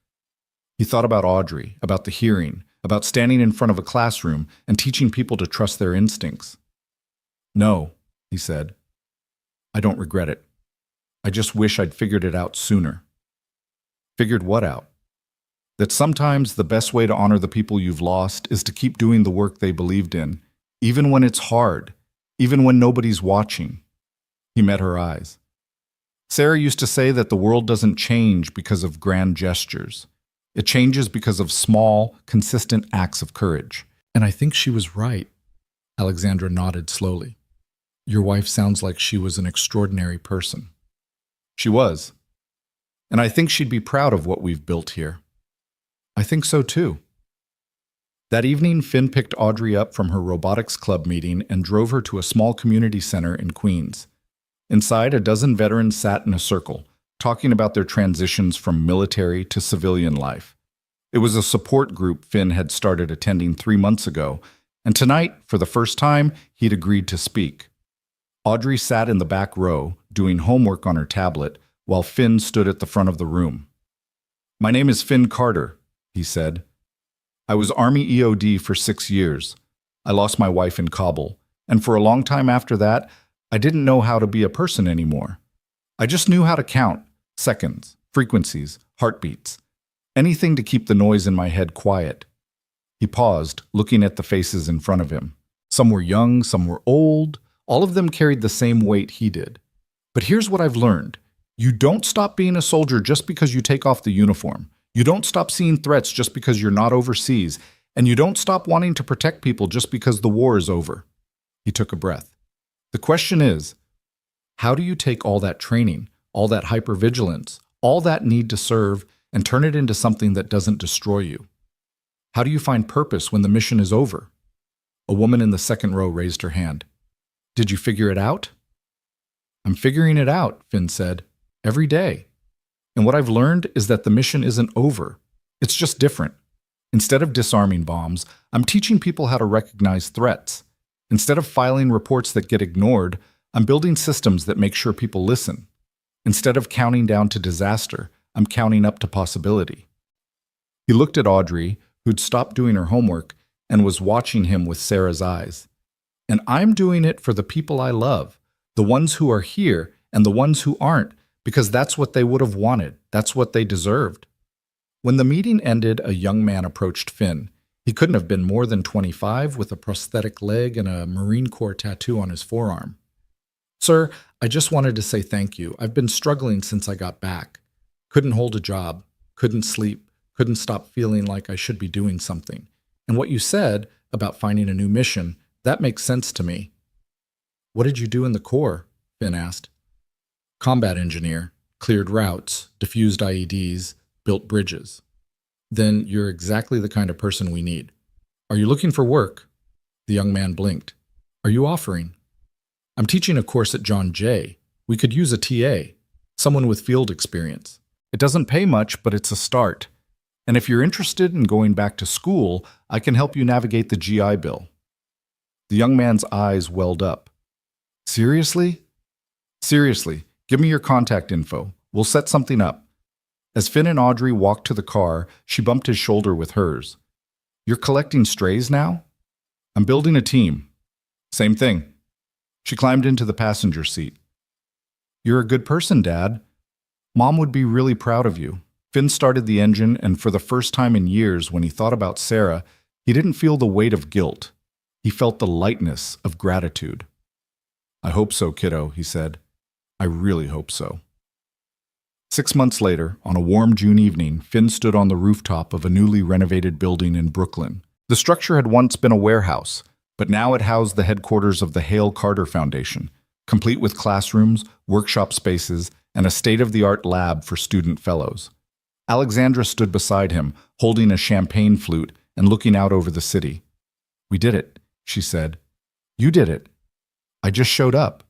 He thought about Audrey, about the hearing, about standing in front of a classroom and teaching people to trust their instincts. No, he said. I don't regret it. I just wish I'd figured it out sooner. Figured what out? That sometimes the best way to honor the people you've lost is to keep doing the work they believed in, even when it's hard, even when nobody's watching. He met her eyes. Sarah used to say that the world doesn't change because of grand gestures. It changes because of small, consistent acts of courage. And I think she was right. Alexandra nodded slowly. Your wife sounds like she was an extraordinary person. She was. And I think she'd be proud of what we've built here. I think so too. That evening, Finn picked Audrey up from her robotics club meeting and drove her to a small community center in Queens. Inside, a dozen veterans sat in a circle, talking about their transitions from military to civilian life. It was a support group Finn had started attending 3 months ago, and tonight, for the first time, he'd agreed to speak. Audrey sat in the back row, doing homework on her tablet, while Finn stood at the front of the room. My name is Finn Carter, he said. I was Army EOD for 6 years. I lost my wife in Kabul, and for a long time after that, I didn't know how to be a person anymore. I just knew how to count, seconds, frequencies, heartbeats, anything to keep the noise in my head quiet. He paused, looking at the faces in front of him. Some were young, some were old. All of them carried the same weight he did. But here's what I've learned. You don't stop being a soldier just because you take off the uniform. You don't stop seeing threats just because you're not overseas. And you don't stop wanting to protect people just because the war is over. He took a breath. The question is, how do you take all that training, all that hypervigilance, all that need to serve, and turn it into something that doesn't destroy you? How do you find purpose when the mission is over? A woman in the second row raised her hand. Did you figure it out? I'm figuring it out, Finn said, every day. And what I've learned is that the mission isn't over. It's just different. Instead of disarming bombs, I'm teaching people how to recognize threats. Instead of filing reports that get ignored, I'm building systems that make sure people listen. Instead of counting down to disaster, I'm counting up to possibility. He looked at Audrey, who'd stopped doing her homework, and was watching him with Sarah's eyes. And I'm doing it for the people I love, the ones who are here and the ones who aren't, because that's what they would have wanted. That's what they deserved. When the meeting ended, a young man approached Finn. He couldn't have been more than 25, with a prosthetic leg and a Marine Corps tattoo on his forearm. Sir, I just wanted to say thank you. I've been struggling since I got back. Couldn't hold a job, couldn't sleep, couldn't stop feeling like I should be doing something. And what you said about finding a new mission, that makes sense to me. What did you do in the Corps? Finn asked. Combat engineer, cleared routes, diffused IEDs, built bridges. Then you're exactly the kind of person we need. Are you looking for work? The young man blinked. Are you offering? I'm teaching a course at John Jay. We could use a TA, someone with field experience. It doesn't pay much, but it's a start. And if you're interested in going back to school, I can help you navigate the GI Bill. The young man's eyes welled up. Seriously? Seriously, give me your contact info. We'll set something up. As Finn and Audrey walked to the car, she bumped his shoulder with hers. You're collecting strays now? I'm building a team. Same thing. She climbed into the passenger seat. You're a good person, Dad. Mom would be really proud of you. Finn started the engine, and for the first time in years, when he thought about Sarah, he didn't feel the weight of guilt. He felt the lightness of gratitude. I hope so, kiddo, he said. I really hope so. 6 months later, on a warm June evening, Finn stood on the rooftop of a newly renovated building in Brooklyn. The structure had once been a warehouse, but now it housed the headquarters of the Hale Carter Foundation, complete with classrooms, workshop spaces, and a state-of-the-art lab for student fellows. Alexandra stood beside him, holding a champagne flute and looking out over the city. We did it, she said. You did it. I just showed up.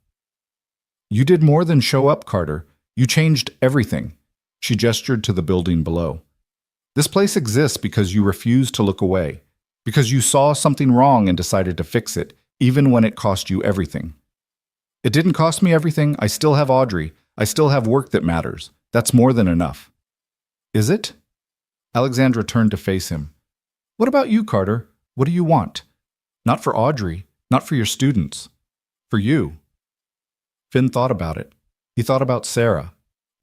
You did more than show up, Carter. You changed everything. She gestured to the building below. This place exists because you refused to look away, because you saw something wrong and decided to fix it, even when it cost you everything. It didn't cost me everything. I still have Audrey. I still have work that matters. That's more than enough. Is it? Alexandra turned to face him. What about you, Carter? What do you want? Not for Audrey, not for your students. For you. Finn thought about it. He thought about Sarah,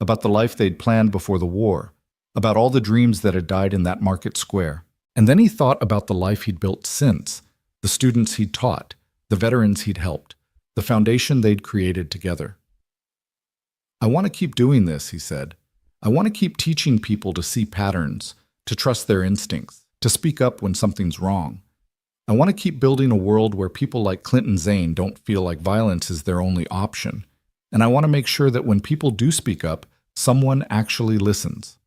about the life they'd planned before the war, about all the dreams that had died in that market square. And then he thought about the life he'd built since, the students he'd taught, the veterans he'd helped, the foundation they'd created together. I want to keep doing this, he said. I want to keep teaching people to see patterns, to trust their instincts, to speak up when something's wrong. I want to keep building a world where people like Clinton Zane don't feel like violence is their only option. And I want to make sure that when people do speak up, someone actually listens.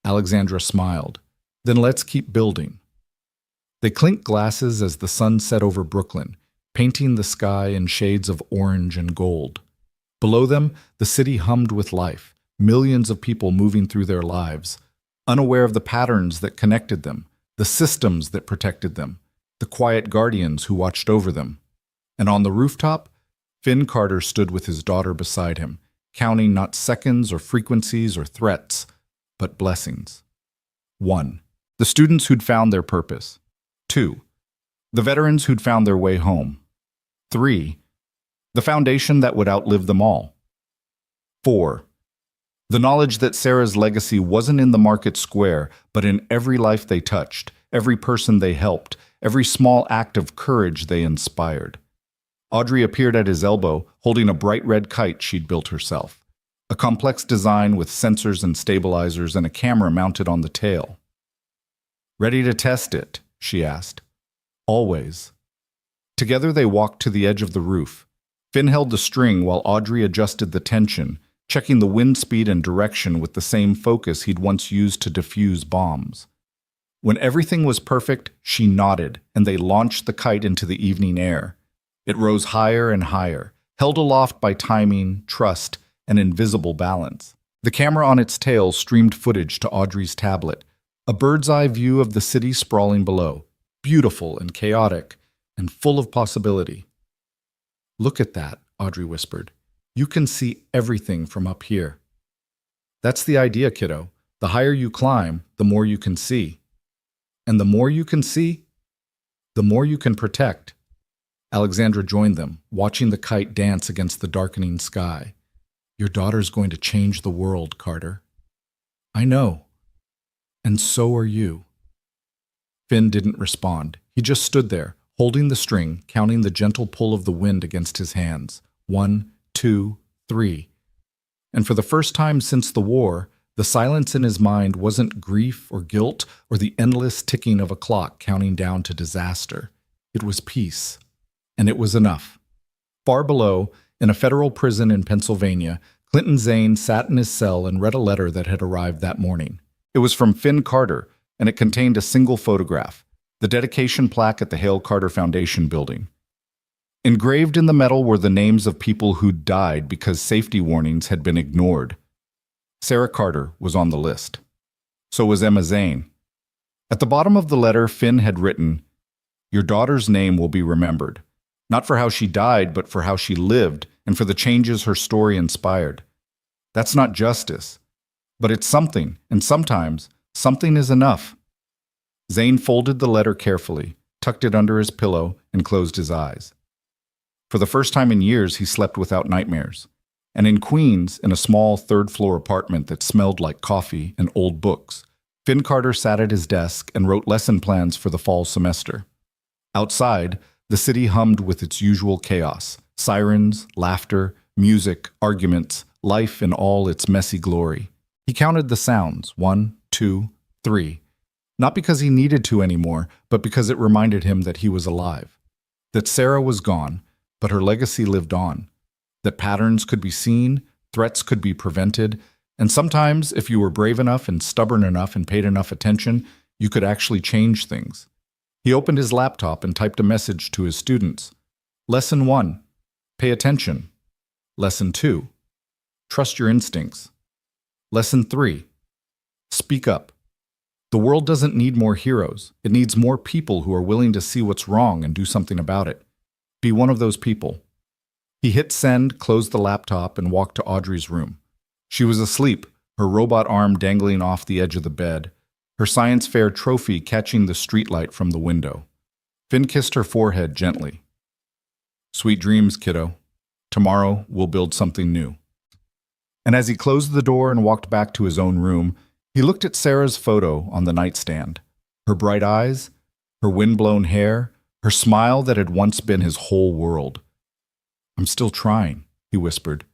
Alexandra smiled. Then let's keep building. They clinked glasses as the sun set over Brooklyn, painting the sky in shades of orange and gold. Below them, the city hummed with life, millions of people moving through their lives, unaware of the patterns that connected them, the systems that protected them, the quiet guardians who watched over them. And on the rooftop, Finn Carter stood with his daughter beside him, counting not seconds or frequencies or threats, but blessings. 1. The students who'd found their purpose. 2. The veterans who'd found their way home. 3. The foundation that would outlive them all. 4. The knowledge that Sarah's legacy wasn't in the market square, but in every life they touched, every person they helped, every small act of courage they inspired. Audrey appeared at his elbow, holding a bright red kite she'd built herself, a complex design with sensors and stabilizers and a camera mounted on the tail. Ready to test it? She asked. Always. Together they walked to the edge of the roof. Finn held the string while Audrey adjusted the tension, checking the wind speed and direction with the same focus he'd once used to defuse bombs. When everything was perfect, she nodded, and they launched the kite into the evening air. It rose higher and higher, held aloft by timing, trust, and invisible balance. The camera on its tail streamed footage to Audrey's tablet, a bird's-eye view of the city sprawling below, beautiful and chaotic, and full of possibility. Look at that, Audrey whispered. You can see everything from up here. That's the idea, kiddo. The higher you climb, the more you can see. And the more you can see, the more you can protect. Alexandra joined them, watching the kite dance against the darkening sky. Your daughter's going to change the world, Carter. I know. And so are you. Finn didn't respond. He just stood there, holding the string, counting the gentle pull of the wind against his hands. 1, 2, 3. And for the first time since the war, the silence in his mind wasn't grief or guilt or the endless ticking of a clock counting down to disaster. It was peace. And it was enough. Far below, in a federal prison in Pennsylvania, Clinton Zane sat in his cell and read a letter that had arrived that morning. It was from Finn Carter, and it contained a single photograph, the dedication plaque at the Hale Carter Foundation building. Engraved in the metal were the names of people who'd died because safety warnings had been ignored. Sarah Carter was on the list. So was Emma Zane. At the bottom of the letter, Finn had written, "Your daughter's name will be remembered, not for how she died, but for how she lived and for the changes her story inspired. That's not justice, but it's something, and sometimes something is enough." Zane folded the letter carefully, tucked it under his pillow, and closed his eyes. For the first time in years, he slept without nightmares. And in Queens, in a small third-floor apartment that smelled like coffee and old books, Finn Carter sat at his desk and wrote lesson plans for the fall semester. Outside, the city hummed with its usual chaos: sirens, laughter, music, arguments, life in all its messy glory. He counted the sounds, 1, 2, 3. Not because he needed to anymore, but because it reminded him that he was alive. That Sarah was gone, but her legacy lived on. That patterns could be seen, threats could be prevented, and sometimes, if you were brave enough and stubborn enough and paid enough attention, you could actually change things. He opened his laptop and typed a message to his students. Lesson 1, pay attention. Lesson 2, trust your instincts. Lesson 3, speak up. The world doesn't need more heroes. It needs more people who are willing to see what's wrong and do something about it. Be one of those people. He hit send, closed the laptop, and walked to Audrey's room. She was asleep, her robot arm dangling off the edge of the bed, her science fair trophy catching the streetlight from the window. Finn kissed her forehead gently. Sweet dreams, kiddo. Tomorrow we'll build something new. And as he closed the door and walked back to his own room, he looked at Sarah's photo on the nightstand. Her bright eyes, her wind-blown hair, her smile that had once been his whole world. "I'm still trying," he whispered.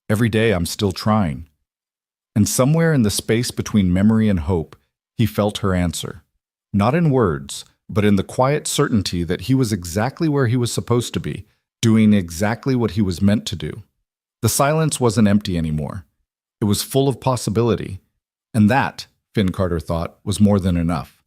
"Every day I'm still trying." And somewhere in the space between memory and hope, he felt her answer. Not in words, but in the quiet certainty that he was exactly where he was supposed to be, doing exactly what he was meant to do. The silence wasn't empty anymore. It was full of possibility. And that, Finn Carter thought, was more than enough.